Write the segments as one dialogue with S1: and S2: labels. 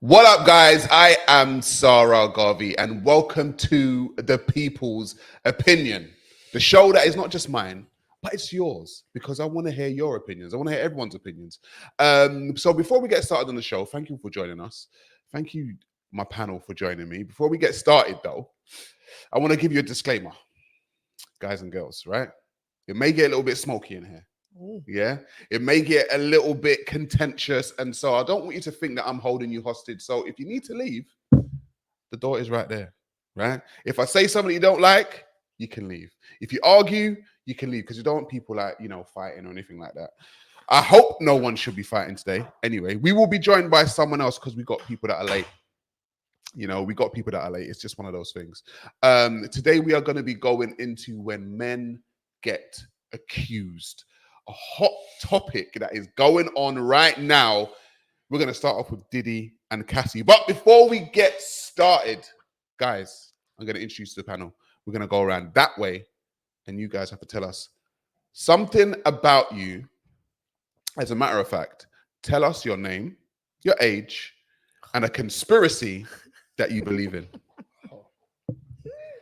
S1: What up, guys? I am Sa Ra Garvey, and welcome to The People's Opinion, the show that is not just mine, but it's yours, because I want to hear your opinions. I want to hear everyone's opinions. So before we get started on the show, thank you for joining us. Thank you, my panel, for joining me. Before we get started, though, I want to give you a disclaimer, guys and girls, right? It may get a little bit smoky in here. Ooh. Yeah, it may get a little bit contentious, and so I don't want you to think that I'm holding you hostage. So if you need to leave, the door is right there, right? If I say something you don't like, you can leave. If you argue, you can leave, because you don't want people fighting or anything like that. I hope no one should be fighting today. Anyway, we will be joined by someone else because we got people that are late. We got people that are late. It's just one of those things. Today we are going to be going into when men get accused. A hot topic that is going on right now. We're going to start off with Diddy and Cassie. But before we get started, guys, I'm going to introduce the panel. We're going to go around that way, and you guys have to tell us something about you. As a matter of fact, tell us your name, your age, and a conspiracy that you believe in.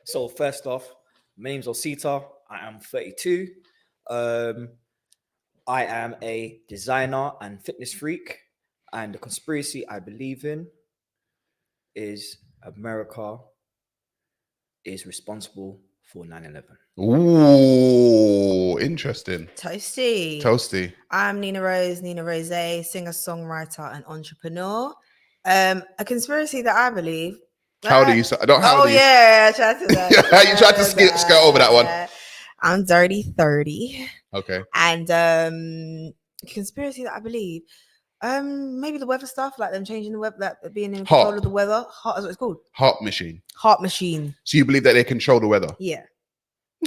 S2: So first off, my name's Osita. I am 32. I am a designer and fitness freak, and the conspiracy I believe in is America is responsible for 9/11.
S1: Ooh, interesting.
S3: Toasty. I'm Nina Rose singer, songwriter, and entrepreneur. A conspiracy that I believe.
S1: How old are you? I
S3: tried to that.
S1: You tried to skirt over that one.
S3: I'm dirty 30.
S1: Okay.
S3: And conspiracy that I believe, maybe the weather stuff, like them changing the weather, that being in control of the weather. HAART is what it's called.
S1: HAART machine.
S3: HAART machine.
S1: So you believe that they control the weather?
S3: Yeah.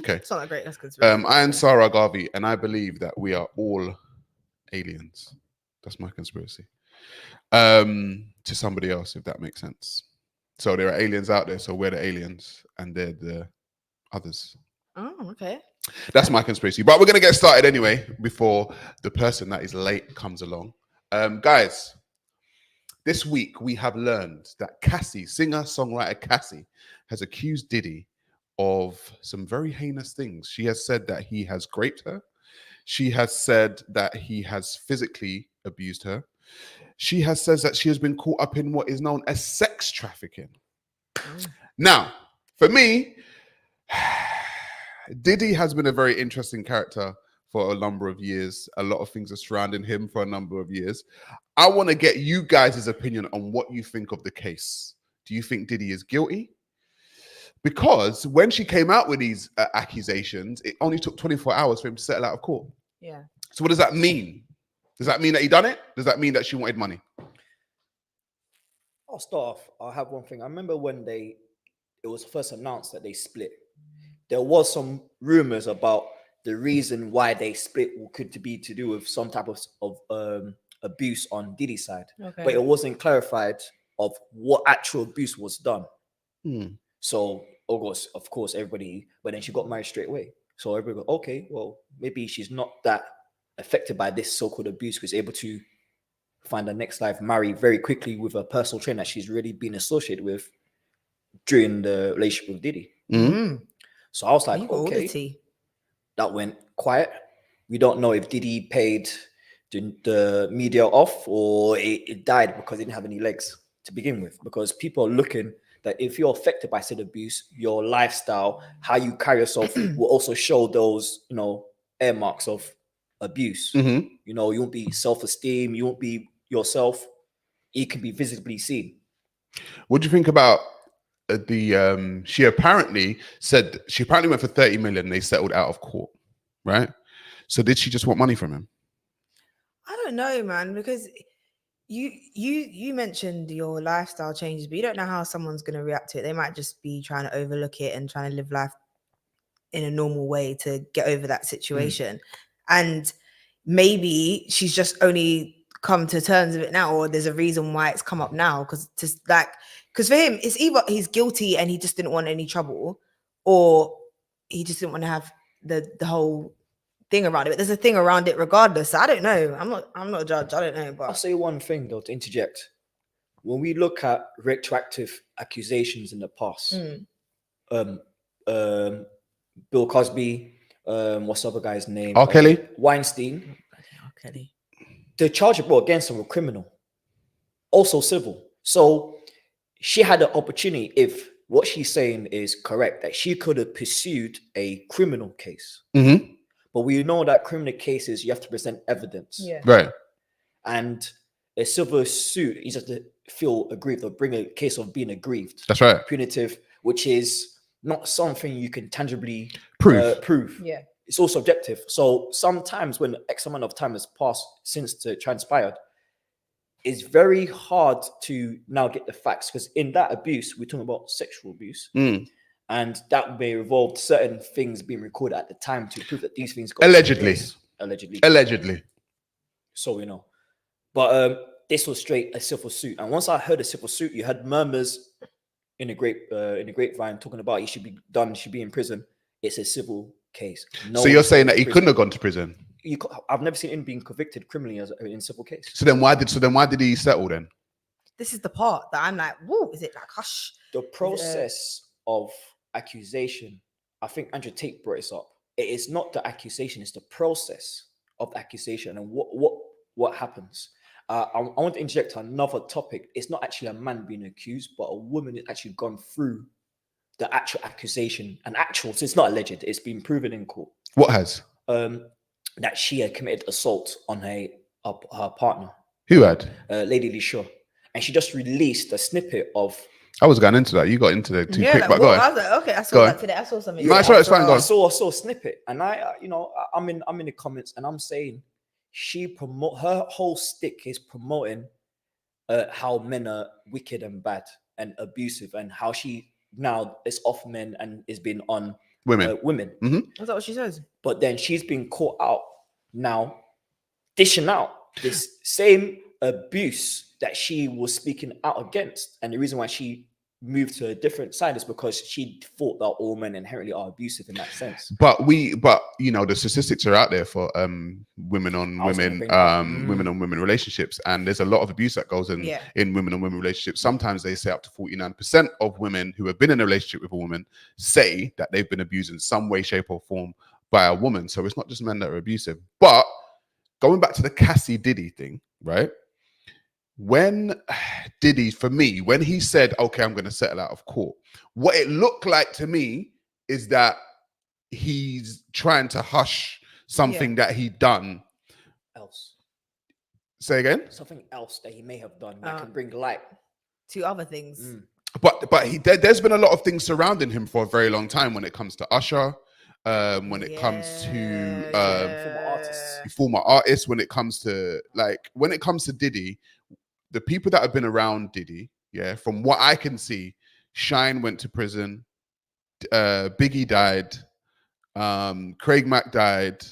S1: Okay.
S3: It's not that great. That's conspiracy.
S1: I am Sa Ra Garvey, and I believe that we are all aliens. That's my conspiracy. To somebody else, if that makes sense. So there are aliens out there, so we're the aliens, and they're the others.
S3: Oh, okay.
S1: That's my conspiracy. But we're going to get started anyway, before the person that is late comes along. Guys, this week we have learned that Cassie, singer-songwriter Cassie, has accused Diddy of some very heinous things. She has said that he has raped her. She has said that he has physically abused her. She has said that she has been caught up in what is known as sex trafficking. Now, for me, Diddy has been a very interesting character for a number of years. A lot of things are surrounding him for a number of years. I want to get you guys' opinion on what you think of the case. Do you think Diddy is guilty? Because when she came out with these accusations, it only took 24 hours for him to settle out of court.
S3: Yeah.
S1: So what does that mean? Does that mean that he done it? Does that mean that she wanted money?
S2: I'll start off. I'll have one thing. I remember when it was first announced that they split. There was some rumors about the reason why they split could be to do with some type of abuse on Diddy's side. Okay. But it wasn't clarified of what actual abuse was done. So, of course, everybody, but then she got married straight away. So everybody goes, okay, well, maybe she's not that affected by this so-called abuse, was able to find her next life, marry very quickly with a personal trainer that she's really been associated with during the relationship with Diddy.
S1: Mm-hmm.
S2: So I was like, okay, that went quiet. We don't know if Diddy paid the media off or it died because it didn't have any legs to begin with. Because people are looking that if you're affected by said abuse, your lifestyle, how you carry yourself will also show those, air marks of abuse.
S1: Mm-hmm.
S2: You won't be self-esteem, you won't be yourself. It can be visibly seen.
S1: What do you think about she apparently went for 30 million. They settled out of court, right? So did she just want money from him?
S3: I don't know, man, because you mentioned your lifestyle changes, but you don't know how someone's going to react to it. They might just be trying to overlook it and trying to live life in a normal way to get over that situation. And maybe she's just only come to terms with it now, or there's a reason why it's come up now. Because for him, it's either he's guilty and he just didn't want any trouble, or he just didn't want to have the whole thing around it. But there's a thing around it regardless. So I don't know. I'm not a judge. I don't know. But
S2: I'll say one thing though to interject. when we look at retroactive accusations in the past, Bill Cosby, what's the other guy's name?
S1: R. Kelly?
S2: Weinstein.
S3: Okay.
S2: The charge brought against them were criminal, also civil. So she had the opportunity, if what she's saying is correct, that she could have pursued a criminal case.
S1: Mm-hmm.
S2: But we know that criminal cases, you have to present evidence.
S3: Yeah.
S1: Right.
S2: And a civil suit, you just feel aggrieved or bring a case of being aggrieved.
S1: That's right.
S2: Punitive, which is not something you can tangibly
S1: Prove.
S3: Yeah.
S2: It's all subjective. So sometimes when X amount of time has passed since it transpired, it's very hard to now get the facts, because in that abuse, we're talking about sexual abuse. And that may involve certain things being recorded at the time to prove that these things got
S1: Allegedly.
S2: Allegedly. So, you know. But this was straight a civil suit. And once I heard a civil suit, you had murmurs in the grapevine talking about he should be done, should be in prison. It's a civil case.
S1: So you're saying that he couldn't have gone to prison?
S2: I've never seen him being convicted criminally in civil case.
S1: So then why did he settle then?
S3: This is the part that I'm like, whoa, is it like hush?
S2: The process of accusation, I think Andrew Tate brought this up. It is not the accusation, it's the process of accusation and what happens. I want to inject another topic. It's not actually a man being accused, but a woman has actually gone through the actual accusation. So it's not alleged, it's been proven in court.
S1: What has?
S2: That she had committed assault on her partner.
S1: Who had?
S2: Lady Lee Shaw. And she just released a snippet of...
S1: I was going into that. You got into that too quick,
S3: like,
S1: but go on.
S3: I was like, okay, I saw that today. I saw something.
S1: No, it's right, it's fine, go on.
S2: I saw a snippet, and I'm in the comments, and I'm saying her whole stick is promoting how men are wicked and bad and abusive, and how she now is off men and is being on women.
S1: Mm-hmm.
S3: Is that what she says?
S2: But then she's been caught out now, dishing out this same abuse that she was speaking out against. And the reason why she moved to a different side is because she thought that all men inherently are abusive in that sense.
S1: But you know, the statistics are out there for women on women relationships, and there's a lot of abuse that goes in women on women relationships. Sometimes they say up to 49% of women who have been in a relationship with a woman say that they've been abused in some way, shape, or form by a woman. So it's not just men that are abusive. But going back to the Cassie Diddy thing, right? When Diddy, for me, when he said, okay, I'm going to settle out of court, what it looked like to me is that he's trying to hush something that he'd done.
S2: Else.
S1: Say again?
S2: Something else that he may have done that can bring light
S3: to other things.
S1: But there's been a lot of things surrounding him for a very long time when it comes to Usher, when it comes to former artists, when it comes to Diddy. The people that have been around Diddy, from what I can see, Shine went to prison, Biggie died, Craig Mack died,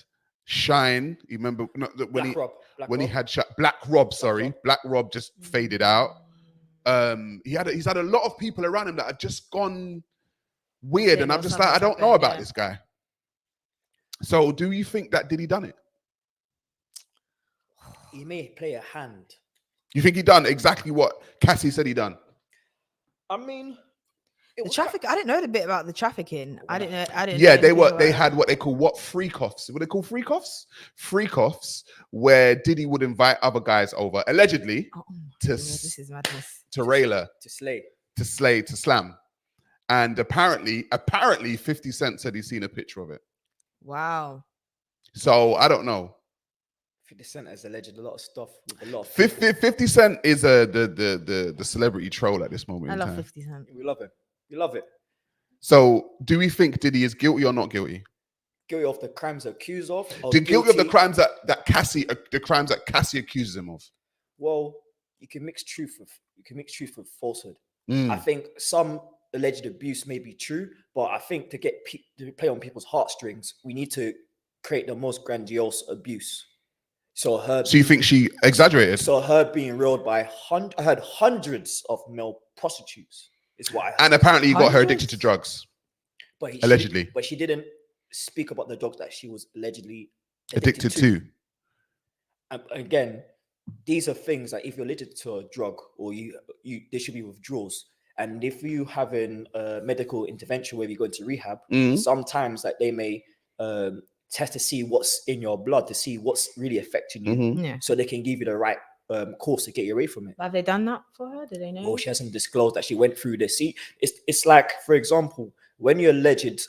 S1: Shine, you remember when he had Black Rob just faded out. He's had a lot of people around him that have just gone weird, and I'm just like, I don't know about this guy. So do you think that Diddy done it?
S2: He may play a hand.
S1: You think he done exactly what Cassie said he done?
S2: I mean,
S3: the traffic. I didn't know the bit about the trafficking. I didn't know.
S1: Yeah, they had what they call freak-offs. What they call freak-offs? Freak-offs, where Diddy would invite other guys over, allegedly,
S3: this is madness.
S2: To slay,
S1: to slam. And apparently 50 Cent said he's seen a picture of it.
S3: Wow.
S1: So I don't know.
S2: 50 Cent has alleged a lot of stuff with a lot of
S1: 50 Cent is the celebrity troll at this moment.
S3: I love
S1: time.
S3: 50 Cent.
S2: We love him. We love it.
S1: So do we think Diddy is guilty or not guilty?
S2: Guilty of the crimes accused of?
S1: Guilty of the crimes that Cassie accuses him of?
S2: Well, you can mix truth with falsehood. I think some alleged abuse may be true, but I think to play on people's heartstrings, we need to create the most grandiose abuse. So you
S1: think she exaggerated?
S2: So her being railed by I heard hundreds of male prostitutes is what I heard.
S1: And apparently you got her addicted to drugs. Allegedly.
S2: But she didn't speak about the drugs that she was allegedly
S1: addicted to.
S2: Again, these are things that if you're addicted to a drug or you there should be withdrawals. And if you having a medical intervention where you go into rehab, sometimes that they may test to see what's in your blood to see what's really affecting you,
S3: Yeah.
S2: so they can give you the right course to get you away from it.
S3: Have they done that for her? Do they know?
S2: Well, she hasn't disclosed that she went through this. See, it's like, for example, when you're alleged,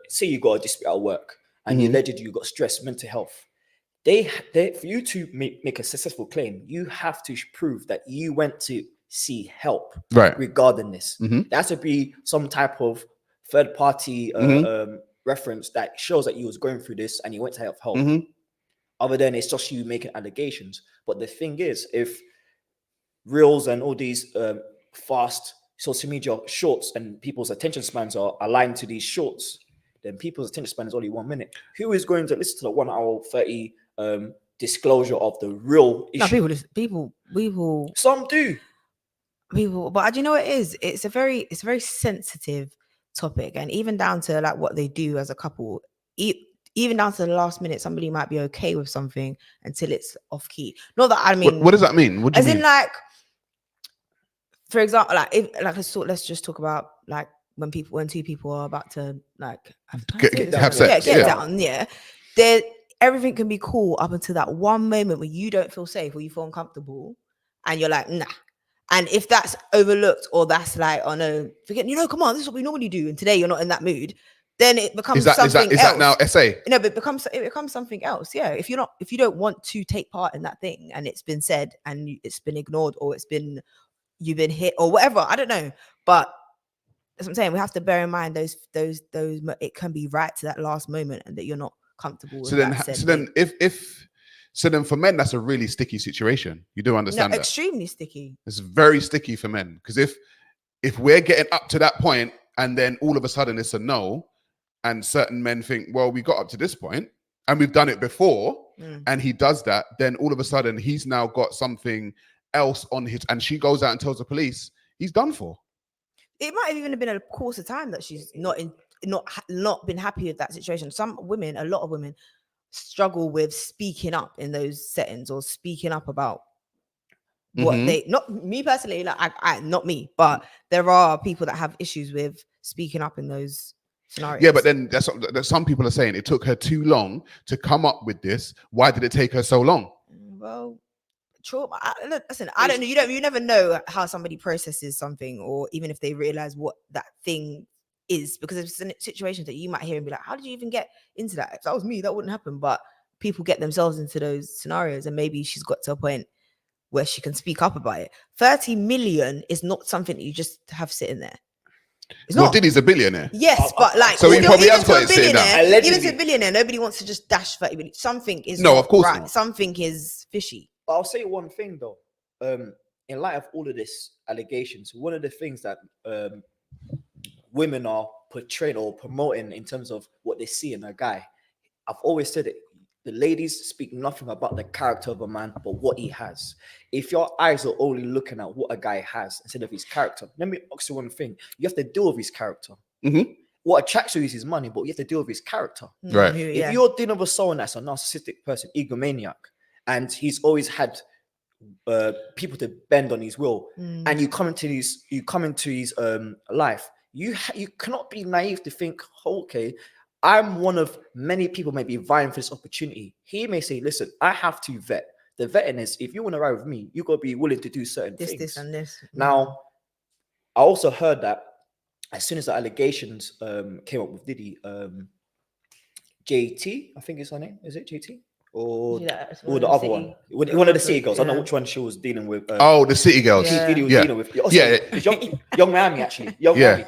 S2: say you got a dispute at work and you alleged you got stress, mental health. They for you to make a successful claim, you have to prove that you went to see help,
S1: Right.
S2: regarding this. There has to be some type of third party reference that shows that you was going through this and you went to have help. Other than it's just you making allegations. But the thing is, if reels and all these fast social media shorts and people's attention spans are aligned to these shorts, then people's attention span is only 1 minute. Who is going to listen to the 1 hour 30 disclosure of the real issue?
S3: No, people.
S2: Some do.
S3: People, but do you know what it is? It's a very sensitive topic, and even down to like what they do as a couple, even down to the last minute, somebody might be okay with something until it's off key. Not that I mean,
S1: what does that mean? What do you mean?
S3: In like, for example, let's just talk about like when two people are about to like
S1: have sex,
S3: get down, there everything can be cool up until that one moment where you don't feel safe or you feel uncomfortable, and you're like, nah. And if that's overlooked or that's like, oh no, forget, come on, this is what we normally do, and today you're not in that mood, then it becomes something else. Is that now SA? No, but it becomes something else. Yeah, if you don't want to take part in that thing, and it's been said and it's been ignored, or you've been hit or whatever, I don't know. But that's what I'm saying. We have to bear in mind those it can be right to that last moment, and that you're not comfortable with
S1: So then for men, that's a really sticky situation. You do understand that?
S3: Extremely sticky.
S1: It's very sticky for men, because if we're getting up to that point and then all of a sudden it's a no, and certain men think, well, we got up to this point and we've done it before, and he does that, then all of a sudden he's now got something else on his, and she goes out and tells the police, he's done for. It
S3: might have even been a course of time that she's not been happy with that situation. A lot of women struggle with speaking up in those settings, or speaking up about what they, not me personally, like I not me, but there are people that have issues with speaking up in those scenarios. Yeah,
S1: but then that's some people are saying it took her too long to come up with this. Why did it take her so long?
S3: Well, trauma. Listen, I don't know. You never know how somebody processes something, or even if they realize what that thing is, because it's a situation that you might hear and be like, how did you even get into that? If that was me, that wouldn't happen. But people get themselves into those scenarios, and maybe she's got to a point where she can speak up about it. 30 million is not something that you just have sitting there. It's not.
S1: Diddy's a billionaire.
S3: Yes, but like,
S1: so he probably has got it sitting there.
S3: Even to a billionaire, nobody wants to just dash 30 million. Something is
S1: of course
S3: right.
S1: Not.
S3: Something is fishy.
S2: But I'll say one thing though. In light of all of this allegations, one of the things that women are portraying or promoting in terms of what they see in a guy, I've always said it. The ladies speak nothing about the character of a man, but what he has. If your eyes are only looking at what a guy has instead of his character, let me ask you one thing. You have to deal with his character. What attracts you is his money, but you have to deal with his character.
S1: Right.
S2: If you're dealing with someone that's a narcissistic person, egomaniac, and he's always had people to bend on his will, and you come into his life, you cannot be naive to think, okay, I'm one of many people maybe vying for this opportunity. He may say, listen, I have to vet. The vetting is, if you want to ride with me, you got to be willing to do certain things.
S3: This, and this.
S2: Now, I also heard that as soon as the allegations came up with Diddy, JT, I think is her name. Is it JT? Or the other one? One of the City Girls. I don't know which one she was dealing with.
S1: The City Girls.
S2: Diddy was dealing with. Young Miami, actually. Miami.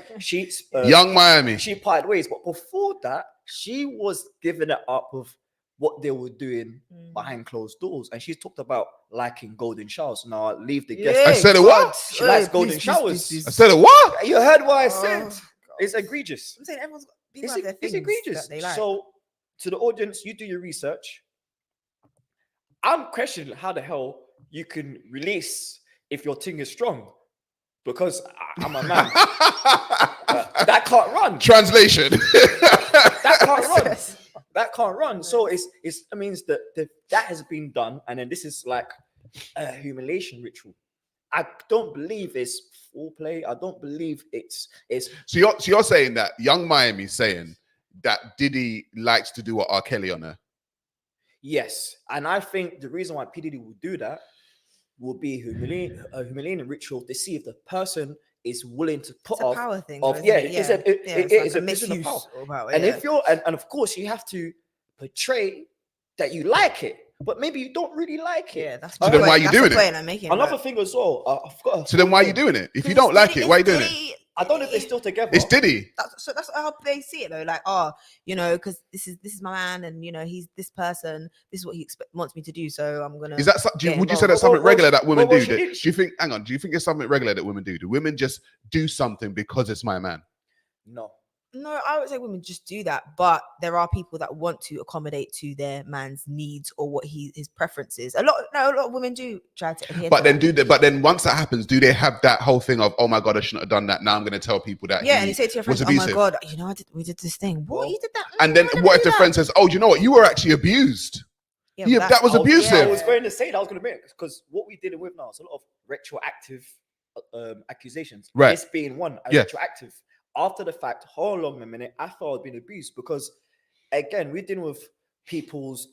S1: Young Miami.
S2: She parted ways. But before that, she was giving it up of what they were doing behind closed doors. And she talked about liking golden showers. Now, I'll leave the guest.
S1: I said it what?
S2: She likes golden showers.
S1: I said it what?
S2: You heard what I said. It's egregious.
S3: I'm saying everyone's
S2: it's egregious. Like. So, to the audience, you do your research. I'm questioning how the hell you can release if your thing is strong, because I'm a man. That can't run.
S1: Translation.
S2: That can't run. That can't run. So it means that has been done, and then this is like a humiliation ritual. I don't believe it's foreplay. I don't believe it's.
S1: So you're saying that Young Miami's saying that Diddy likes to do what R. Kelly on her.
S2: Yes, and I think the reason why P Diddy will do that will be a humiliating ritual to see if the person is willing to put
S3: It's a
S2: off.
S3: power thing.
S2: Of,
S3: Isn't
S2: yeah,
S3: it?
S2: it's
S3: Yeah.
S2: it
S3: It's
S2: is
S3: like
S2: a position of power.
S3: misuse of power.
S2: And
S3: Yeah.
S2: if you're and of course you have to portray that you like it, but maybe you don't really like it.
S3: Yeah, that's
S1: So
S3: the
S1: then why
S3: point.
S1: you
S3: That's
S1: doing
S3: the
S1: it?
S3: point I'm making.
S2: Another
S3: like,
S2: thing as well, I forgot.
S1: So then why are you doing it? If you don't like it, why are you doing it?
S2: I don't know if they're still together.
S1: It's Diddy.
S3: That's how they see it though. Like, because this is my man, and he's this person. This is what he wants me to do. So I'm gonna.
S1: Is that would you say
S3: involved.
S1: that's something regular that women do?
S2: she
S1: Do
S2: did-
S1: you think? Hang on. Do you think it's something regular that women do? Do women just do something because it's my man?
S2: No.
S3: No, I would say women just do that, but there are people that want to accommodate to their man's needs or what his preferences. A lot of women do try to adhere
S1: But
S3: to
S1: then
S3: that.
S1: but then once that happens, do they have that whole thing of, oh my god, I shouldn't have done that. Now I'm going to tell people that
S3: Yeah, and you say to your friends,
S1: was
S3: "Oh my
S1: abusive."
S3: god, we did this thing. What,
S2: Well,
S3: you did that?"
S1: And then
S3: I never
S1: what if
S3: did
S1: the
S3: that."
S1: friend says, "Oh, do you know what? You were actually abused."
S3: Yeah,
S1: Yeah,
S3: but
S1: that was abusive.
S2: I was going to say that. I was going to make because what we dealing with now is a lot of retroactive accusations.
S1: Right.
S2: This being one,
S1: Yeah.
S2: retroactive. After the fact, hold on a minute, I thought I'd been abused because, again, we're dealing with people's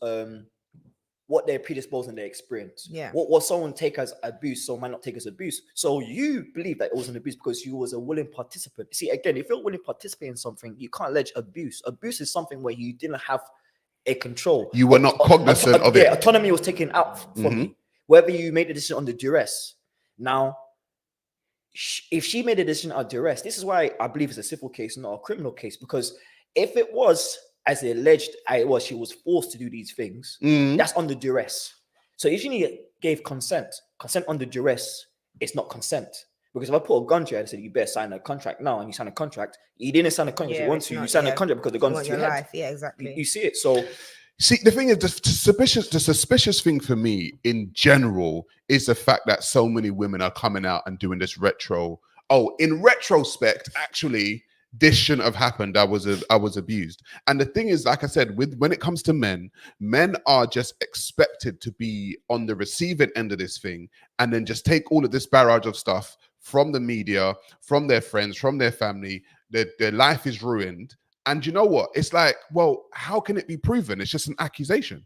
S2: what they're predisposed in their experience.
S3: Yeah.
S2: What someone take as abuse, someone might not take as abuse. So you believe that it was an abuse because you was a willing participant. See, again, if you're willing to participate in something, you can't allege abuse. Abuse is something where you didn't have a control.
S1: You were not cognizant of it.
S2: Yeah, autonomy was taken out from you. Whether you made a decision under duress. Now, if she made a decision under duress, this is why I believe it's a civil case, not a criminal case. Because if it was, as alleged, she was forced to do these things, that's under duress. So if she gave consent under duress, it's not consent. Because if I put a gun to you and said, you better sign a contract now, and you sign a contract, you didn't sign a contract because you want to, you signed a contract because the gun's to your head.
S3: Yeah, exactly.
S2: You see it. So
S1: see, the thing is, the suspicious thing for me in general is the fact that so many women are coming out and doing this retro. Oh, in retrospect, actually, this shouldn't have happened. I was abused. And the thing is, like I said, when it comes to men are just expected to be on the receiving end of this thing, and then just take all of this barrage of stuff from the media, from their friends, from their family. Their life is ruined. And you know what? It's like, well, how can it be proven? It's just an accusation.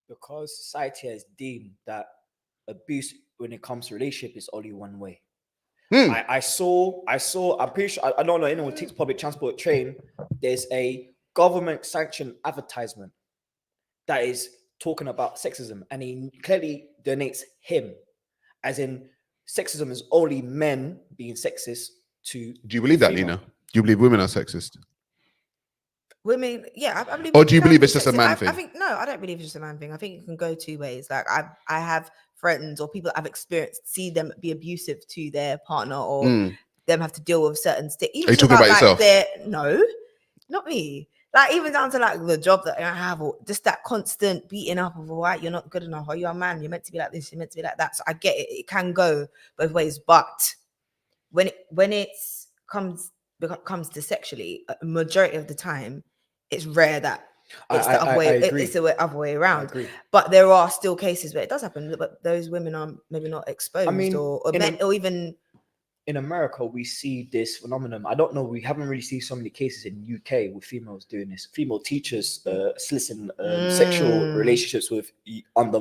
S2: Because society has deemed that abuse when it comes to relationship is only one way. I saw, I'm pretty sure, I don't know anyone who takes public transport train. There's a government sanctioned advertisement that is talking about sexism, and he clearly donates him, as in sexism is only men being sexist to.
S1: Do you believe that,
S2: female.
S1: Nina? Do you believe women are sexist?
S3: Women, yeah, I believe.
S1: Or do you believe it's
S3: sexist.
S1: just a man thing?
S3: I think no, I don't believe it's just a man thing. I think it can go two ways. Like I have friends or people that I've experienced see them be abusive to their partner or them have to deal with certain state.
S1: Are you talking about yourself?
S3: No, not me. Like even down to like the job that I have, or just that constant beating up of, all right, you're not good enough, or you're a man, you're meant to be like this, you're meant to be like that. So I get it; it can go both ways. But when it comes to sexually, a majority of the time, it's rare that it's the other way. It's the other way around. But there are still cases where it does happen, but those women are maybe not exposed, or even.
S2: In America, we see this phenomenon. I don't know. We haven't really seen so many cases in UK with females doing this. Female teachers soliciting sexual relationships with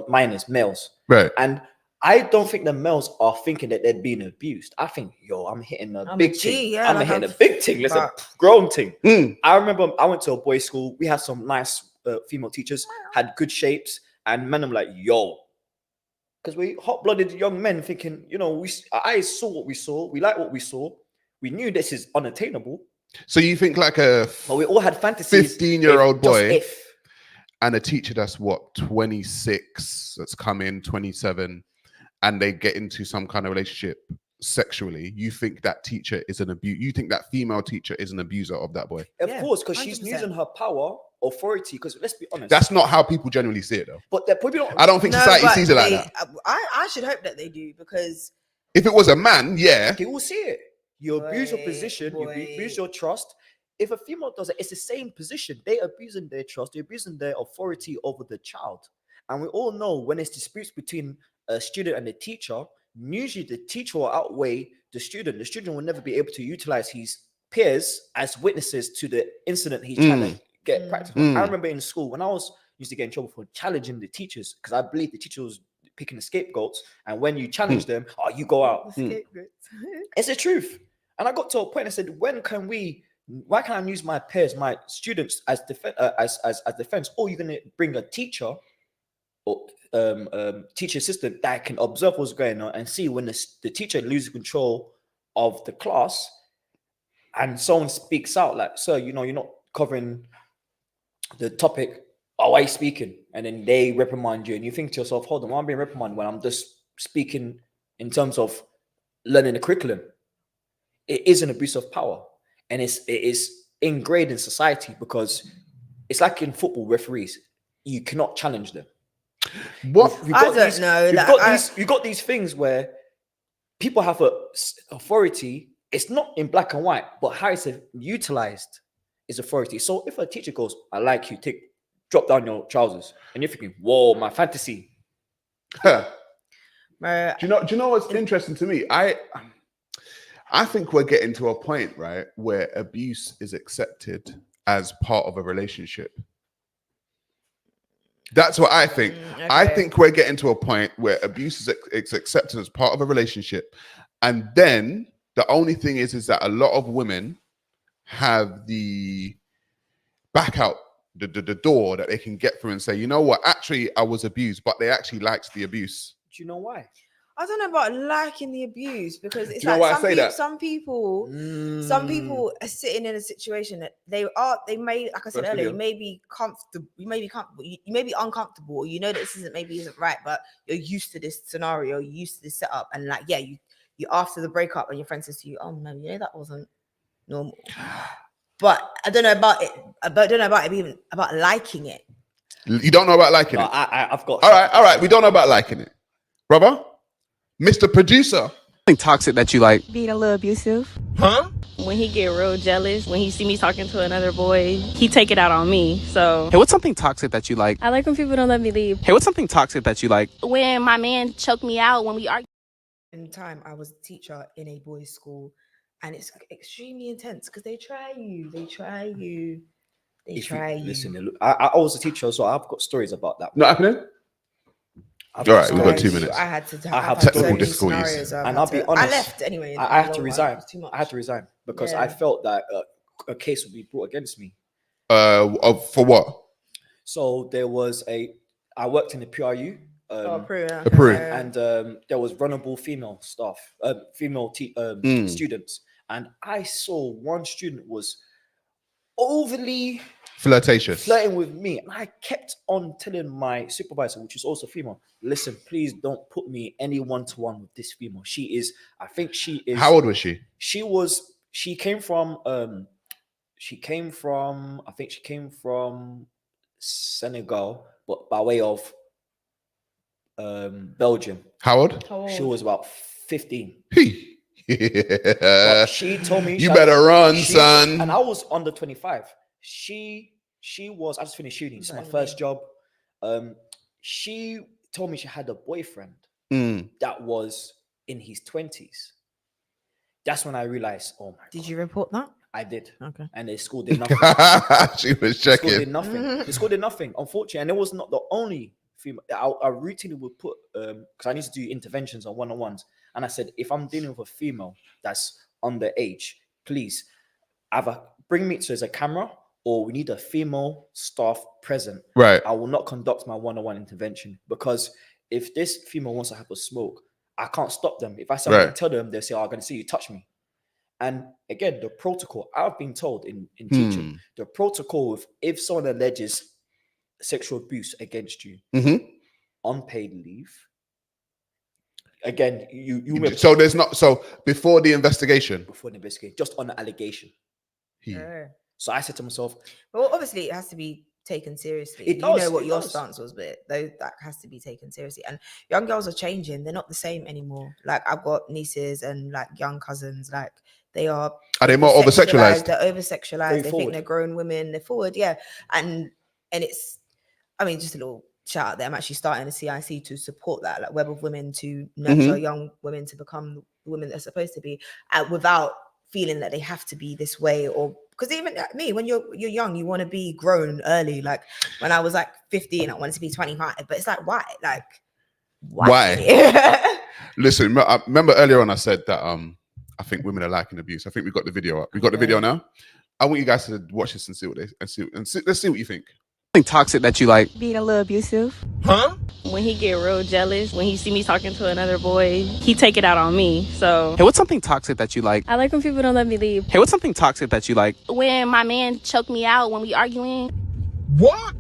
S2: minors, males.
S1: Right.
S2: And I don't think the males are thinking that they're being abused. I think, I'm hitting a big thing.
S3: Yeah,
S2: I'm hitting a big thing. Let's a grown thing. I remember I went to a boys' school. We had some nice female teachers, had good shapes, and men, I'm like, yo. Because we hot-blooded young men thinking, our eyes saw what we saw. We like what we saw. We knew this is unattainable.
S1: So you think like a
S2: but we all had fantasies.
S1: 15-year-old boy and a teacher that's what, 26, that's come in, 27, and they get into some kind of relationship sexually. You think that teacher is an abuse? You think that female teacher is an abuser of that boy?
S2: Of course, because she's using her power, authority. Because let's be honest,
S1: that's not how people generally see it, though.
S2: But probably not.
S1: I don't think society sees it like that.
S3: I should hope that they do, because
S1: if it was a man, yeah,
S2: they will see it. You abuse your position, you abuse your trust. If a female does it, it's the same position. They're abusing their trust, they're abusing their authority over the child. And we all know when it's disputes between a student and a teacher, usually the teacher will outweigh the student. The student will never be able to utilize his peers as witnesses to the incident he's trying to get practical. I remember in school when I used to get in trouble for challenging the teachers because I believe the teacher was picking the scapegoats, and when you challenge them, you go out. It's the truth. And I got to a point. I said, why can't I use my peers, my students as defense? Or you're gonna bring a teacher or teacher assistant that can observe what's going on and see when the teacher loses control of the class, and someone speaks out like, "Sir, you're not covering the topic. Oh, why are you speaking?" And then they reprimand you, and you think to yourself, "Hold on, why am I being reprimanded when I'm just speaking in terms of learning the curriculum?" It is an abuse of power, and it is ingrained in society because it's like in football referees, you cannot challenge them.
S1: What?
S2: You've got these things where people have authority. It's not in black and white, but how it's utilized is authority. So if a teacher goes, "I like you, drop down your trousers," and you're thinking, "Whoa, my fantasy."
S1: Do you know what's interesting to me? I think we're getting to a point, right, where abuse is accepted as part of a relationship. That's what I think.
S3: Okay.
S1: I think we're getting to a point where abuse is accepted as part of a relationship. And then the only thing is that a lot of women have the back out, the door that they can get through and say, "You know what, actually, I was abused," but they actually liked the abuse.
S2: Do you know why?
S3: I don't know about liking the abuse because it's
S1: Do you know why I say that?
S3: some people are sitting in a situation that they may, like I said earlier, you may be comfortable, you may be uncomfortable, or you know that this isn't right, but you're used to this scenario, you're used to this setup, and like, yeah, you after the breakup and your friend says to you, "Oh no, that wasn't normal." But I don't know about it. Even about liking it.
S1: You don't know about liking it.
S2: I've got.
S1: All right. We don't know about liking it, brother. Mr. Producer.
S4: Something toxic that you like.
S5: Being a little abusive.
S4: Huh?
S5: When he get real jealous, when he see me talking to another boy, he take it out on me. So
S4: Hey, what's something toxic that you like?
S5: I like when people don't let me leave.
S4: Hey, what's something toxic that you like?
S5: When my man choked me out when we argued.
S3: In time, I was a teacher in a boys' school, and it's extremely intense because they try you.
S2: Listen, I was a teacher, so I've got stories about that.
S1: Not happening? All right, we've got 2 minutes.
S3: I had to.
S2: I have
S1: technical difficulties,
S2: and I'll be honest.
S3: I left anyway.
S2: I had to resign. I had to resign because I felt that a case would be brought against me.
S1: For what?
S2: So there was I worked in the PRU.
S1: Peru.
S2: And there was vulnerable female staff, students, and I saw one student was overly flirting with me, and I kept on telling my supervisor, which is also female, "Listen, please don't put me any one-to-one with this female. I think she is."
S1: How old was she?
S2: She came from Senegal, but by way of Belgium.
S1: How old?
S2: She was about 15.
S1: But
S2: she told me,
S1: "You better run, son."
S2: And I was under 25. I just finished shooting. It's my first job. She told me she had a boyfriend that was in his 20s. That's when I realized, oh my God.
S3: Did you report that?
S2: I did.
S3: Okay.
S2: And the school did nothing.
S1: She was checking.
S2: The school did nothing, unfortunately. And it was not the only female. I routinely would put, because I need to do interventions on one-on-ones. And I said, if I'm dealing with a female that's underage, please either bring me to as a camera, or we need a female staff present.
S1: Right.
S2: I will not conduct my one-on-one intervention, because if this female wants to have a smoke, I can't stop them. If I say tell them, they'll say, "Oh, I'm going to see you touch me." And again, the protocol, I've been told in teaching, the protocol, if someone alleges sexual abuse against you, unpaid leave. Again,
S1: so there's not, so before the investigation,
S2: just on the allegation. So I said to myself,
S3: well, obviously it has to be taken seriously.
S2: You know
S3: what your stance was, but that has to be taken seriously. And young girls are changing; they're not the same anymore. Like, I've got nieces and like young cousins. Like, they are
S1: they more over-sexualized?
S3: They're over-sexualized. They think they're grown women. They're forward, and it's, I mean, just a little shout out there, I'm actually starting a CIC to support that, like Web of Women, to nurture young women to become the women they're supposed to be, without feeling that they have to be this way. Or because even me, when you're young, you want to be grown early. Like when I was like 15, I wanted to be 25, but it's like, why? Like, why?
S1: Listen, remember earlier on I said that I think women are liking abuse. I think we got the video up. We got the video now. I want you guys to watch this and see what let's see what you think.
S4: Something toxic that you like.
S5: Being a little abusive.
S4: Huh?
S5: When he get real jealous, when he see me talking to another boy, he take it out on me. So
S4: Hey, what's something toxic that you like?
S5: I like when people don't let me leave.
S4: Hey, what's something toxic that you like?
S5: When my man choked me out when we arguing.
S4: What?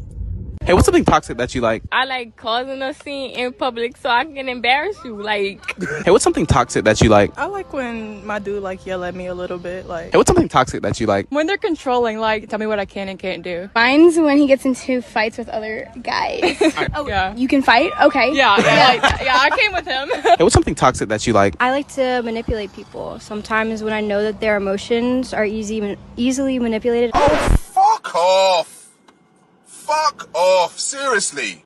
S4: Hey, what's something toxic that you like?
S5: I like causing a scene in public so I can embarrass you. Like,
S4: Hey, what's something toxic that you like?
S6: I like when my dude like yell at me a little bit, like
S4: Hey, what's something toxic that you like?
S6: when they're controlling, like tell me what I can and can't do.
S7: Mine's when he gets into fights with other guys.
S6: Yeah.
S7: You can fight? Okay.
S6: Yeah, I came with him.
S4: Hey, what's something toxic that you like?
S7: I like to manipulate people. Sometimes when I know that their emotions are easily manipulated.
S1: Oh, fuck off. Fuck off. Seriously.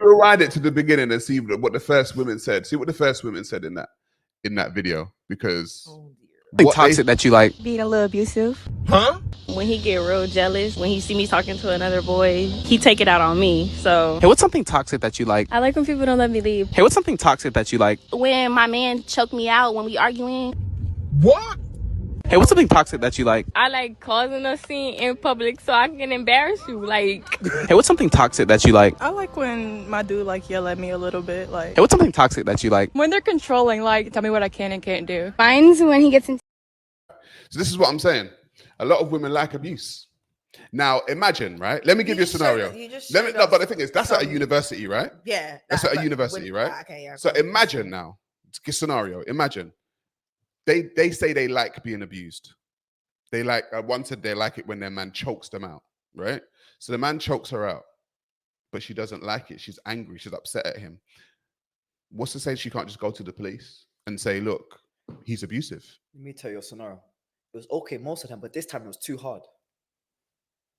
S1: Rewind it to the beginning and see what the first women said. See what the first women said in that video. Because
S4: Something toxic that you like.
S5: being a little abusive.
S4: Huh?
S5: When he get real jealous, when he see me talking to another boy, he take it out on me. So
S4: Hey, what's something toxic that you like?
S5: I like when people don't let me leave.
S4: Hey, what's something toxic that you like?
S5: When my man choked me out when we arguing.
S4: What? Hey, what's something toxic that you like?
S5: I like causing a scene in public so I can embarrass you. Like,
S4: Hey, what's something toxic that you like?
S6: I like when my dude like yell at me a little bit, like
S4: Hey, what's something toxic that you like?
S6: when they're controlling, like tell me what I can and can't do.
S7: Mine's when he gets into
S1: So this is what I'm saying. A lot of women like abuse. Now imagine, right? Let me give you a scenario. But the thing is, that's at a university, right?
S3: Yeah.
S1: That's at a university, right?
S3: Okay, yeah.
S1: So imagine now, scenario. Imagine they say they like being abused. They like one said they like it when their man chokes them out, right? So the man chokes her out, but she doesn't like it. She's angry. She's upset at him. What's to say she can't just go to the police and say, "Look, he's abusive."
S2: Let me tell you a scenario. It was okay most of the time, but this time it was too hard.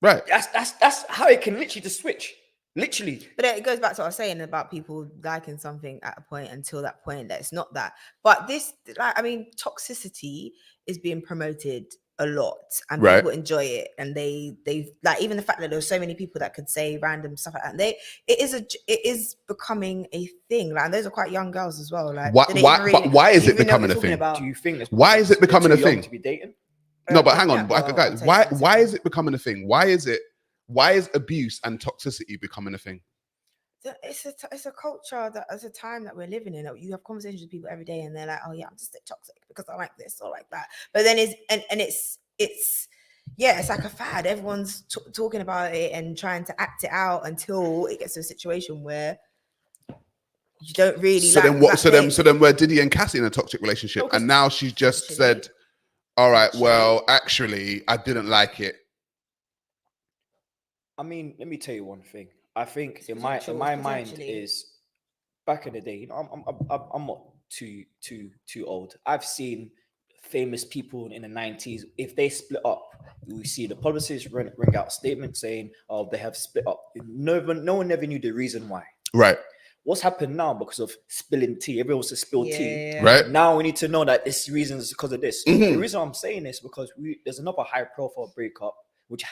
S1: Right.
S2: That's how it can literally just switch. Literally.
S3: But it goes back to what I was saying about people liking something at a point until that point that it's not that. But this, like, I mean, toxicity is being promoted a lot, and
S1: Right.
S3: people enjoy it, and they like, even the fact that there's so many people that could say random stuff like that. And it is becoming a thing. Like, and those are quite young girls as well. Like,
S1: Why-
S3: do they
S1: why-
S3: even
S1: but why is it
S3: even know what
S1: becoming
S3: we're
S1: a
S3: talking
S1: thing?
S3: about?
S2: Do you think it's
S1: Why is it
S2: they're
S1: becoming
S2: too
S1: a
S2: young
S1: thing?
S2: to be dating?
S1: No, but
S3: Yeah,
S1: hang on,
S3: well,
S1: guys.
S3: I'll
S1: Why
S3: take
S1: why
S3: it.
S1: is it becoming a thing? Why is abuse and toxicity becoming a thing?
S3: It's a culture, that it's a time that we're living in. You have conversations with people every day, and they're like, "Oh yeah, I'm just toxic because I like this or like that." But then it's yeah, it's like a fad. Everyone's talking about it and trying to act it out until it gets to a situation where you don't really.
S1: So
S3: like
S1: then what?
S3: that
S1: So
S3: thing.
S1: then we're Diddy and Cassie in a toxic relationship,
S2: No, 'cause
S1: and now she's just
S3: Actually-
S1: said, "All right, well, actually, I didn't like it."
S2: I mean, let me tell you one thing. I think
S3: It's
S2: in my mind
S3: potentially.
S2: is back in the day. You know, I'm not too old. I've seen famous people in the 90s. If they split up, we see the publicists ring out statements saying, "Oh, they have split up." No one ever knew the reason why.
S1: Right,
S2: What's happened now because of spilling tea? Everyone wants to spill tea.
S3: Yeah.
S1: right.
S2: Now we need to know that this reason is because of this.
S1: Mhm.
S2: The reason I'm saying this because there's another high-profile breakup which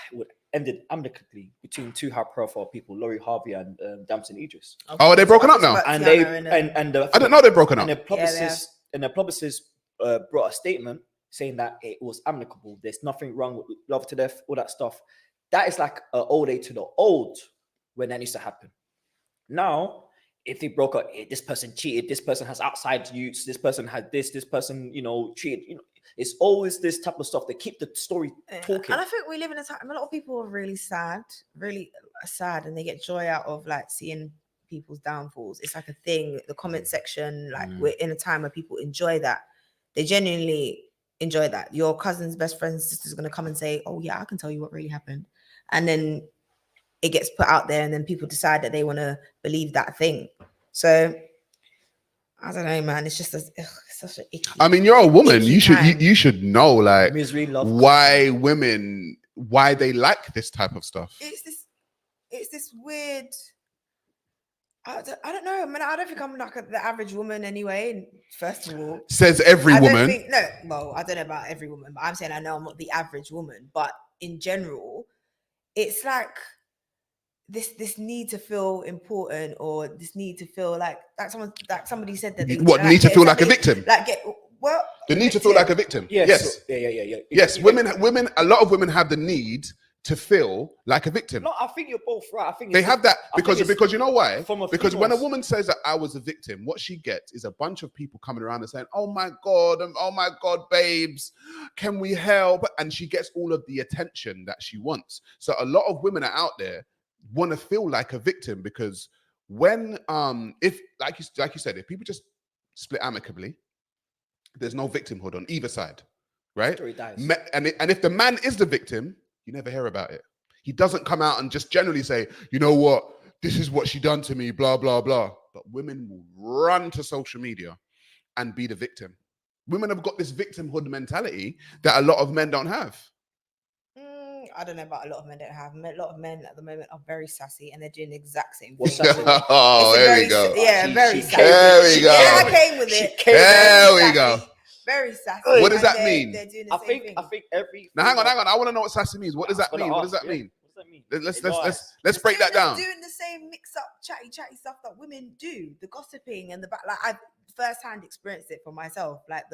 S2: ended amicably between two high-profile people, Laurie Harvey and Damson Idris.
S1: Oh, are they broken up now?
S2: And they and the
S1: I didn't know they're broken
S2: and
S1: up.
S2: the publicist brought a statement saying that it was amicable. There's nothing wrong with love to death, all that stuff. That is like an old age to the old when that needs to happen. Now, if they broke up, this person cheated, this person has outside use, this person had this person, cheated. It's always this type of stuff. They keep the story talking.
S3: And I think we live in a time. A lot of people are really sad, and they get joy out of like seeing people's downfalls. It's like a thing. The comment section, like we're in a time where people enjoy that. They genuinely enjoy that. Your cousin's best friend's sister's gonna come and say, "Oh yeah, I can tell you what really happened," and then it gets put out there, and then people decide that they want to believe that thing. So I don't know, man. It's just such an icky.
S1: I mean, you're a woman.
S3: icky
S1: You
S3: time.
S1: should know like
S2: Misery, love,
S1: why they like this type of stuff.
S3: It's this weird I don't know. I mean, I don't think I'm like the average woman anyway. First of all,
S1: Says every
S3: I don't
S1: woman.
S3: think no. Well, I don't know about every woman, but I'm saying I know I'm not the average woman. But in general, it's like this need to feel important, or this need to feel like somebody said that they
S1: What, need to feel like a victim?
S3: Well,
S1: The need to feel like a victim.
S2: Yes.
S1: Yes.
S2: So, yeah.
S1: Yes. Women. A lot of women have the need to feel like a victim.
S2: No, I think you're both right. I think
S1: They have that
S2: I think
S1: because
S2: it's
S1: you know why?
S2: from a
S1: Because when a
S2: female's-
S1: woman says that I was a victim, what she gets is a bunch of people coming around and saying, "Oh my god, babes, can we help?" And she gets all of the attention that she wants. So a lot of women are out there want to feel like a victim because when if like you said, if people just split amicably, there's no victimhood on either side, right?
S2: Story dies.
S1: And if the man is the victim, you never hear about it. He doesn't come out and just generally say, you know what, this is what she done to me, blah, blah, blah. But women will run to social media and be the victim. Women have got this victimhood mentality that a lot of men don't have.
S3: I don't know about a lot of men don't have. A lot of men at the moment are very sassy and they're doing the exact same thing.
S2: What's sassy?
S1: Oh,
S3: It's a
S1: there
S3: very
S1: we go.
S3: Yeah,
S2: She-
S3: very
S2: she
S3: sassy.
S2: came
S1: There we go.
S3: Yeah, I came with it.
S1: There we
S3: Very
S1: go.
S3: sassy, Very sassy.
S1: What does
S3: and
S1: that
S3: they're-
S1: mean?
S3: They're doing the
S2: I
S3: same
S2: think
S3: thing.
S2: I think every.
S1: Now hang on. I want to know what sassy means. What does that mean? What does that mean?
S2: What does that mean?
S1: Let's break that down.
S3: Doing the same mix-up, chatty stuff that women do, the gossiping and the back. Like I've firsthand experienced it for myself. Like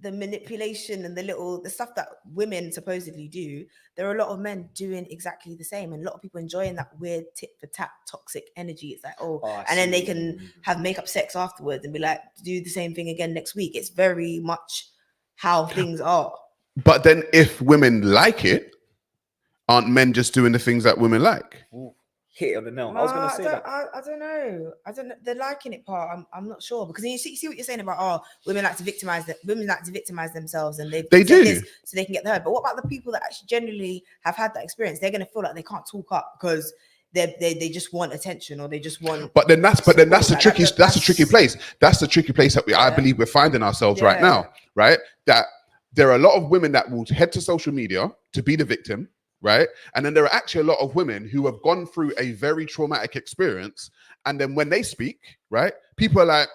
S3: the manipulation and the stuff that women supposedly do. There are a lot of men doing exactly the same, and a lot of people enjoying that weird tit for tat toxic energy. It's like and then they can have makeup sex afterwards and be like, do the same thing again next week. It's very much how things are.
S1: But then if women like it, aren't men just doing the things that women like?
S2: Hit it on the nail. I was gonna say that.
S3: I don't know. I don't know. The liking it part, I'm not sure, because you see what you're saying about women like to victimize themselves, and they
S1: do
S3: this so they can get the heard. But what about the people that actually genuinely have had that experience? They're gonna feel like they can't talk up because they just want attention, or they just want.
S1: But then that's the tricky
S3: that's
S1: a tricky place. That's the tricky place that I believe we're finding ourselves right now. Right, that there are a lot of women that will head to social media to be the victim. Right. And then there are actually a lot of women who have gone through a very traumatic experience. And then when they speak, right, people are like,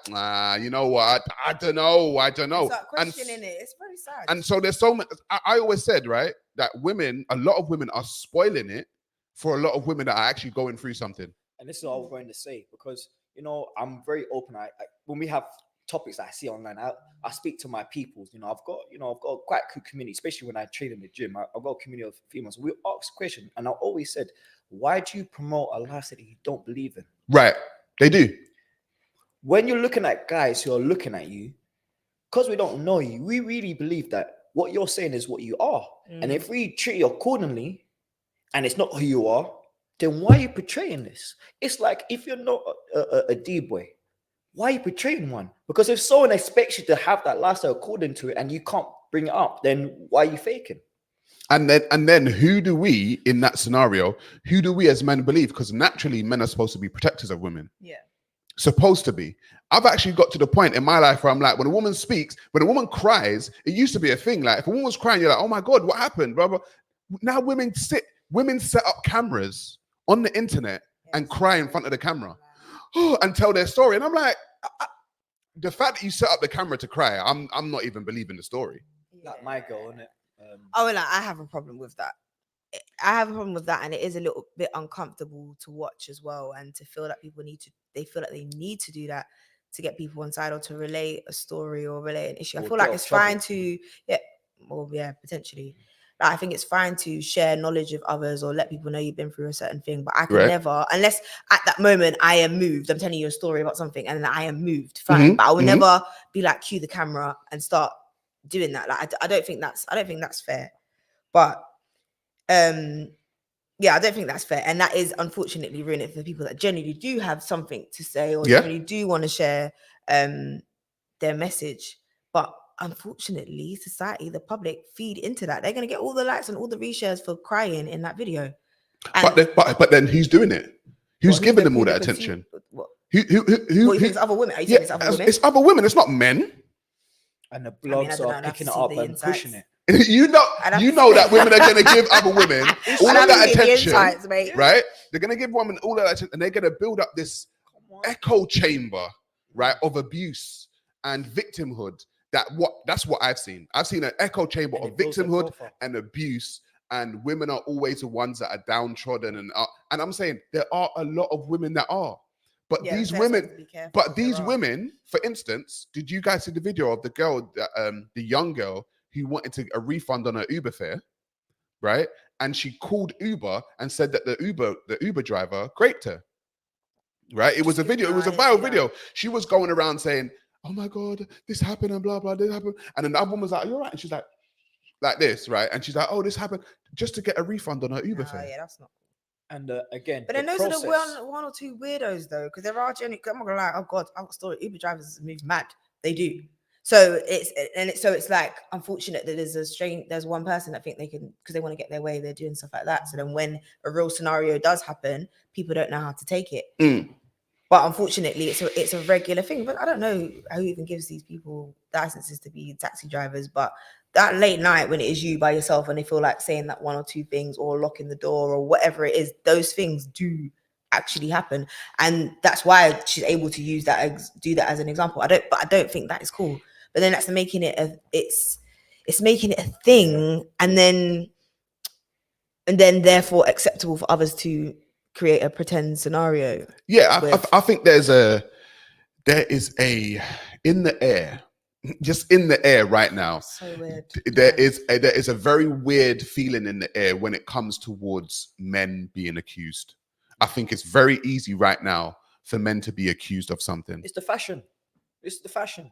S1: you know what? I don't know.
S3: Start questioning it. It's very sad.
S1: And so there's so much. I always said, right, that a lot of women are spoiling it for a lot of women that are actually going through something.
S2: And this is what I was going to say, because, I'm very open. I when we have topics that I see online, I speak to my peoples. I've got quite a good community, especially when I train in the gym. I've got a community of females. We ask questions, and I always said, why do you promote a lifestyle that you don't believe in?
S1: Right, they do.
S2: When you're looking at guys who are looking at you, because we don't know you, we really believe that what you're saying is what you are. And if we treat you accordingly, and it's not who you are, then why are you portraying this? It's like if you're not a D-boy, why are you portraying one? Because if someone expects you to have that lifestyle according to it and you can't bring it up, then why are you faking?
S1: And then who do we, in that scenario, who do we as men believe? Because naturally men are supposed to be protectors of women.
S3: Yeah.
S1: Supposed to be. I've actually got to the point in my life where I'm like, when a woman speaks, when a woman cries, it used to be a thing. Like if a woman was crying, you're like, oh my God, what happened? Blah, blah. Now women set up cameras on the internet and cry in front of the camera. And tell their story. And I'm like, the fact that you set up the camera to cry, I'm not even believing the story.
S2: Like my girl, isn't it?
S3: I have a problem with that. And it is a little bit uncomfortable to watch as well, and to feel that they feel like they need to do that to get people on side or to relate a story or relate an issue. I feel like it's fine to, potentially. I think it's fine to share knowledge of others or let people know you've been through a certain thing, but I can never, unless at that moment I am moved, I'm telling you a story about something and then I am moved, fine. But I will never be like, cue the camera and start doing that. Like, I don't think that's fair. But I don't think that's fair. And that is unfortunately ruining it for people that genuinely do have something to say or genuinely do want to share their message. But unfortunately, society, the public feed into that. They're going to get all the likes and all the reshares for crying in that video. And
S1: but then who's doing it? Who's giving them all that attention?
S3: What
S1: Who
S3: you think it's other women? Are you saying it's other women?
S1: It's other women. It's not men.
S2: And the blogs
S3: I don't know,
S2: are
S3: I'd have
S2: picking
S3: to
S2: it
S3: see
S2: up
S3: the
S2: and
S3: insights.
S2: pushing it.
S1: you know that women are going to give other women all of that attention, right? They're going to give women all of that attention, and they're going to build up this echo chamber, right, of abuse and victimhood. That's what I've seen. I've seen an echo chamber of victimhood and abuse, and women are always the ones that are downtrodden. And I'm saying there are a lot of women that are, but these women, for instance, did you guys see the video of the girl, the young girl who wanted a refund on her Uber fare, right? And she called Uber and said that the Uber driver raped her, right? It was a video. It was a viral video. She was going around saying, "Oh my God, this happened and blah, blah, this happened." And then the other woman was like, "You're right." And she's like this, right? And she's like, "Oh, this happened," just to get a refund on her Uber fare.
S3: Yeah, that's not.
S2: And again,
S3: but then those are the one or two weirdos though, because there are genuine. I'm not gonna lie. Oh God, I've got a story. Uber drivers move mad. They do. So it's like unfortunate that there's one person that think they can, because they want to get their way, they're doing stuff like that. So then when a real scenario does happen, people don't know how to take it. But unfortunately, it's a regular thing. But I don't know who even gives these people licenses to be taxi drivers. But that late night when it is you by yourself and they feel like saying that one or two things or locking the door or whatever it is, those things do actually happen, and that's why she's able to use that, do that as an example. I don't think that is cool. But then that's making it it's making it a thing, and then therefore acceptable for others to create a pretend scenario.
S1: Yeah, I think there is a in the air, just in the air right now. So weird. There is a very weird feeling in the air when it comes towards men being accused. I think it's very easy right now for men to be accused of something.
S2: It's the fashion. It's the fashion.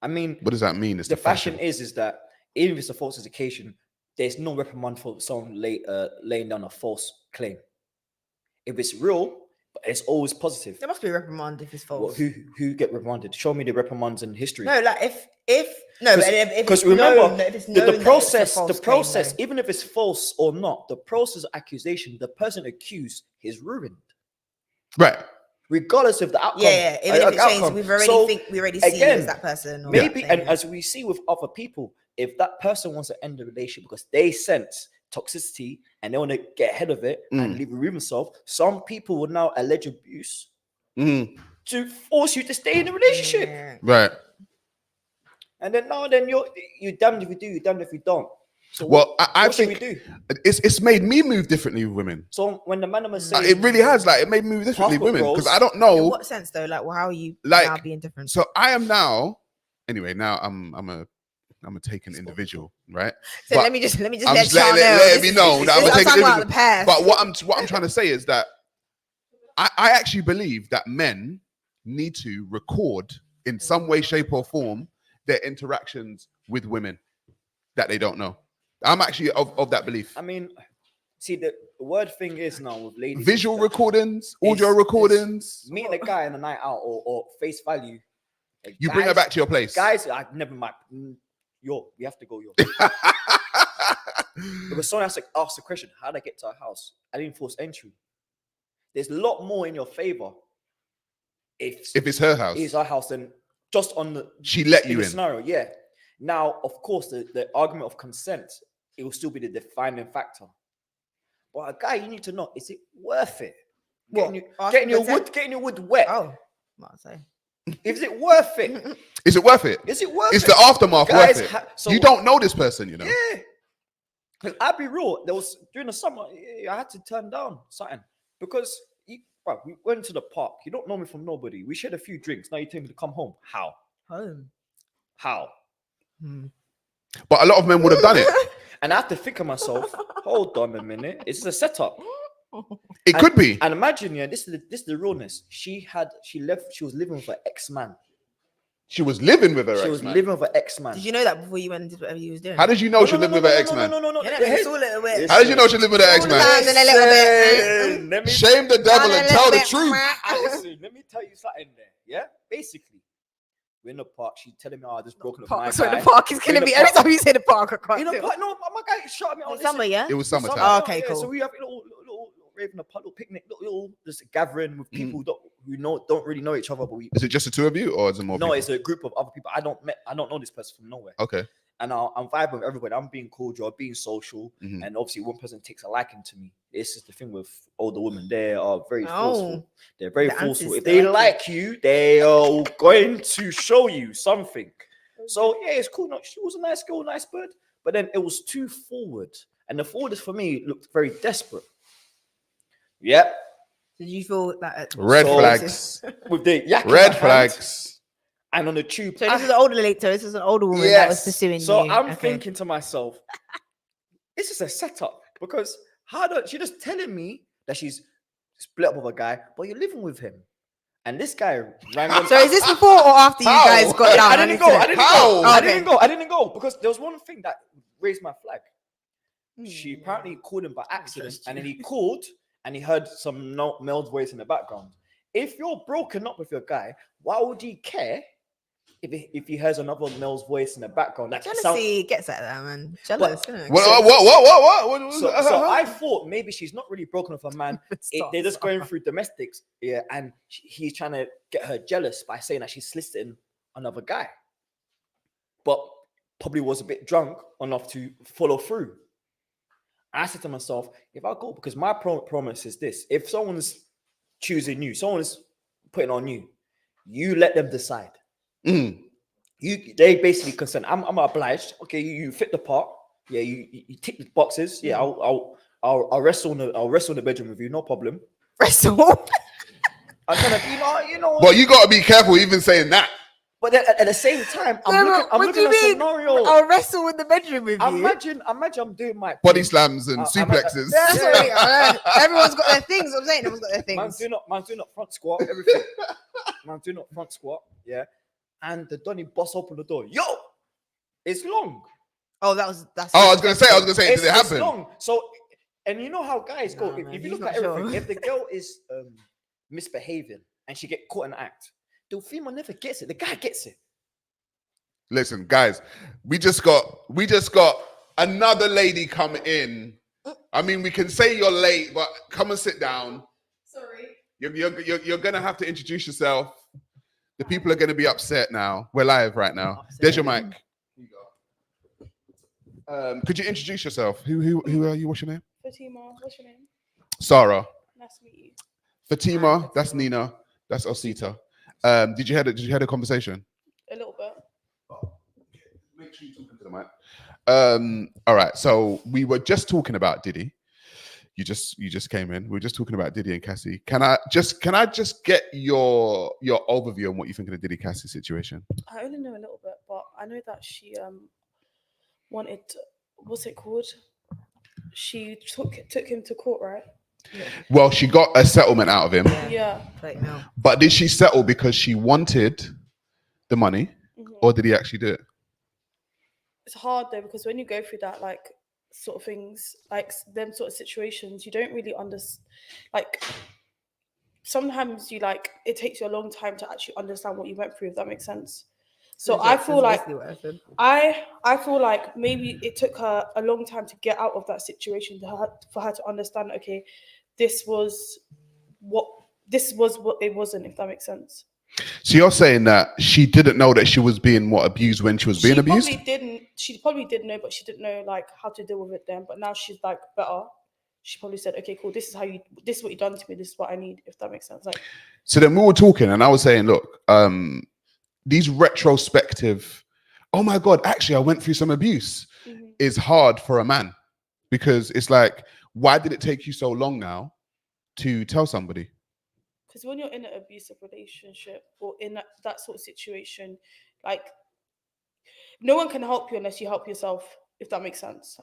S2: I mean,
S1: what does that mean? It's
S2: the fashion is that even if it's a falsification, there's no reprimand for someone laying down a false claim. If it's real, it's always positive.
S3: There must be a reprimand if it's false.
S2: Well, who get reprimanded? Show me the reprimands in history.
S3: No, like because
S2: remember the process,
S3: claim,
S2: even if it's false or not, the process of accusation, the person accused is ruined.
S1: Right.
S2: Regardless of the outcome.
S3: Yeah. Even if it changes, we already see you as that person.
S2: Maybe, and as we see with other people, if that person wants to end the relationship because they sense toxicity and they want to get ahead of it and remove themselves, some people will now allege abuse to force you to stay in the relationship.
S3: Yeah.
S1: Right.
S2: And then you're damned if you do, you're damned if you don't. So
S1: I think we do? It's made me move differently with women.
S2: So when the man was saying,
S1: it really has, like, it made me move differently with women, because I don't know
S3: in what sense though. Like, well, how are you now being different?
S1: So I am now. Anyway, now I'm a taken individual, right?
S3: So let me just let
S1: me know that I'm a taken individual. But what I'm trying to say is that I actually believe that men need to record in some way, shape, or form their interactions with women that they don't know. I'm actually of that belief.
S2: I mean, see, the word thing is now with ladies,
S1: visual recordings, audio recordings,
S2: meeting a guy on a night out or face value. Like,
S1: you bring her back to your place.
S2: Guys, I never mind. We have to go. Because someone has to ask the question, how did I get to our house? I didn't force entry. There's a lot more in your favor if it's her house. It's our house, then just on the
S1: she let you in
S2: scenario. Yeah. Now, of course, the argument of consent, it will still be the defining factor. But a guy, you need to know, is it worth it? Getting your wood wet.
S3: Oh, what I say.
S2: Is it worth it?
S1: Is it worth it?
S2: Is it worth it?
S1: Is the aftermath worth it? So you don't know this person, you know.
S2: Yeah. Because I'll be real, there was during the summer, I had to turn down something because we went to the park. You don't know me from nobody. We shared a few drinks. Now you tell me to come home. How?
S3: Home.
S2: How?
S1: But a lot of men would have done it.
S2: And I have to think of myself, hold on a minute. Is this a setup?
S1: It could be.
S2: And imagine, this is the realness. She was living with her ex-man.
S1: She was living with her ex-man?
S2: She was living with her ex-man.
S3: Did you know that before you went and did whatever you was doing?
S1: How did you know she lived with her ex-man?
S2: No.
S1: How did you know she lived with her ex-man? Shame the devil and tell the truth.
S2: Listen, let me tell you something there. Yeah? Basically, we're in the park. She's telling me, I just broken up my guy.
S3: So the park is killing me. Every time you say the park, I can't.
S2: No, my guy shot me on
S3: summer, yeah?
S1: It was summertime.
S3: Oh, okay, cool.
S2: So we have a little raving, a little picnic, little just gathering with people who don't really know each other. But
S1: is it just the two of you, or is it more?
S2: No,
S1: people?
S2: It's a group of other people. I don't know this person from nowhere.
S1: Okay.
S2: and I'm vibing with everybody. I'm being cordial, being social,
S1: Mhm.
S2: and obviously one person takes a liking to me. This is the thing with older women; they are very
S3: Oh,
S2: forceful. They're very
S3: the
S2: forceful.
S3: answers
S2: If they
S3: they like
S2: like you, they are going to show you something. So yeah, it's cool. No, she was a nice girl, nice bird, but then it was too forward, and the forward for me looked very desperate. Yep,
S3: did you feel that?
S1: Red
S2: So-
S1: flags.
S2: with the yak in
S1: Red
S2: my hand
S1: flags.
S2: and on the tube.
S3: So this is an older lady. So this is an older woman that was pursuing
S2: So
S3: you.
S2: I'm
S3: Okay.
S2: thinking to myself, this is a setup because how do she just telling me that she's split up with a guy, but you're living with him, and this guy rang on.
S3: So is this before or after you
S1: How?
S3: guys got down?
S2: I didn't go. I didn't
S1: How?
S2: go. I
S3: Okay.
S2: didn't go. I didn't go because there was one thing that raised my flag. She apparently called him by accident, and then he called and he heard some male's voice in the background. If you're broken up with your guy, why would he care if he hears another male's voice in the background? That
S3: Jealousy gets at that, man. Jealous. isn't it?
S1: What?
S2: So I thought maybe she's not really broken with a man. They're just going through domestics, yeah, and he's trying to get her jealous by saying that she's soliciting another guy, but probably was a bit drunk enough to follow through. I said to myself, if I go, because my promise is this: if someone's choosing you, someone's putting on you, you let them decide.
S1: Mm.
S2: They basically consent. I'm obliged. Okay, you fit the part. Yeah, you tick the boxes. Yeah, I'll wrestle in the bedroom with you, no problem.
S3: Wrestle.
S2: I'm kind of, you know.
S1: But you got to be careful even saying that.
S2: But then at the same time, I'm looking at a scenario.
S3: I'll wrestle in the bedroom with you.
S2: Imagine I'm doing my
S1: Body slams and suplexes.
S3: That's what everyone's got their things. I'm saying everyone's got their things.
S2: Man's doing up front squat, everything. Man's doing up front squat, yeah. And the Donny boss open the door. Yo, it's long.
S3: Oh, that's.
S1: I was gonna say, did it
S2: It's
S1: happen?
S2: long. So, and you know how guys go.
S3: Nah,
S2: If
S3: man,
S2: you
S3: he's
S2: look
S3: not
S2: at everything,
S3: sure.
S2: if the girl is misbehaving and she get caught in the act, the female never gets it. The guy gets it.
S1: Listen, guys, we just got another lady come in. I mean, we can say you're late, but come and sit down.
S6: Sorry.
S1: You're gonna have to introduce yourself. The people are gonna be upset now. We're live right now. There's your mic. Here you go. Could you introduce yourself? Who are you? What's your name?
S6: Fatima, what's your name?
S1: Sarah.
S6: Nice to meet you.
S1: Fatima. That's Nina. That's Osita. Did you hear the conversation?
S6: A little bit.
S1: Make sure you talk into the mic. All right. So we were just talking about Diddy. You just came in. We were just talking about Diddy and Cassie. Can I just get your overview on what you think of the Diddy Cassie situation?
S6: I only know a little bit, but I know that she wanted, what's it called? She took him to court, right?
S1: Well, she got a settlement out of him,
S6: Yeah.
S3: Like no.
S1: but did she settle because she wanted the money, or did he actually do it?
S6: It's hard though, because when you go through that like sort of things, like them sort of situations, you don't really understand. Like sometimes you like it takes you a long time to actually understand what you went through. If that makes sense. So I feel like I feel like maybe it took her a long time to get out of that situation for her to understand. Okay, this was what it wasn't. If that makes sense.
S1: So you're saying that she didn't know that she was being abused when she was being abused?
S6: She probably did know, but she didn't know like how to deal with it then. But now she's like better. She probably said, "Okay, cool. This is what you done to me. This is what I need." If that makes sense. Like.
S1: So then we were talking, and I was saying, look, these retrospective, oh my God, actually, I went through some abuse, is hard for a man, because it's like, why did it take you so long now to tell somebody?
S6: Because when you're in an abusive relationship or in that sort of situation, like no one can help you unless you help yourself, if that makes sense.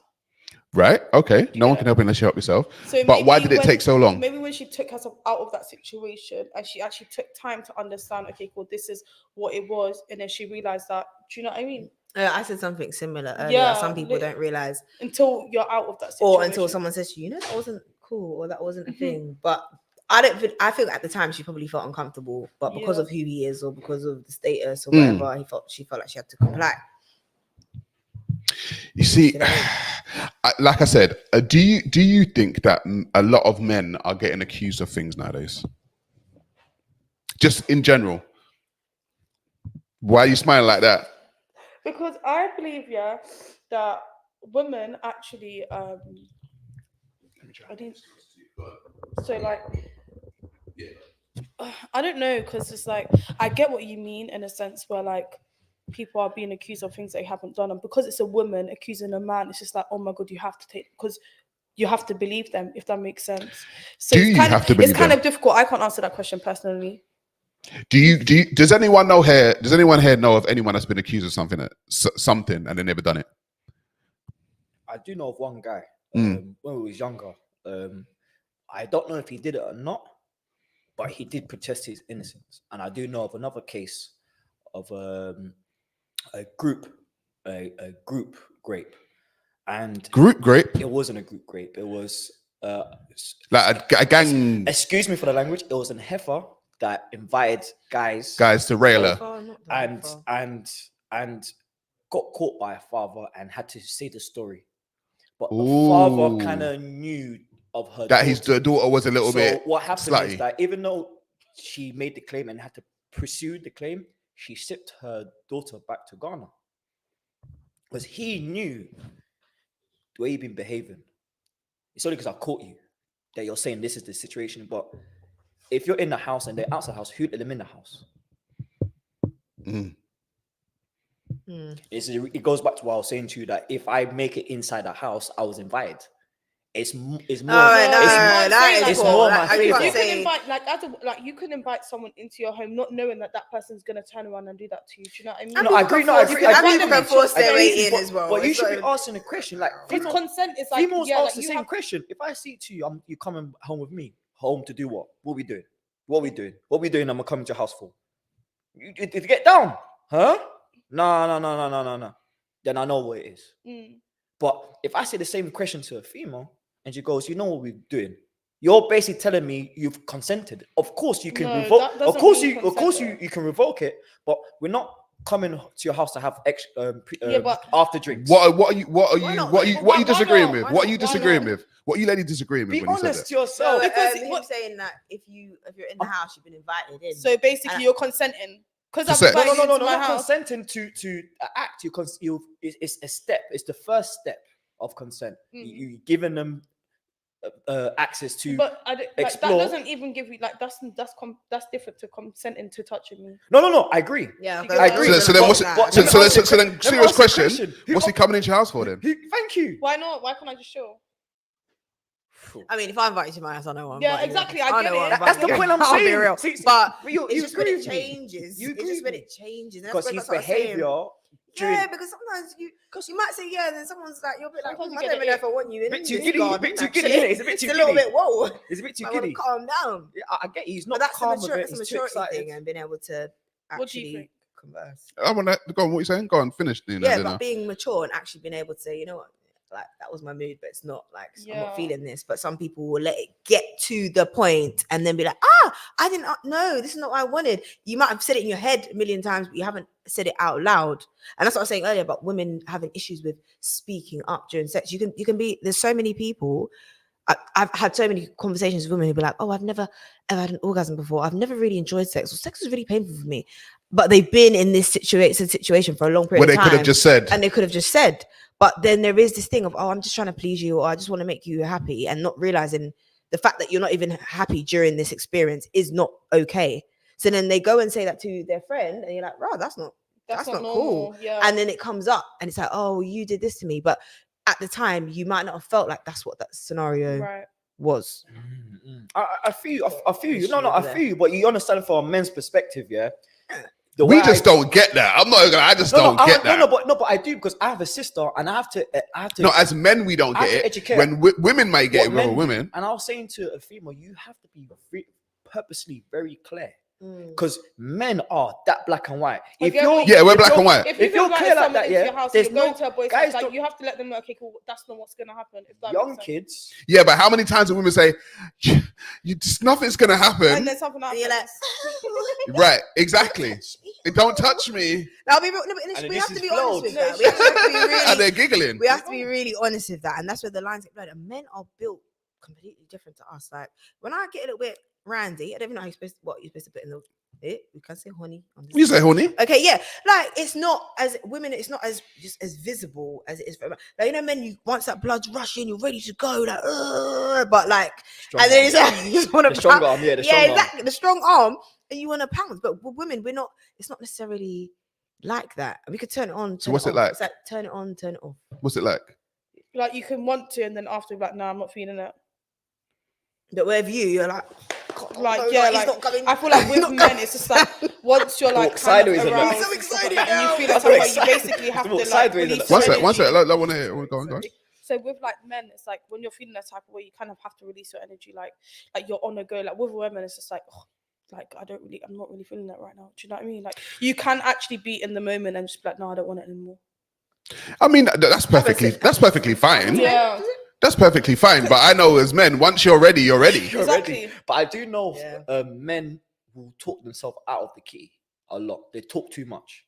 S1: Right? Okay. No one can help you unless you help yourself.
S6: So
S1: but why did it take so long?
S6: Maybe when she took herself out of that situation and she actually took time to understand, okay, cool, this is what it was. And then she realized that, do you know what I mean?
S3: I said something similar earlier.
S6: Yeah,
S3: some people don't realize
S6: until you're out of that situation.
S3: Or until someone says to you, that wasn't cool or that wasn't a thing. But I think at the time she probably felt uncomfortable, but because of who he is or because of the status or whatever, she felt like she had to comply.
S1: You see, like I said, do you think that a lot of men are getting accused of things nowadays? Just in general. Why are you smiling like that?
S6: Because I believe, that women actually, I didn't, so like, I don't know, because it's like, I get what you mean in a sense where like people are being accused of things they haven't done, and because it's a woman accusing a man, it's just like, oh my god, you have to take, because you have to believe them, if that makes sense. So
S1: Do
S6: it's
S1: you
S6: kind
S1: have
S6: of,
S1: to believe
S6: it's kind
S1: them?
S6: of difficult. I can't answer that question personally.
S1: Does anyone know here? Does anyone here know of anyone that's been accused of something, something, and they never done it?
S2: I do know of one guy
S1: Mm.
S2: when we was younger. I don't know if he did it or not, but he did protest his innocence. And I do know of another case of a group rape, and
S1: Group rape,
S2: it wasn't a group rape. It was
S1: like a gang
S2: excuse me for the language. It was an heifer that invited guys
S1: to rail her.
S3: Oh, not that far.
S2: and got caught by a father and had to say the story. But the
S1: Ooh.
S2: father kind of knew of her
S1: That
S2: daughter.
S1: his daughter was a little
S2: So
S1: bit
S2: what happened
S1: slutty.
S2: is that even though she made the claim and had to pursue the claim, she shipped her daughter back to Ghana because he knew the way you've been behaving. It's only because I caught you that you're saying this is the situation. But if you're in the house and they're outside the house, who let them in the house?
S1: Mm.
S2: It goes back to what I was saying to you, that if I make it inside the house, I was invited. It's more.
S3: No,
S2: It's
S3: that is
S2: it's
S3: cool.
S2: more
S3: Like,
S2: my
S3: you
S2: favour.
S3: can't
S6: You can
S3: say-
S6: invite, you can invite someone into your home not knowing that person's gonna turn around and do that to you. Do you know what I mean?
S2: No, I agree. No, I agree.
S3: And people can force their way in
S2: But-
S3: as well.
S2: But you
S3: It's
S2: should
S3: not
S2: be
S3: even-
S2: asking a question like
S6: Because consent is like,
S2: females
S6: yeah,
S2: ask
S6: like
S2: the
S6: you
S2: same
S6: have,
S2: question. If I say to you, you coming home with me. Home to do what? What we doing? What we doing? What we doing? I'm gonna come to your house for. You get down, huh? No. Then I know what it is. But if I say the same question to a female and she goes, you know what we're doing? You're basically telling me you've consented. Of course you can
S6: No,
S2: revoke.
S6: that
S2: Of
S6: doesn't
S2: course
S6: mean
S2: you
S6: consent.
S2: you can revoke it. But we're not coming to your house to have
S6: but-
S2: after drinks.
S1: What are you
S3: not?
S1: what are you
S6: Why
S1: disagreeing
S6: not?
S1: with?
S6: Why
S1: What are
S6: not?
S1: you
S6: Why
S1: disagreeing
S6: not?
S1: with? What are you lady disagreeing with
S2: Be
S1: when you said
S2: honest
S1: that?
S2: to yourself.
S3: No,
S6: Because
S3: him saying that if you're in the house, you've been invited in.
S6: So basically, you're consenting. Because I'm
S1: Consent.
S6: invited
S2: No,
S6: into my
S2: not
S6: house.
S2: consenting to act. It's a step. It's the first step of consent. You giving them access to
S6: But I don't, like,
S2: explore.
S6: that doesn't even give you like that's different to consenting to touching me.
S2: No. I agree.
S3: Yeah,
S6: I agree.
S1: So then,
S2: Let me
S1: serious
S2: ask you a
S1: question. What's he coming into your house for then?
S2: Thank you.
S6: Why not? Why can't I just show?
S3: I mean, if I invite you to my house, I know what I'm
S6: Yeah,
S3: inviting you.
S6: exactly, I get
S3: know what
S6: it.
S3: I'm
S2: That's the
S3: inviting
S2: point
S3: you.
S2: I'm
S3: I'll be
S2: saying.
S3: real.
S2: See,
S3: But
S2: you
S3: it's just when
S2: agree
S3: it
S2: with me.
S3: changes.
S2: You
S3: It's
S2: agree
S3: just when
S2: with
S3: it changes. And
S2: Because
S3: that's
S2: his
S3: what I'm saying.
S2: behavior.
S3: Yeah, because sometimes you might say yeah, and then someone's like, you'll be like,
S6: Sometimes you
S3: I
S6: get
S3: don't even
S6: it
S3: know if I want you in
S2: Bit too
S3: this
S2: giddy,
S3: garden,
S2: bit too
S3: actually.
S2: giddy, innit? It's a bit too
S3: a little
S2: giddy.
S3: bit whoa.
S2: It's a bit too
S3: I want to
S2: giddy.
S3: calm down.
S2: Yeah, I get you. He's
S3: But
S2: not
S3: that's
S2: calm
S3: a
S2: with it.
S3: it's a
S2: He's too
S3: maturity
S2: excited.
S3: thing and being able to
S6: What do you
S3: actually
S6: think?
S3: converse.
S1: I want to go on. What you saying? Go on. Finish.
S3: Yeah, but being mature and actually being able to say, you know what, like that was my mood, but it's not like I'm
S6: Yeah.
S3: not feeling this. But some people will let it get to the point and then be like, I didn't know this is not what I wanted. You might have said it in your head a million times, but you haven't said it out loud. And that's what I was saying earlier about women having issues with speaking up during sex. You can be, there's so many people. I've had so many conversations with women who be like, oh, I've never ever had an orgasm before. I've never really enjoyed sex. Or sex was really painful for me. But they've been in this situation for a long period
S1: Where
S3: of
S1: they
S3: time.
S1: could have just said.
S3: And they could have just said. But then there is this thing of, oh, I'm just trying to please you, or I just want to make you happy, and not realizing the fact that you're not even happy during this experience is not okay. So then they go and say that to their friend, and you're like, wow, that's not cool.
S6: normal. Yeah.
S3: And then it comes up and it's like, oh, you did this to me. But at the time, you might not have felt like that's what that scenario
S6: right.
S3: was.
S2: I feel you. No,
S3: Issue
S2: I
S3: over
S2: feel you. But you understand from a men's perspective, yeah. The
S1: We
S2: way
S1: just don't get that. I'm not gonna. I just don't get that.
S2: But I do, because I have a sister and I have to.
S1: No, as men, we don't
S2: I have
S1: get
S2: to
S1: it.
S2: educate
S1: When women might get it with
S2: men
S1: other
S2: do.
S1: women.
S2: And I was saying to a female, you have to be purposely very clear,
S3: Mm.
S2: because men are that black and white.
S6: If
S2: If you're
S6: you're-
S1: Yeah, we're black and white.
S6: If you
S2: If you're
S6: feel
S2: clear
S6: like
S2: like
S6: someone
S2: that,
S6: into
S2: yeah,
S6: your house,
S2: there's
S6: you're going
S2: no-
S6: to a boy's
S2: guys
S6: house, like
S2: don't-
S6: you have to let them know, okay, cool, that's not what's gonna happen. If that
S2: young
S6: makes sense.
S2: kids,
S1: Yeah, but how many times do women say, you just nothing's gonna
S6: And
S1: happen?
S6: then something
S3: And
S6: happens.
S3: you're like,
S1: Right, exactly. Don't touch me.
S3: I'll be real, no, but
S2: And
S3: we
S2: this
S3: have to
S2: is
S3: be
S2: flawed.
S3: honest with
S6: No,
S3: that. We have to be
S1: And
S3: really,
S1: they're giggling.
S3: we have to be really honest with that, and that's where the lines get blurred. And men are built completely different to us. Like when I get a little bit randy, I don't even know how you're supposed to, what you're supposed to put We can say honey. On this
S1: You say honey?
S3: Okay, yeah, like it's not as women, it's not as just as visible as it is for men. Like, you know, men, you once that blood's rushing, you're ready to go, like, but like,
S2: Strong
S3: and then
S2: arm.
S3: it's like, you just want
S2: The
S3: to
S2: strong arm, yeah, the strong arm.
S3: exactly, the strong arm, and you want to pounce. But with women, we're not. It's not necessarily like that. We could turn it on.
S1: So
S3: Turn
S1: what's
S3: it
S1: it
S3: off.
S1: like?
S3: It's like turn it on, turn it off.
S1: What's it like?
S6: Like you can want to, and then after, like, no, I'm not feeling it.
S3: But with you're like, God,
S6: Like,
S3: no,
S6: yeah,
S3: he's
S6: like
S3: not coming.
S6: I feel like
S3: He's
S6: with
S3: not
S6: men,
S3: coming.
S6: it's just like once you're like
S2: Walk
S6: kind of
S2: sideways and look.
S6: aroused
S3: I'm so
S6: and stuff
S3: excited
S6: like that, and
S3: now.
S6: you feel like
S2: I'm so
S6: somewhere, you
S2: excited.
S6: basically have
S2: Walk
S6: to like
S2: sideways and
S6: release
S2: look.
S6: your
S1: One sec.
S6: energy.
S1: I want to hear. Go on.
S6: So with like men, it's like when you're feeling that type of way, you kind of have to release your energy. Like you're on the go. Like with women, it's just like, oh, like I'm not really feeling that right now. Do you know what I mean? Like you can actually be in the moment and just be like, no, I don't want it anymore.
S1: I mean, that's perfectly fine.
S6: Yeah.
S1: That's perfectly fine. But I know as men, once you're ready, you're ready.
S2: You're
S6: Exactly.
S2: ready. But I do know
S3: Yeah.
S2: men will talk themselves out of the key a lot. They talk too much.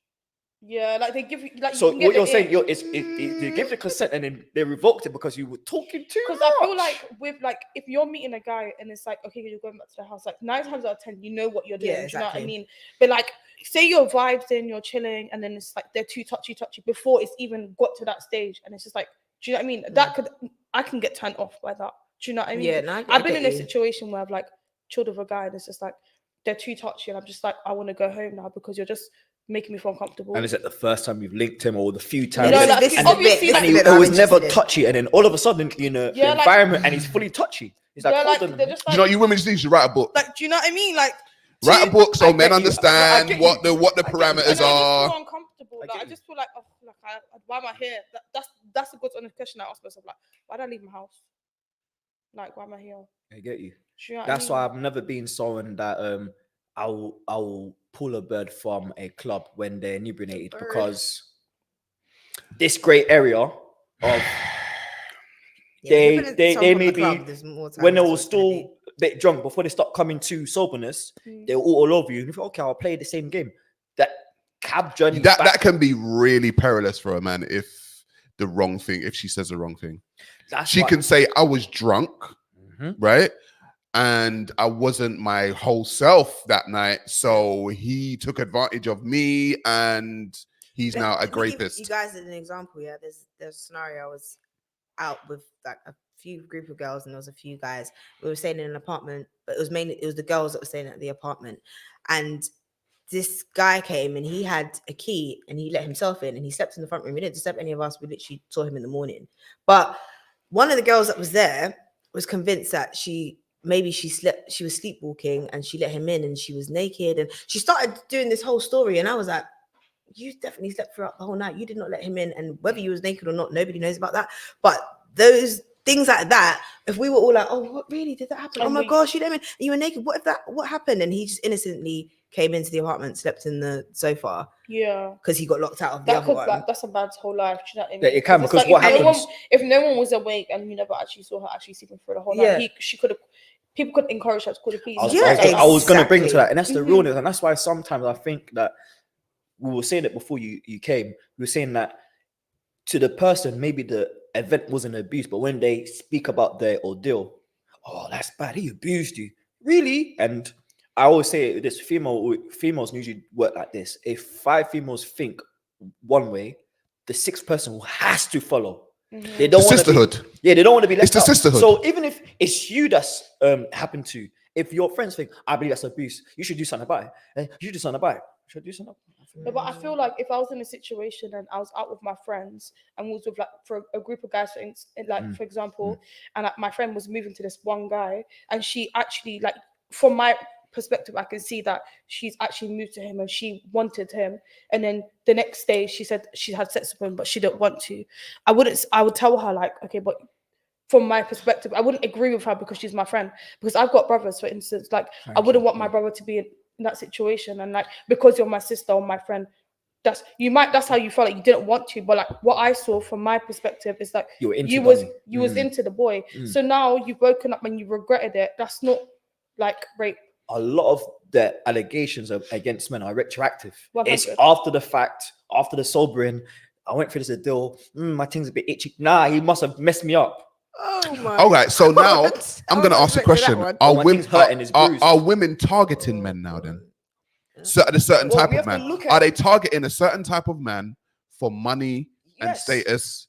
S6: Yeah, like they give you like.
S2: So
S6: you can get
S2: what you're
S6: the
S2: saying,
S6: ick.
S2: they give the consent and then they revoked it because you were talking too much.
S6: Because I feel like with like if you're meeting a guy and it's like, okay, you're going back to the house, like 9 times out of 10 you know what you're doing.
S3: Yeah,
S6: Do you know what I
S3: exactly.
S6: mean? But like say your vibes in, you're chilling, and then it's like they're too touchy before it's even got to that stage, and it's just like, do you know what I mean? I can get turned off by that. Do you know what I mean?
S3: Yeah, no, I
S6: I've been
S3: get
S6: in a
S3: you.
S6: situation where I've like chilled with a guy and it's just like they're too touchy, and I'm just like, I want to go home now because you're just making me feel uncomfortable.
S2: And is it the first time you've linked him or the few times?
S6: No,
S3: this,
S6: like,
S3: this is
S6: and
S3: the
S6: obviously,
S3: bit,
S6: like,
S3: this is
S2: And
S3: the bit
S2: it
S3: I'm
S2: was never
S3: interested in.
S2: touchy, and then all of a sudden, you know,
S6: Yeah,
S2: the
S6: like-
S2: environment, and he's fully touchy. He's like,
S6: yeah,
S2: hold
S6: like
S2: on.
S6: they're just
S1: Do
S6: like,
S1: you know, you women just need to write a book.
S6: like, do you know what I mean? Like,
S1: Write a book so
S2: I
S1: men
S2: get you.
S1: understand
S2: I get
S1: what the
S2: you.
S1: what the
S2: I get you.
S6: you know,
S1: parameters
S6: I just
S1: are.
S6: feel uncomfortable.
S2: I
S6: Like,
S2: get
S6: I
S2: you.
S6: just feel like, oh, like, why am I here? That's a good honest question I ask myself. Like, why did I leave my house? Like, why am I here?
S2: I get you.
S6: Do you know what
S2: That's
S6: I mean?
S2: why I've never been someone that I'll pull a bird from a club when they're inebriated,
S3: Bird.
S2: because this grey area of
S3: Yeah,
S2: they
S3: when
S2: they
S3: someone from
S2: may
S3: the
S2: be
S3: club, there's more time
S2: when they
S3: that's
S2: were
S3: what's gonna
S2: still
S3: be.
S2: a bit drunk before they start coming to soberness, they're all over you. And you think, okay, I'll play the same game. That cab journey
S1: That can be really perilous for a man if she says the wrong thing. She can say, I was drunk, right? And I wasn't my whole self that night. So he took advantage of me and he's now a
S3: Let me give
S1: rapist.
S3: You guys an example, yeah. There's a scenario. I was out with like a few group of girls and there was a few guys. We were staying in an apartment, but it was the girls that were staying at the apartment. And this guy came and he had a key and he let himself in and he slept in the front room. He didn't disturb any of us. We literally saw him in the morning. But one of the girls that was there was convinced that she was sleepwalking and she let him in and she was naked and she started doing this whole story. And I was like, you definitely slept throughout the whole night. You did not let him in. And whether you was naked or not, nobody knows about that. But those things like that, if we were all like, oh, what really did that happen?
S6: And
S3: oh my
S6: we-
S3: gosh, you let him in and you were naked. What happened? And he just innocently came into the apartment, slept in the sofa
S6: Yeah.
S3: because he got locked out of the other one.
S6: That's a man's whole life. Do you know what I mean?
S2: Yeah, it can,
S6: it's
S2: because
S6: like,
S2: what
S6: if
S2: happens-
S6: if no one was awake and you never actually saw her actually sleeping through the whole
S3: Yeah.
S6: night, she could have. People could encourage her to call the police.
S2: I was going to bring it to
S3: exactly.
S2: that, and that's the
S6: Mhm.
S2: realness, and that's why sometimes I think that we were saying it before you came. We were saying that to the person, maybe the event wasn't abuse, but when they speak about their ordeal, oh, that's bad. He abused you, really? And I always say this: females usually work like this. If 5 females think one way, the 6th person has to follow. They don't
S1: The
S2: want
S1: sisterhood.
S2: they don't want to be left
S1: It's the
S2: out.
S1: sisterhood.
S2: So even if it's you that's happened to, if your friends think, I believe that's abuse, you should do something about it. You should do something about it. You should do something.
S6: No, but I feel like if I was in a situation and I was out with my friends and was with like for a group of guys, for example, and like, my friend was moving to this one guy, and she actually, like, from my perspective, I can see that she's actually moved to him and she wanted him, and then the next day she said she had sex with him but she didn't want to. I would tell her, like, okay, but from my perspective, I wouldn't agree with her because she's my friend, because I've got brothers, for instance. Like, I wouldn't want my brother to be in that situation, and like, because you're my sister or my friend, that's how you felt like you didn't want to. But like, what I saw from my perspective is like,
S2: You were into
S6: you was into the boy. So now you've woken up and you regretted it. That's not like rape.
S2: A lot of the allegations against men are retroactive.
S6: 100.
S2: It's after the fact, after the sobering. I went through this deal. My thing's a bit itchy. Nah, he must have messed me up.
S3: Oh my
S1: All right, so now
S3: God.
S1: I'm
S3: I
S1: going to
S3: wasn't
S1: ask a
S3: expecting
S1: question.
S3: that one.
S2: Oh, my thing's hurting, it's bruised.
S1: Are women targeting men now then? a certain
S2: Well,
S1: type
S2: we
S1: of
S2: have to
S1: man?
S2: look
S1: Are
S2: at-
S1: they targeting a certain type of man for money and
S2: Yes.
S1: status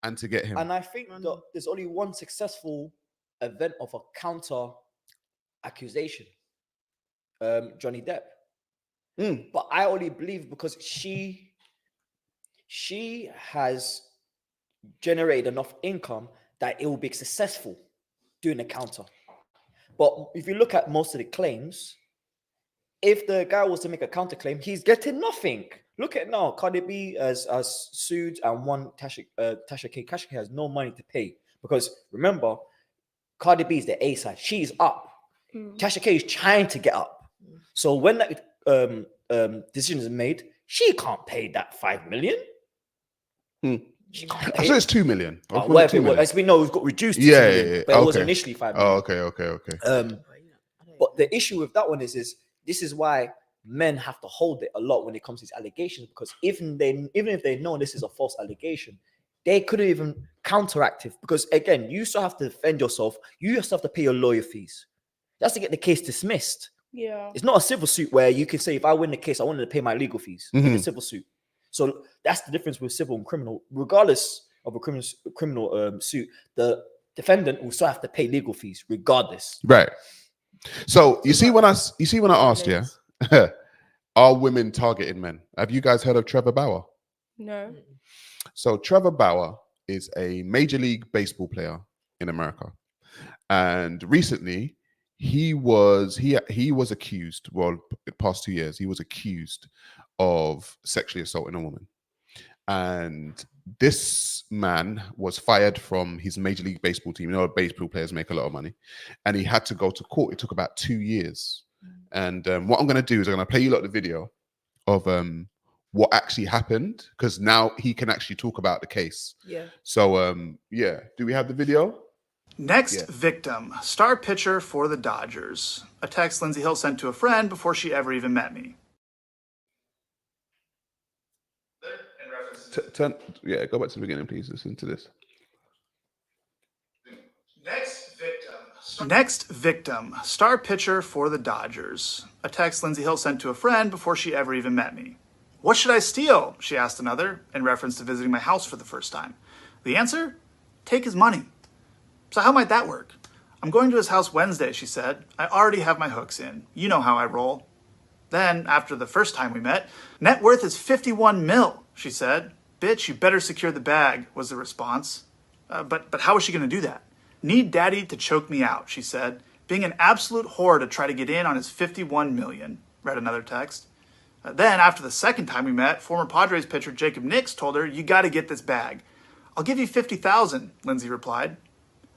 S1: and to get him?
S2: And I think that there's only one successful event of a counter accusation, Johnny Depp. But I only believe because she has generated enough income that it will be successful doing a counter. But if you look at most of the claims, if the guy was to make a counterclaim, he's getting nothing. Look at now, Cardi B has sued and won Tasha K. Tasha K has no money to pay because remember, Cardi B is the A side. She's up. Tasha K is trying to get up. So when that decision is made, she can't pay that 5 million. She can't pay
S1: I said it's 2 million.
S2: whatever it was. As we know, we've got reduced to 2 million, but it was initially 5 million.
S1: Okay.
S2: But the issue with that one is this is why men have to hold it a lot when it comes to these allegations, because even if they know this is a false allegation, they couldn't even counteract it. Because again, you still have to defend yourself. You still have to pay your lawyer fees. That's to get the case dismissed.
S6: Yeah.
S2: It's not a civil suit where you can say, if I win the case, I wanted to pay my legal fees in a civil suit. So that's the difference with civil and criminal. Regardless of a criminal suit, the defendant will still have to pay legal fees regardless.
S1: Right. So you see when I asked you, are women targeting men? Have you guys heard of Trevor Bauer?
S6: No.
S1: So Trevor Bauer is a Major League Baseball player in America, and recently he was accused. Well, the past 2 years, he was accused of sexually assaulting a woman, and this man was fired from his Major League Baseball team. You know, baseball players make a lot of money, and he had to go to court. It took about 2 years. And what I'm going to do is I'm going to play you the video of what actually happened, because now he can actually talk about the case.
S3: Yeah.
S1: So yeah, do we have the video?
S8: Next victim, star pitcher for the Dodgers. A text Lindsey Hill sent to a friend before she ever even met me.
S1: Go back to the beginning, please. Listen to this.
S8: Next victim, star pitcher for the Dodgers. A text Lindsey Hill sent to a friend before she ever even met me. What should I steal? She asked another, in reference to visiting my house for the first time. The answer? Take his money. So how might that work? I'm going to his house Wednesday, she said. I already have my hooks in. You know how I roll. Then, after the first time we met, net worth is 51 mil, she said. Bitch, you better secure the bag, was the response. But how is she going to do that? Need daddy to choke me out, she said. Being an absolute whore to try to get in on his 51 million, read another text. Then, after the second time we met, former Padres pitcher Jacob Nix told her, you got to get this bag. I'll give you 50,000, Lindsay replied.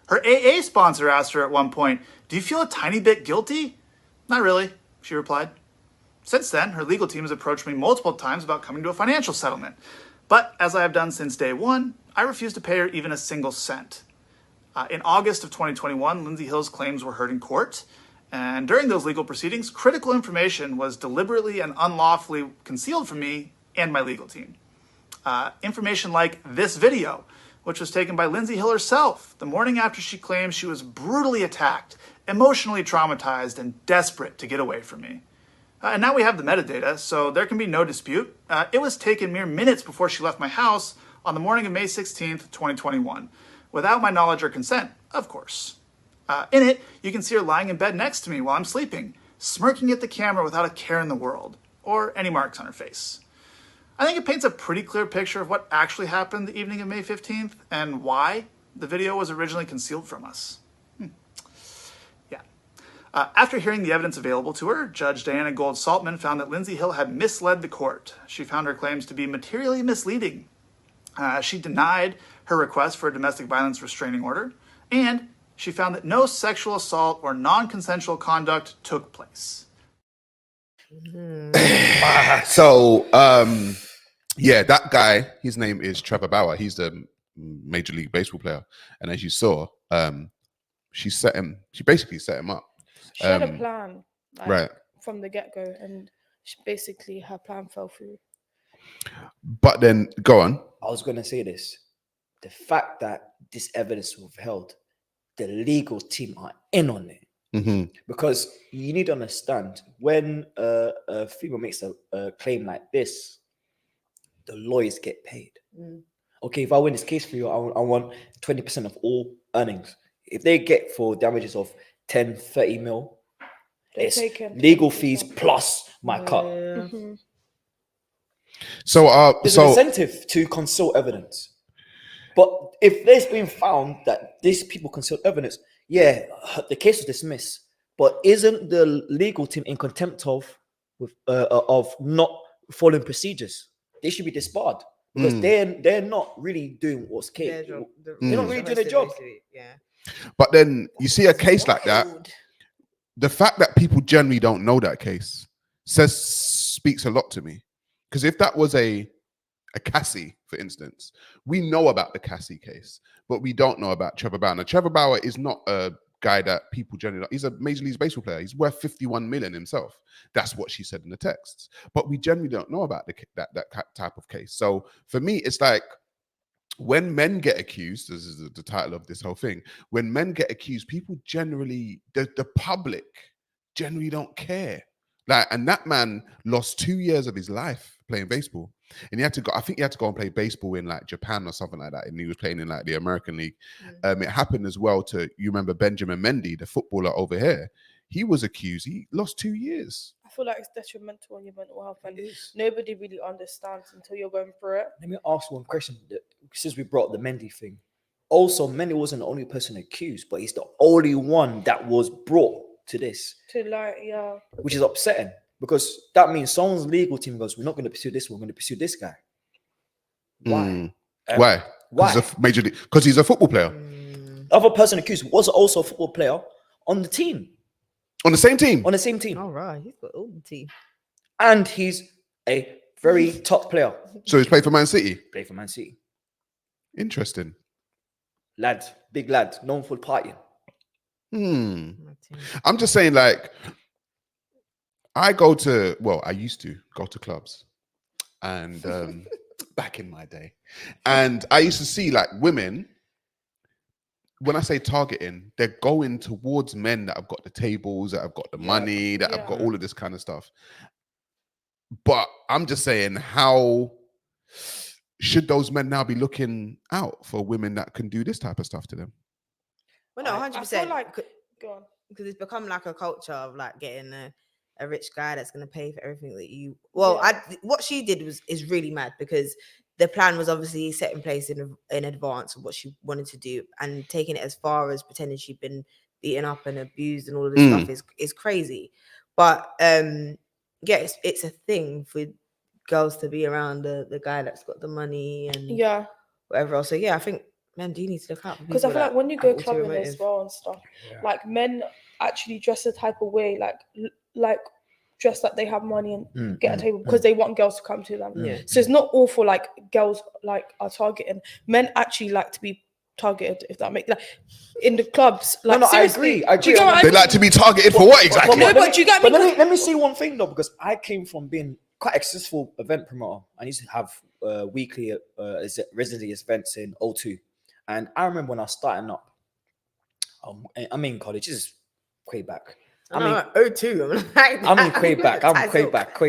S8: Her AA sponsor asked her at one point, do you feel a tiny bit guilty? Not really, she replied. Since then, her legal team has approached me multiple times about coming to a financial settlement. But, as I have done since day one, I refuse to pay her even a single cent. In August of 2021, Lindsey Hill's claims were heard in court. And during those legal proceedings, critical information was deliberately and unlawfully concealed from me and my legal team. Information like this video, which was taken by Lindsey Hill herself the morning after she claimed she was brutally attacked, emotionally traumatized, and desperate to get away from me. And now we have the metadata, so there can be no dispute. It was taken mere minutes before she left my house on the morning of May 16th, 2021, without my knowledge or consent, of course. In it, you can see her lying in bed next to me while I'm sleeping, smirking at the camera without a care in the world, or any marks on her face. I think it paints a pretty clear picture of what actually happened the evening of May 15th and why the video was originally concealed from us. After hearing the evidence available to her, Judge Diana Gold-Saltman found that Lindsey Hill had misled the court. She found her claims to be materially misleading. She denied her request for a domestic violence restraining order, and she found that no sexual assault or non-consensual conduct took place.
S1: So, yeah, that guy, his name is Trevor Bauer. He's the Major League Baseball player. And as you saw, she basically set him up.
S6: She had a plan,
S1: right,
S6: from the get-go, and basically her plan fell through.
S1: But then, go on.
S2: I was going to say this. The fact that this evidence was withheld, the legal team are in on it. Because you need to understand when a female makes a claim like this, the lawyers get paid. Okay, if I win this case for you, I want 20% of all earnings. If they get for damages of 10, 30 mil,
S6: They're
S2: it's
S6: taking
S2: legal
S6: 20%.
S2: fees plus my cut.
S1: So,
S2: There's an incentive to conceal evidence. But if there's been found that these people concealed evidence, yeah, the case was dismissed. But isn't the legal team in contempt of not following procedures? They should be disbarred because they're not really doing what's capable. They're not really doing their job.
S3: Yeah.
S1: but then you see a case like that. The fact that people generally don't know that case speaks a lot to me. Because if that was a Cassie, for instance, we know about the Cassie case, but we don't know about Trevor Bauer. Now, Trevor Bauer is not a guy that people generally know. He's a Major League Baseball player. He's worth 51 million himself. That's what she said in the texts. But we generally don't know about that type of case. So for me, it's like when men get accused, this is the title of this whole thing, when men get accused, people generally, the public generally don't care. Like, and that man lost 2 years of his life playing baseball. And he had to go, I think he had to go and play baseball in like Japan or something like that. And he was playing in like the American League. It happened as well to, you remember Benjamin Mendy, the footballer over here. He was accused. He lost 2 years.
S6: I feel like it's detrimental on your mental health, and nobody really understands until you're going through it.
S2: Let me ask one question. Since we brought the Mendy thing, also Mendy wasn't the only person accused, but he's the only one that was brought to this. Which is upsetting because that means someone's legal team goes, we're not going to pursue this, we're going to pursue this guy. Why?
S1: Why? Because he's a football player.
S2: Other person accused was also a football player on the team.
S1: On the same team?
S2: On the same team.
S3: All right, he's got all the team.
S2: And he's a very top player.
S1: So he's played for Man City?
S2: Played for Man City.
S1: Interesting.
S2: Lad, big lad, known for partying.
S1: I'm just saying, like, I used to go to clubs, and back in my day, and I used to see like women, when I say targeting, they're going towards men that have got the tables, that have got the money, that have got all of this kind of stuff. But I'm just saying, how should those men now be looking out for women that can do this type of stuff to them?
S3: Well, no, 100%.
S6: I feel like, go on.
S3: Because it's become like a culture of like getting a rich guy that's going to pay for everything that you. What she did is really mad, because the plan was obviously set in place in advance of what she wanted to do, and taking it as far as pretending she'd been beaten up and abused and all of this stuff is crazy. But it's a thing for girls to be around the guy that's got the money and whatever else. So I think men do need to look out,
S6: because I feel like when you go clubbing as well and stuff, like men actually dress a type of way, like dress like they have money and get a table because they want girls to come to them. So it's not all for like girls like are targeting. Men actually like to be targeted, if that makes like in the clubs. Like,
S2: no, I agree.
S1: They like to be targeted for what exactly?
S6: But do you get me?
S2: But let me say one thing though, because I came from being quite a successful event promoter. I used to have weekly residency events in O2. And I remember when I was starting up, I'm in college, this is way back.
S3: I mean, O2.
S2: I'm in way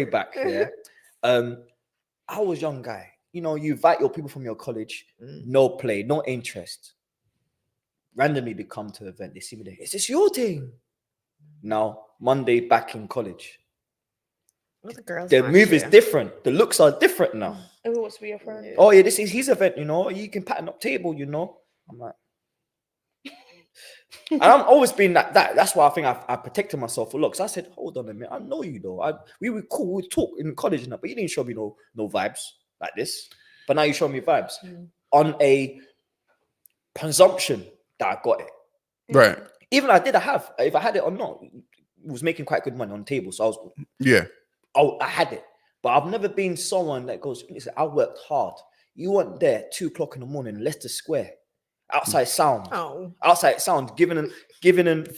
S2: back. Yeah. I was a young guy. You know, you invite your people from your college, no play, no interest. Randomly they come to the event, they see me there. Is this your thing? Now, Monday back in college. The move is different. The looks are different now.
S6: Everyone wants to be your friend.
S2: Oh yeah, this is his event, you know. You can pattern up table, you know. I'm like, and I'm always been that. That's why I think I protected myself for looks. I said, hold on a minute, I know you though. We were cool, we talk in college and that, but you didn't show me no vibes like this. But now you show me vibes on a presumption that I got it.
S1: Right.
S2: Even if I had it or not, it was making quite good money on the table. So I was I had it. But I've never been someone that goes, listen, I worked hard. You weren't there 2 o'clock in the morning, Leicester Square, outside sound. Outside sound, giving them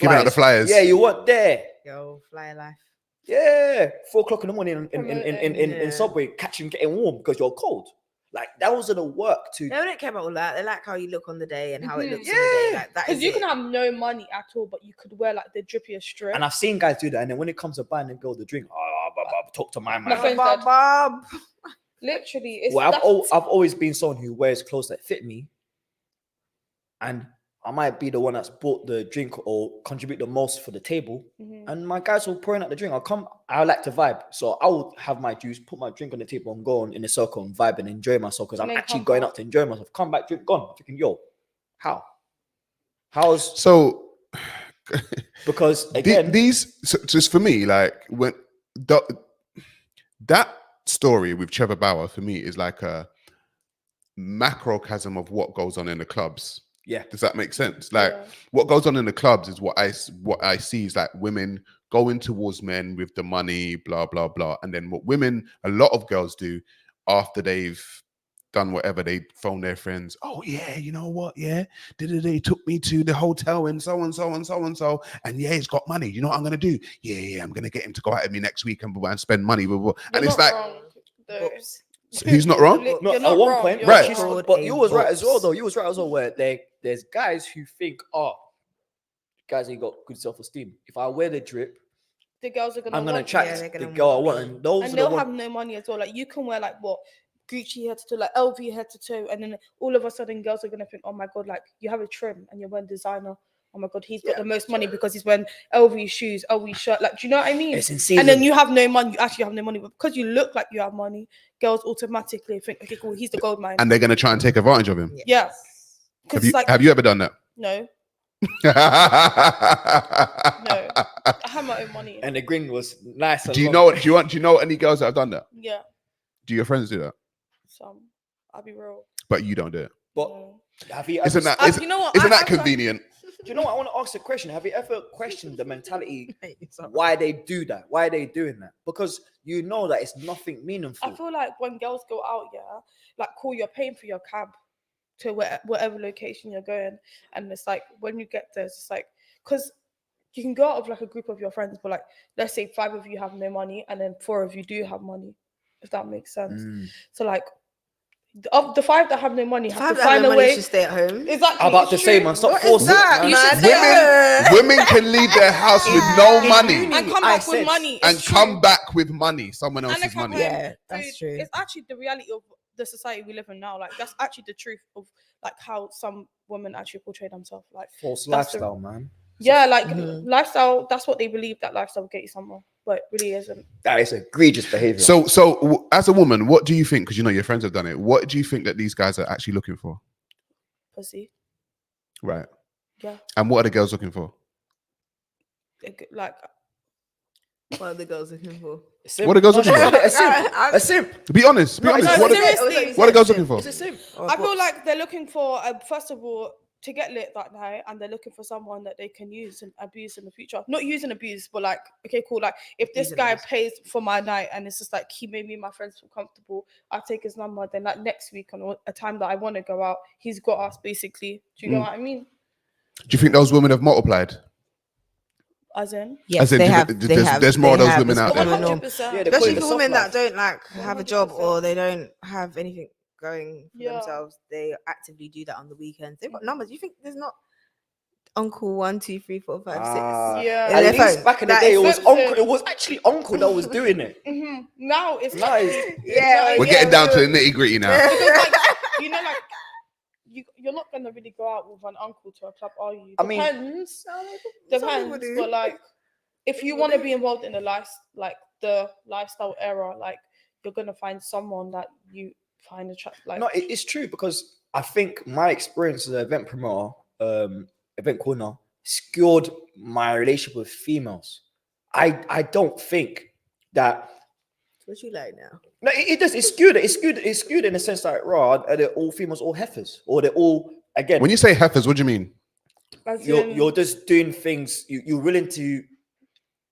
S1: out the flyers.
S2: Yeah, you weren't there.
S3: Yo, fly life.
S2: Yeah, 4 o'clock in the morning in Subway, getting warm because you're cold. Like that wasn't a work to.
S3: They don't care about all that. They like how you look on the day and how it looks on the
S2: Yeah.
S3: day. Like that
S6: Because
S3: is
S6: you
S3: it.
S6: can have no money at all, but you could wear like the drippiest strip.
S2: And I've seen guys do that, and then when it comes to buying a girl the drink, talk to my man.
S6: My friend said,
S3: Bob.
S6: literally, it's
S2: Well,
S6: that's-
S2: I've always been someone who wears clothes that fit me, and I might be the one that's bought the drink or contribute the most for the table, and my guys will pouring out the drink. I like to vibe, so I will have my juice, put my drink on the table, and go on in a circle and vibe and enjoy myself because I'm
S6: And then
S2: actually
S6: come
S2: going
S6: back.
S2: out to enjoy myself. Come back, drink gone. Thinking, yo, how's
S1: So
S2: because again,
S1: so just for me, like when that story with Trevor Bauer for me is like a macrocosm of what goes on in the clubs.
S2: yeah,
S1: Does that make sense? Like
S6: Yeah.
S1: what goes on in the clubs is what I see is like women going towards men with the money, blah blah blah, and then what a lot of girls do after they've done whatever, they phone their friends. Oh yeah, you know what? Yeah, they took me to the hotel and so and so and so and so, and yeah, he's got money. You know what I'm gonna do? Yeah, I'm gonna get him to go out with me next week and spend money. And
S6: You're
S1: it's
S6: not
S1: like,
S6: wrong, though.
S1: who's not wrong?
S6: You're
S2: no,
S6: not
S2: at one
S6: wrong,
S2: point,
S6: you're
S1: Right.
S6: not wrong.
S2: But you was right
S3: a
S2: as well,
S3: box.
S2: though. You was right as well. Where there's guys who think, oh, guys ain't got good self-esteem. If I wear the drip,
S6: The girls are gonna
S2: I'm gonna
S6: want
S2: attract
S3: Yeah, they're
S2: the
S3: gonna
S2: girl I
S3: want
S2: want,
S3: me.
S2: and those
S6: and
S2: are the
S6: they'll
S2: ones.
S6: have no money as well. Like you can wear like what Gucci head to toe, like LV head to toe, and then all of a sudden girls are gonna think, oh my god, like you have a trim and you're wearing designer. Oh my god, he's got the most money because he's wearing LV shoes, LV shirt. Like, do you know what I mean?
S2: It's in season.
S6: And then you have no money. You actually have no money, but because you look like you have money, girls automatically think, okay, cool, he's the gold mine.
S1: And they're gonna try and take advantage of him.
S6: Yeah. Because like
S1: Have you ever done that?
S6: no,
S1: No.
S6: no, I have my own money.
S2: And the grin was nice. And
S1: Do you
S2: long.
S1: know? Do you know any girls that have done that?
S6: Yeah,
S1: Do your friends do that?
S6: some. I'll be real.
S1: But you don't do it.
S2: But
S6: No.
S2: have you?
S1: Isn't
S2: ever,
S1: that
S6: You know what?
S1: isn't
S6: I-
S1: that convenient?
S2: Do you know what? I want to ask a question. Have you ever questioned the mentality
S3: It's alright.
S2: why they do that? Why are they doing that? Because you know that it's nothing meaningful.
S6: I feel like when girls go out, yeah, like cool, you're paying for your cab to whatever location you're going, and it's like when you get there, it's just like because you can go out of like a group of your friends, but like let's say 5 of you have no money, and then 4 of you do have money, if that makes sense. So like of the 5 that have no money, have to find a way
S3: to stay at home.
S6: Exactly.
S2: I'm about to
S6: it's
S2: say,
S6: true.
S2: man, stop
S3: What is
S2: forcing.
S3: that,
S2: man.
S6: You should
S3: man?
S6: say
S1: Women can leave their house with no money
S6: and come
S2: I
S6: back with
S2: said-
S6: money.
S1: and
S6: It's
S1: come
S6: true.
S1: back with money, someone
S6: And they
S1: else's
S6: come
S1: money.
S6: home.
S3: Yeah, that's
S6: Dude,
S3: true.
S6: It's actually the reality of the society we live in now. Like that's actually the truth of like how some women actually portray themselves. Like
S2: False
S6: That's the-
S2: lifestyle, man.
S6: yeah, like lifestyle. That's what they believe that lifestyle will get you somewhere, but it really isn't.
S2: That is egregious behavior.
S1: So as a woman, what do you think? Because you know your friends have done it. What do you think that these guys are actually looking for?
S6: Pussy.
S1: Right.
S6: Yeah.
S1: And what are the girls looking for?
S6: Like
S3: What are the girls looking for?
S1: What are girls looking for?
S2: A simp. A simp.
S1: Be honest. Be
S2: No,
S1: honest.
S2: no,
S1: What
S6: seriously.
S1: are the girls looking for?
S2: It's a simp.
S6: I feel like they're looking for first of all to get lit that night, and they're looking for someone that they can use and abuse in the future. Not use and abuse, but like okay, cool. Like if this
S3: Use and
S6: guy
S3: abuse.
S6: pays for my night and it's just like he made me and my friends feel comfortable, I take his number. Then like next week on a time that I want to go out, he's got us basically. Do you know what I mean?
S1: Do you think those women have multiplied?
S6: As in,
S3: Yes,
S1: As in,
S3: they
S1: do
S3: have.
S1: they-
S3: They
S1: there's-
S3: have.
S1: there's more
S3: they
S1: of those
S3: have.
S1: women
S3: It's
S1: out there.
S3: become a norm.
S6: 100%.
S2: Yeah, they call it
S3: Especially
S2: the
S3: for
S2: soft
S3: women
S2: life.
S3: that don't like have a job
S6: 100%.
S3: or they don't have anything going for
S6: Yeah.
S3: themselves. They actively do that on the weekends. They've got numbers. You think there's not Uncle 1, 2, 3, 4, 5, 6?
S6: Yeah.
S3: in
S2: At
S3: their
S2: least
S3: phone?
S2: back in the
S3: That
S2: day,
S3: is
S2: it was
S6: expensive.
S2: uncle. It was actually uncle that was doing it.
S6: Now it's
S2: Now it's-
S3: Yeah,
S1: We're getting down to the nitty gritty now.
S6: because, like, you know, like you're not gonna really go out with an uncle to a club, are you?
S2: I mean-
S6: Depends.
S3: Some people
S6: Depends,
S3: do.
S6: but like, if you want to be involved in the lifestyle era, like you're gonna find someone that you find attractive. Like,
S2: No, it's true because I think my experience as an event promoter, event coordinator, skewed my relationship with females. I don't think that.
S3: What you like now?
S2: No, it does. It's skewed. It's skewed in the sense that are they all females, all heifers, or they're all again.
S1: When you say heifers, what do you mean?
S6: as
S2: you're
S6: in,
S2: just doing things. You're willing to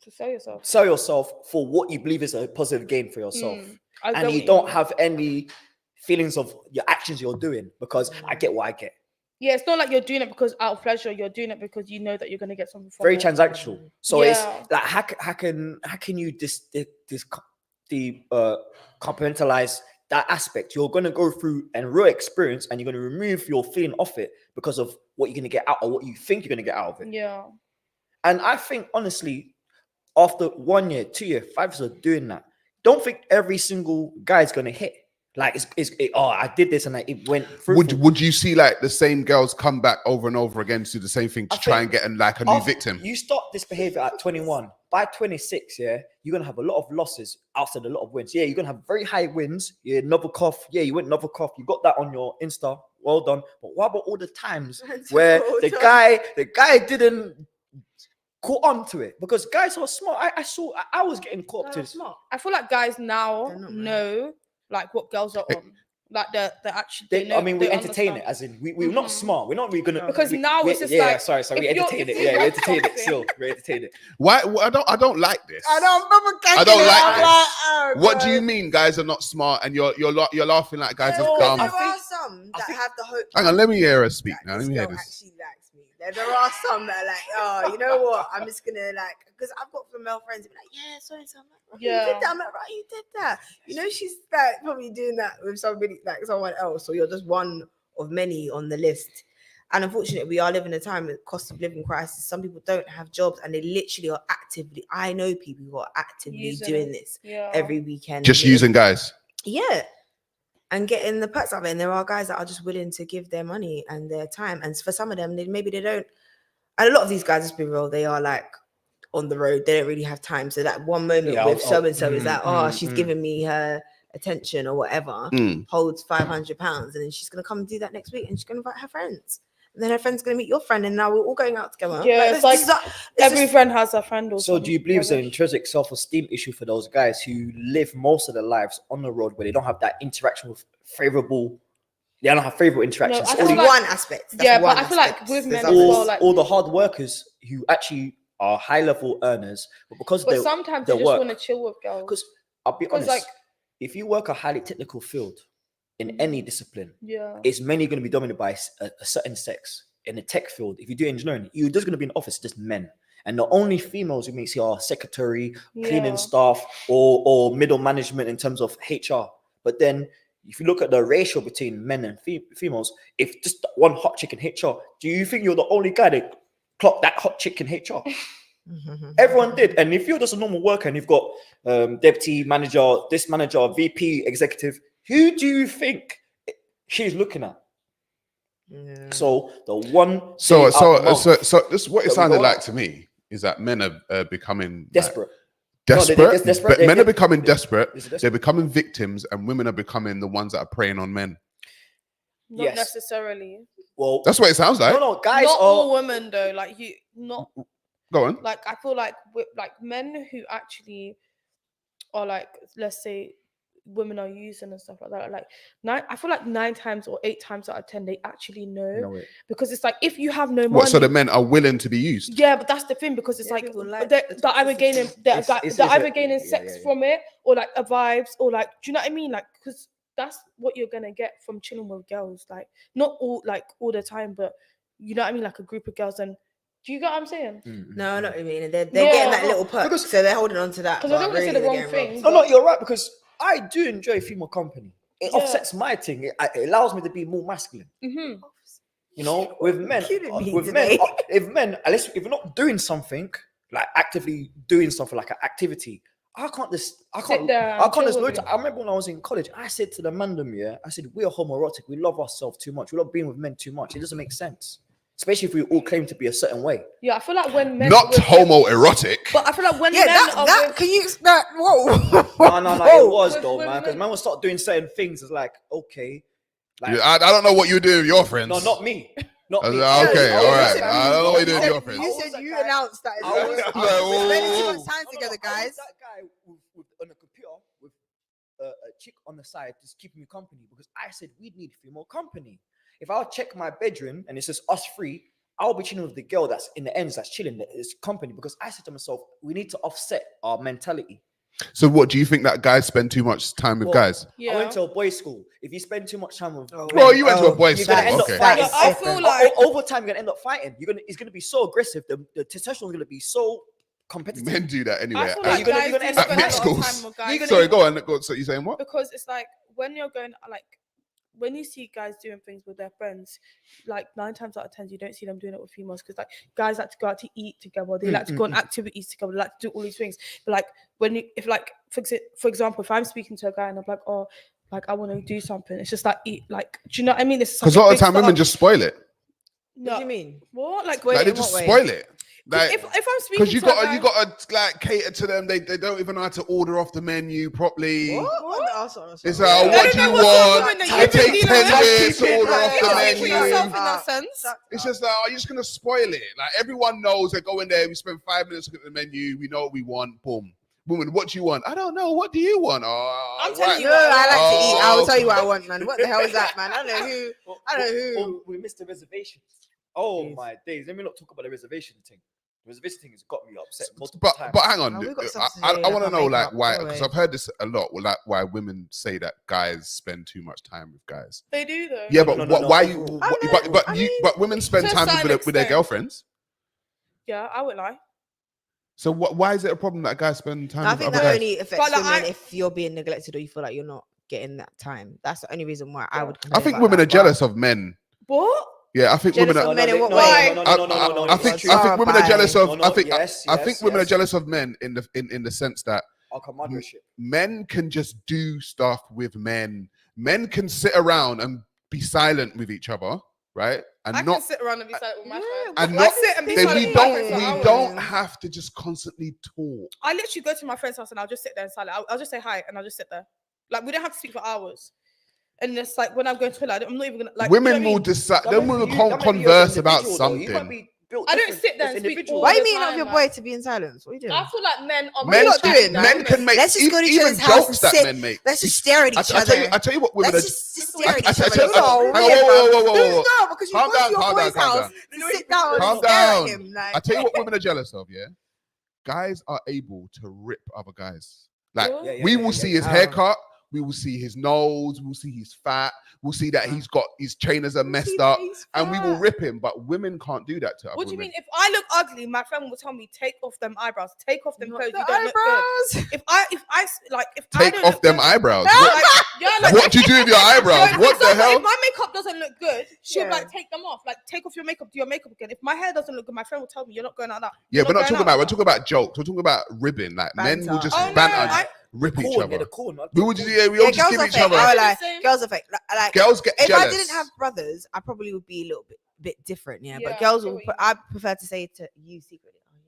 S6: to sell yourself.
S2: sell yourself for what you believe is a positive gain for yourself,
S6: I get
S2: and you
S6: what
S2: don't
S6: mean.
S2: have any feelings of your actions you're doing because I get what I get.
S6: Yeah, it's not like you're doing it because out of pleasure. You're doing it because you know that you're gonna get something from
S2: Very
S6: it.
S2: transactional. So
S6: Yeah.
S2: it's like how can you compartmentalize that aspect. You're going to go through a real experience and you're going to remove your feeling off it because of what you're going to get out or what you think you're going to get out of it.
S6: Yeah.
S2: And I think, honestly, after 1 year, 2 years, 5 years of doing that, don't think every single guy is going to hit. Like, I did this and it went through.
S1: Would you see like the same girls come back over and over again to do the same thing to try and get a new victim?
S2: You start this behavior at 21. By 26, yeah, you're going to have a lot of losses outside a lot of wins. Yeah, you're going to have very high wins. Yeah, Novikov. Yeah, you went Novikov. You got that on your Insta. Well done. But what about all the times where the guy didn't caught on to it? Because guys are smart. I was getting caught up to this.
S6: I feel like guys now know like what girls are on. Like they're actually. They know,
S2: we entertain it, as in we're not smart. We're not really gonna
S6: because now it's just
S2: like sorry. We entertain it. Yeah, we entertain it. Still, we entertain it.
S1: Why? I don't like this.
S3: I
S1: don't like this. Oh, what do you mean, guys are not smart and you're laughing like guys are dumb?
S3: There are some that have the hope.
S1: Hang on, let me hear her speak now. Let me hear this.
S3: Actually likes me. There are some that are like, oh, you know what? I'm just gonna like, because I've got female friends who be like, yeah, so and so. You did that. I'm like, right, you did that. You know, she's like probably doing that with somebody like someone else, or you're just one of many on the list. And unfortunately, we are living a time with cost of living crisis. Some people don't have jobs, and they literally are actively. I know people who are actively doing this every weekend,
S1: just using guys.
S3: Yeah. And getting the perks of it. And there are guys that are just willing to give their money and their time. And for some of them, maybe they don't. And a lot of these guys, let's be real, they are like on the road. They don't really have time. So that one moment with so-and-so is like, she's giving me her attention or whatever, holds £500. And then she's going to come and do that next week. And she's going to invite her friends. And then her friend's going to meet your friend. And now we're all going out together.
S6: Yeah, it's like every friend has a friend. Or
S2: so do you believe it's an intrinsic self-esteem issue for those guys who live most of their lives on the road where they don't have that interaction with favorable interactions?
S3: No, that's one aspect.
S6: But I feel like with men as well, like
S2: all the hard workers who actually are high-level earners, but
S6: sometimes they just want to chill with girls.
S2: Because I'll be honest, like, if you work a highly technical field in any discipline, it's mainly going to be dominated by a certain sex. In the tech field, if you do engineering, you're just going to be in the office, just men. And the only females you may see are secretary, cleaning staff, or middle management in terms of HR. But then if you look at the ratio between men and females, if just one hot chick in HR, do you think you're the only guy that clocked that hot chick in HR? Everyone did. And if you're just a normal worker and you've got deputy manager, this manager, VP, executive, who do you think she's looking at? So the one.
S1: So this what it sounded like to me is that men are becoming
S2: desperate.
S1: Desperate. Men are becoming desperate. They're becoming victims, and women are becoming the ones that are preying on men.
S6: Not necessarily.
S2: Well,
S1: that's what it sounds like.
S2: No, guys.
S6: Not all women though. Like you, not.
S1: Go on.
S6: Like I feel like men who actually are like, let's say, women are using and stuff like that. Like I feel like 9 times or 8 times out of 10 they actually know because it's like if you have no money.
S1: What? So the men are willing to be used?
S6: Yeah, but that's the thing because it's like they're either gaining sex from it or like a vibes or like, do you know what I mean? Like because that's what you're gonna get from chilling with girls. Like not all the time, but you know what I mean? Like a group of girls. And do you get what I'm saying?
S3: No, I know what I mean. They're getting that little perk, so they're holding on to that.
S6: Because I don't want to say the wrong thing.
S2: No, you're right because I do enjoy female company. It offsets my thing. It allows me to be more masculine. You know, with men, if you're not doing something like actively doing something like an activity, I can't just look. I remember when I was in college, I said to the mandem, I said we are homoerotic. We love ourselves too much. We love being with men too much. It doesn't make sense. Especially if we all claim to be a certain way.
S6: Yeah, I feel like when men
S1: not homoerotic.
S6: But I feel like when men are
S3: can you whoa.
S2: No, it was though, man. Because man will start doing certain things. It's like, okay.
S1: Like, I don't know what you do with your friends.
S2: No, not me. Not me.
S1: Okay, all right. I don't know what you do with your friends.
S3: You said you announced that. We're spending too much time together, guys.
S2: That guy on a computer with a chick on the side just keeping me company because I said we need female company. If I'll check my bedroom and it's just us three, I'll be chilling with the girl that's in the ends that's chilling. That is company because I said to myself, we need to offset our mentality.
S1: So what do you think that guys spend too much time with guys?
S2: I went to a boys' school. If you spend too much time with
S1: you went to a boys' school. Okay.
S6: I feel like
S2: over time you're gonna end up fighting. It's gonna be so aggressive. The testosterone is gonna be so competitive.
S1: Men do that anyway.
S6: I feel
S2: Are
S6: like
S2: you gonna-
S6: guys
S2: you're gonna
S6: do
S2: end up
S6: spend a
S1: mixed
S6: lot of
S1: schools.
S6: time with guys.
S1: Sorry, go on. So you saying what?
S6: Because it's like when you're going like when you see guys doing things with their friends, like 9 times out of 10 you don't see them doing it with females, because like guys like to go out to eat together, they like to go on activities together, they like to do all these things. But like when you, if like for example, if I'm speaking to a guy and I'm like, oh, like I want to do something, it's just like eat, like, do you know what I mean?
S1: Because a lot of the time women just spoil it.
S6: No.
S3: What do you mean?
S6: What? Like
S3: Spoil
S1: Like
S3: it
S1: they
S3: in
S1: just
S3: what way?
S1: spoil it. Like,
S6: if I'm speaking
S1: because you
S6: to a
S1: got
S6: guy,
S1: you got to like cater to them. They don't even know how to order off the menu properly.
S3: What?
S1: It's like,
S6: I
S1: what
S6: don't
S1: do
S6: know
S1: you
S6: what sort of
S1: want?
S6: women that
S1: It
S6: you've been
S1: takes
S6: dealing
S1: 10
S6: with.
S1: minutes to order off
S6: you
S1: the
S6: gotta speak for yourself in
S1: menu.
S6: that sense.
S1: It's just like, are you just gonna spoil it? Like everyone knows they go in there. We spend 5 minutes looking at the menu. We know what we want. Boom. Woman, what do you want? I don't know. What do you want? Oh,
S6: I'm telling you,
S3: No, I like to eat. I will
S1: Oh.
S3: tell you what I want, man. What the hell is that, man? I don't know who. I don't know who.
S2: We missed the reservations. Oh
S3: Jeez.
S2: my days! Let me not talk about the reservation thing. The reservation thing has got me upset multiple
S1: But
S2: times.
S1: hang on,
S3: Oh, we've got stuff to
S1: I
S3: say,
S1: want to
S3: like,
S1: know
S3: on
S1: like
S3: makeup,
S1: why,
S3: by the
S1: because
S3: way.
S1: I've heard this a lot. Like why women say that guys spend too much time with guys.
S6: They do though.
S1: Yeah,
S2: No,
S1: but
S2: no, no,
S1: why
S2: no.
S1: you?
S3: I
S1: But
S3: know,
S1: but
S3: I
S1: you
S3: mean,
S1: but women spend
S6: to a
S1: time with
S6: certain
S1: their
S6: extent.
S1: girlfriends.
S6: Yeah, I would lie.
S1: So why is it a problem that guys spend time
S3: I
S1: with
S3: think
S1: other
S3: that
S1: guys?
S3: only affects
S6: But, like,
S3: women
S6: I-
S3: if you're being neglected or you feel like you're not getting that time. That's the only reason why I would.
S1: I
S3: complain
S1: think
S3: about
S1: women
S3: that,
S1: are jealous of men.
S6: What?
S1: Yeah, I think
S3: Jealous
S1: women
S3: of
S1: are.
S3: men in what
S2: no,
S3: way?
S2: no, no, no, no, no, no, no,
S1: I think
S3: Sarah,
S1: women are jealous
S3: bye.
S1: of.
S2: No, no,
S1: I think
S2: yes,
S1: I think
S2: yes,
S1: women are
S2: yes.
S1: jealous of men in the sense that
S2: Our comradeship.
S1: men can just do stuff with men. Men can sit around and be silent with each other, right? And
S6: I
S1: not
S6: can sit around and be silent with my friends.
S1: and
S6: I
S1: not
S6: sit and be
S1: then
S6: silent
S1: we
S6: with my friends
S1: don't
S6: for
S1: we
S6: hours.
S1: don't have to just constantly talk.
S6: I literally go to my friend's house and I'll just sit there in silence. I'll just say hi and I'll just sit there. Like we don't have to speak for hours. And it's like when I'm going to toilet, I'm not even gonna like.
S1: Women
S6: you know what I
S1: will
S6: mean?
S1: decide.
S2: That
S1: Then
S2: might
S1: we will
S2: be you- that might be you as
S1: converse
S2: an
S1: about
S2: individual, though. You might
S1: something.
S2: be built
S6: I don't
S2: different
S6: sit there
S2: as
S6: and speak
S2: individuals.
S6: all
S3: Why are
S6: the
S3: you meeting up
S6: time,
S3: your
S6: like-
S3: boy to be in silence? What are you doing?
S6: I feel like men are
S3: What are you lot doing?
S1: Men can make
S3: Let's just go to each
S1: even
S3: other's house
S1: jokes
S3: and
S1: that
S3: sit.
S1: men make.
S3: Let's just stare at each other.
S1: I tell you what women
S3: Let's
S1: are.
S3: just stare at each
S1: I
S3: other.
S1: tell you-
S3: You're
S1: hang
S3: weird,
S1: on,
S3: bro.
S1: whoa.
S3: No, because you
S1: Calm
S3: go to
S1: down,
S3: your
S1: calm
S3: boy's
S1: down, calm
S3: house
S1: down.
S3: to sit down
S1: Calm
S3: and stare at
S1: down.
S3: him. Like,
S1: I tell you what women are jealous of, yeah? Guys are able to rip other guys. Like,
S6: Yeah,
S2: yeah,
S1: we
S2: yeah,
S1: will
S2: yeah,
S1: see
S2: yeah.
S1: his haircut, we will see his nose, we'll see his fat, we'll see that he's got his trainers are messed up, and we will rip him. But women can't do that to other
S6: What do you
S1: women.
S6: mean? If I look ugly, my friend will tell me, take off them eyebrows, take off them
S3: Not
S6: clothes.
S3: the
S6: You don't look good.
S3: eyebrows.
S6: If I
S1: Take
S6: don't
S1: off
S6: look
S1: them
S6: good-
S1: eyebrows.
S6: No,
S1: What,
S6: like, yeah, like,
S1: what do you do with your eyebrows?
S6: for
S1: What the
S6: example,
S1: hell?
S6: If my makeup doesn't look good, she'll
S3: Yeah.
S6: like take them off. Like take off your makeup, do your makeup again. If my hair doesn't look good, my friend will tell me you're not going out that.
S1: Yeah,
S6: you're
S1: we're not
S6: going
S1: talking
S6: out
S1: about. We're
S6: like
S1: talking about jokes. We're talking about ribbing. Like men will
S3: Banter.
S1: just
S6: Oh, no,
S1: banter, rip each
S2: Corn, yeah,
S1: other.
S2: the corn.
S1: We would just, we
S3: Yeah,
S1: all just
S3: girls
S1: give
S3: are
S1: each
S3: fake.
S1: other.
S3: I
S6: It's
S3: like
S6: the same.
S3: girls are fake. Like
S1: Girls get
S3: if
S1: jealous.
S3: I didn't have brothers, I probably would be a little bit different. Yeah,
S6: Yeah,
S3: but girls
S6: I get
S3: will.
S6: what you
S3: I prefer to say to you secretly, "Oh,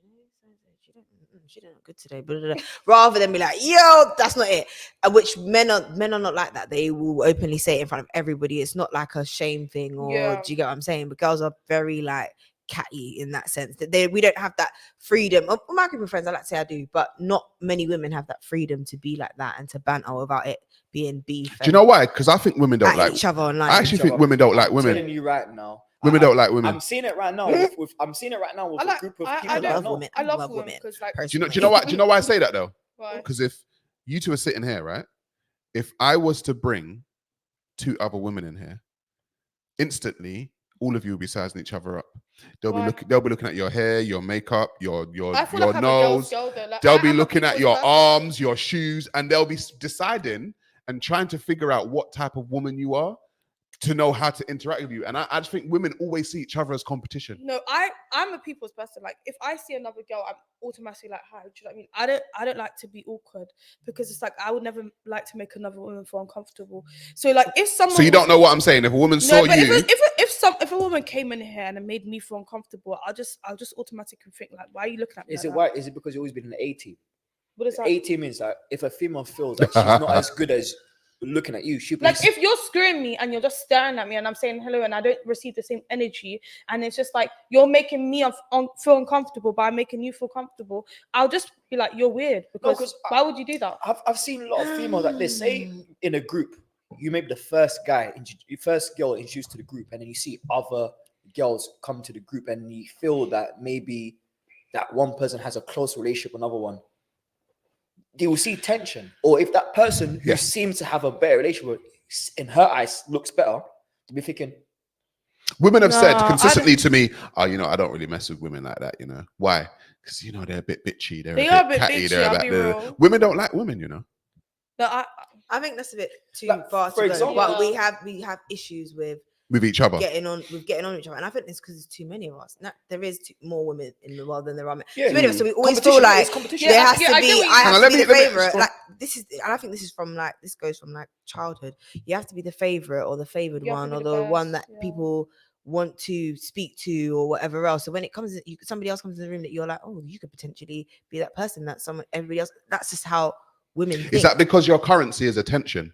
S3: you know, she didn't look good today," blah, blah, blah, rather than be like, "Yo, that's not it." Which men are not like that. They will openly say it in front of everybody. It's not like a shame thing, or
S6: Yeah.
S3: do you get what I'm saying? But girls are very like catty in that sense that we don't have that freedom. My group of friends, I like to say I do, but not many women have that freedom to be like that and to banter without it being beef.
S1: Do you know why? Because I think women don't
S3: at
S1: like
S3: each other online.
S1: I actually think women don't like
S2: I'm
S1: women.
S2: telling you right now.
S1: Women don't like women.
S2: I'm seeing it right now. I'm seeing it right now with
S6: I like-
S2: a group of
S6: I
S2: people that I
S3: love
S2: know.
S3: women.
S6: I love
S3: love
S6: women
S3: women.
S6: because like
S1: Do you know why? Do you know why I say that though?
S6: why?
S1: Because if you two are sitting here, right? If I was to bring 2 other women in here, instantly all of you will be sizing each other up. They'll
S6: Why?
S1: be looking at your hair, your makeup, your
S6: I feel like I'm a girl's
S1: nose.
S6: girl though. Like,
S1: They'll
S6: I
S1: be
S6: am a
S1: looking at
S6: people's
S1: your
S6: person.
S1: arms, your shoes, and they'll be deciding and trying to figure out what type of woman you are to know how to interact with you. And I just think women always see each other as competition.
S6: No, I'm a people's person. Like if I see another girl, I'm automatically like, hi. Do you know what I mean? I don't like to be awkward because it's like I would never like to make another woman feel uncomfortable. So like if someone
S1: So you don't know what I'm saying. If a woman saw
S6: but
S1: you,
S6: if a woman came in here and it made me feel uncomfortable, I'll just automatically think like, why are you looking at me?
S2: Is
S6: like
S2: it
S6: that?
S2: why? Is it because you've always been an A team?
S6: What is that?
S2: A team means that if a female feels that she's not as good as looking at you, she'll be
S6: Like if you're screwing me and you're just staring at me and I'm saying hello and I don't receive the same energy and it's just like you're making me feel uncomfortable by making you feel comfortable, I'll just be like, you're weird because why would you do that?
S2: I've seen a lot of females that they say in a group, you may be the first girl introduced to the group, and then you see other girls come to the group and you feel that maybe that one person has a close relationship with another one. They will see tension, or if that person who seems to have a better relationship in her eyes looks better, to be thinking.
S1: women have said
S6: No,
S1: consistently to me, "Oh, I don't really mess with women like that. Why? because you know they're a bit bitchy.
S6: They are a bit
S1: catty,
S6: bitchy,
S1: they're
S6: I'll
S1: like
S6: be
S1: the-
S6: real.
S1: Women don't like women, you know.
S6: But
S3: I think that's a bit too
S2: Like,
S3: far
S2: for
S3: to
S2: example-
S3: go. But we
S6: Yeah.
S3: have issues with
S1: With each other.
S3: getting on with each other, and I think it's because there's too many of us. There is more women in the world than there are men.
S2: Yeah.
S3: Too many of us, so we always feel
S2: Competition,
S3: like
S2: it's competition.
S3: there
S6: Yeah,
S3: has
S6: yeah,
S3: to
S6: I
S3: be.
S6: get what you
S3: I
S6: mean.
S3: have
S1: Hang on,
S3: to
S1: let
S3: be
S1: me-
S3: the
S1: let me-
S3: favorite.
S1: go on.
S3: Like this is, and I think this is from like this goes from like childhood. You have to be the favorite or the favored
S6: You have
S3: one
S6: to
S3: or
S6: be
S3: the
S6: the
S3: one
S6: best,
S3: that
S6: yeah.
S3: people want to speak to or whatever else. So when it comes, somebody else comes in the room that you're like, oh, you could potentially be that person. That someone, everybody else. That's just how women think.
S1: Is that because your currency is attention?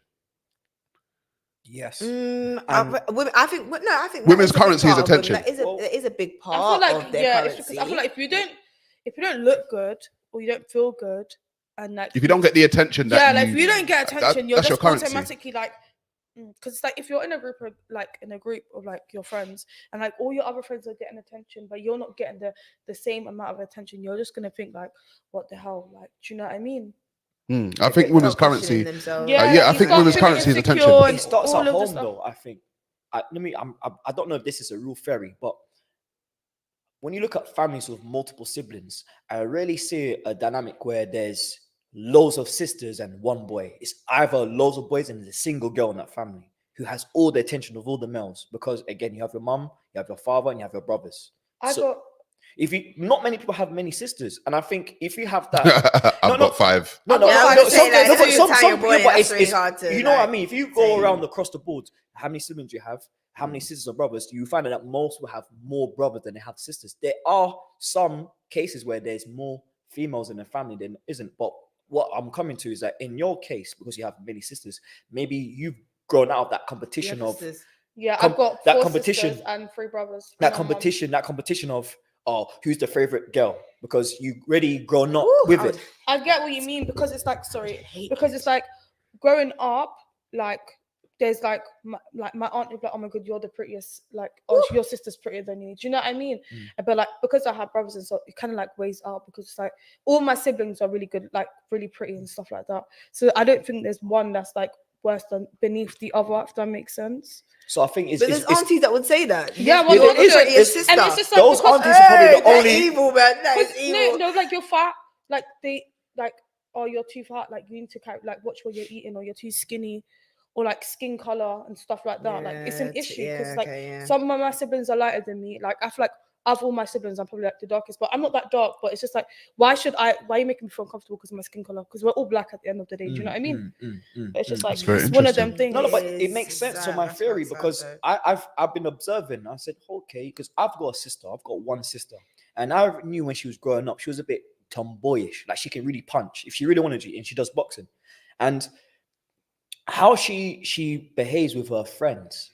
S2: Yes.
S3: I think no. I think that
S1: Women's
S3: is a big
S1: currency is
S3: part of women.
S1: attention.
S3: That is a big
S6: I
S3: part
S6: feel like
S3: of their
S6: it's
S3: currency.
S6: because I feel like if you don't look good or you don't feel good, and like
S1: If you don't get the attention that
S6: like if you don't get attention, you're
S1: that's your
S6: just
S1: currency.
S6: automatically like, because it's like if you're in a group of like your friends and like all your other friends are getting attention, but you're not getting the same amount of attention, you're just gonna think like, what the hell, like, do you know what I mean?
S1: I think women's
S3: Start questioning
S1: currency.
S3: themselves.
S6: Yeah,
S1: I
S6: you
S1: think
S6: start
S1: women's
S6: feeling
S1: currency is
S6: insecure
S1: attention.
S6: and
S2: It starts
S6: all
S2: at
S6: of the
S2: home,
S6: stuff.
S2: though. I think. I don't know if this is a real theory, but when you look at families with multiple siblings, I rarely see a dynamic where there's loads of sisters and one boy. It's either loads of boys and there's a single girl in that family who has all the attention of all the males. Because again, you have your mum, you have your father, and you have your brothers. Not many people have many sisters, and I think if you have that,
S1: I've got 5.
S3: Yeah, I was
S2: some,
S3: gonna say, like,
S2: no, but
S3: if
S2: some,
S3: you tell your boy,
S2: but
S3: that's really
S2: it's
S3: hard to,
S2: you know what I
S3: like,
S2: mean. If you
S3: say.
S2: go around across the board, how many siblings you have, how many sisters or brothers, you find that most will have more brothers than they have sisters. There are some cases where there's more females in the family than isn't, but what I'm coming to is that in your case, because you have many sisters, maybe you've grown out of that competition of
S6: I've got
S2: that
S6: 4
S2: competition
S6: sisters and 3 brothers.
S2: that competition of who's the favorite girl, because you already grown up with it.
S6: I get what you mean, because it's like because it's like growing up, like there's like my aunt would be like, oh my god, you're the prettiest, like, oh, your sister's prettier than you. Do you know what I mean? But like because I have brothers and so it kind of like weighs out, because it's like all my siblings are really good, like really pretty and stuff like that. So I don't think there's one that's like worse than beneath the other, if that makes sense.
S2: So I think
S3: But there's aunties that would say that.
S6: Yeah,
S3: well,
S6: well,
S3: your
S6: there is.
S3: sister.
S6: And it's just like
S2: those
S6: because,
S2: aunties are probably the
S3: that's
S2: only
S3: evil, man. That is evil.
S6: no, like you're fat, like they like, oh, you're too fat, like you need to like watch what you're eating, or you're too skinny, or like skin color and stuff like that. Like it's an issue, because some of my siblings are lighter than me. Like I feel like of all my siblings, I'm probably like the darkest, but I'm not that dark. But it's just like, why are you making me feel uncomfortable because of my skin color? Because we're all black at the end of the day. Do you know what I mean? But it's just like it's one of them things.
S2: No, but it makes sense to my theory, because I've been observing. I said, okay, because I've got a sister. I've got one sister, and I knew when she was growing up, she was a bit tomboyish. Like she can really punch if she really wanted to, and she does boxing. And how she behaves with her friends,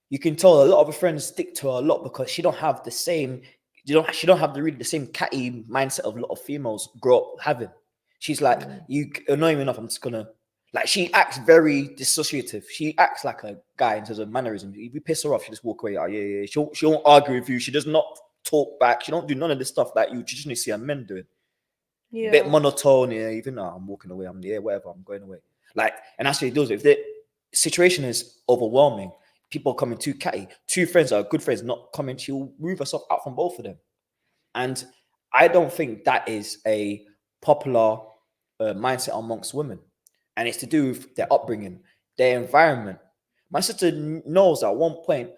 S2: you can tell a lot of her friends stick to her a lot, because she don't have the same, she don't have the same catty mindset of a lot of females grow up having. She's like, you annoy me enough, I'm just gonna, like, she acts very dissociative. She acts like a guy in terms of mannerisms. If you piss her off, she just walk away. Oh, yeah. She won't argue with you. She does not talk back. She don't do none of this stuff that you traditionally see a men doing.
S6: Yeah.
S2: Bit monotone, even though I'm walking away, whatever, I'm going away. Like, and that's what he does. If the situation is overwhelming, people coming too catty, 2 friends that are good friends not coming, she'll move herself out from both of them. And I don't think that is a popular mindset amongst women. And it's to do with their upbringing, their environment. My sister knows that at one point,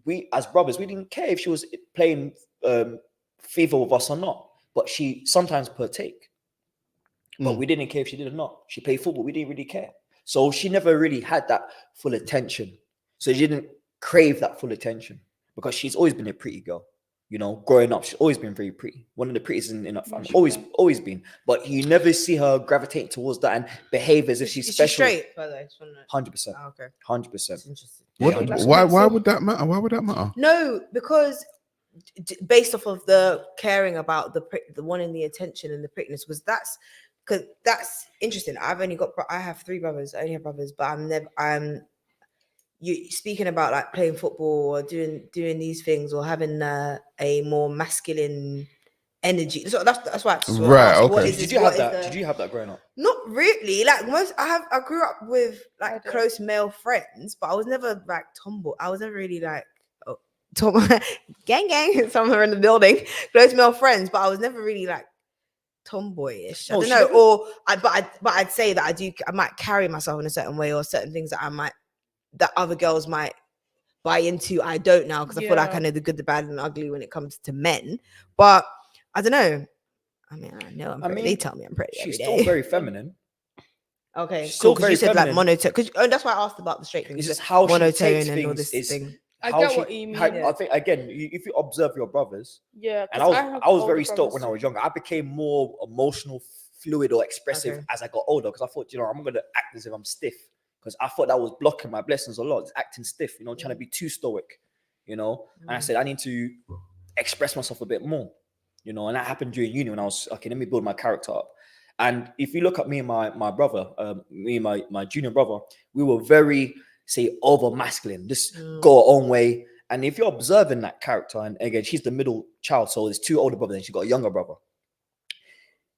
S2: we as brothers, we didn't care if she was playing FIFA with us or not, but she sometimes partake. But we didn't care if she did or not. She played football, we didn't really care. So she never really had that full attention. So she didn't crave that full attention, because she's always been a pretty girl. You know, growing up, she's always been very pretty. One of the prettiest in her family. Always been. But you never see her gravitate towards that and behave as if she's special.
S3: She's straight, by the way.
S2: 100%.
S3: Oh, okay.
S2: 100%.
S3: Interesting.
S1: Why would that matter? Why would that matter?
S3: No, because based off of the caring about the wanting the attention and the prettiness, because that's interesting. I have 3 brothers. I only have brothers, but I'm you speaking about like playing football or doing these things or having a more masculine energy. So that's why I just
S1: Right,
S3: ask,
S1: okay.
S2: Did you have that? Did you have that growing up?
S3: Not really. Like I grew up with like close male friends, but I was never like tomboy. I was never really like gang, somewhere in the building, close male friends, but I was never really like tomboyish. I
S2: No,
S3: don't
S2: she
S3: know,
S2: never-
S3: or I'd say that I might carry myself in a certain way, or certain things that other girls might buy into. I don't now, because I feel like I
S6: Yeah.
S3: know the good, the bad, and the ugly when it comes to men. But I don't know. I mean, I know I'm pretty. They tell me I'm pretty.
S2: She's
S3: every
S2: still
S3: day.
S2: very feminine.
S3: Okay,
S2: She's
S3: cool.
S2: still
S3: Because
S2: very
S3: you said like
S2: feminine.
S3: monotone. Because that's why I asked about the straight thing.
S2: It's
S3: you
S2: just
S3: said
S2: how she
S3: monotone
S2: takes
S3: and all
S2: things.
S3: this
S2: Is
S3: thing.
S6: I
S2: how
S6: get
S2: she-
S6: what you mean.
S2: I think again, if you observe your brothers,
S6: Yeah,
S2: and
S6: 'cause
S2: I was
S6: older
S2: very stoked when
S6: brothers.
S2: I was younger. I became more emotional, fluid, or expressive
S3: Okay.
S2: as I got older, because I thought, I'm gonna act as if I'm stiff, because I thought that was blocking my blessings a lot. It's acting stiff, trying to be too stoic, And I said I need to express myself a bit more, and that happened during uni when I was okay. Let me build my character up. And if you look at me and my brother, me and my junior brother, we were very, say, over masculine, just go our own way. And if you're observing that character, and again, she's the middle child, so there's two older brothers, and she's got a younger brother.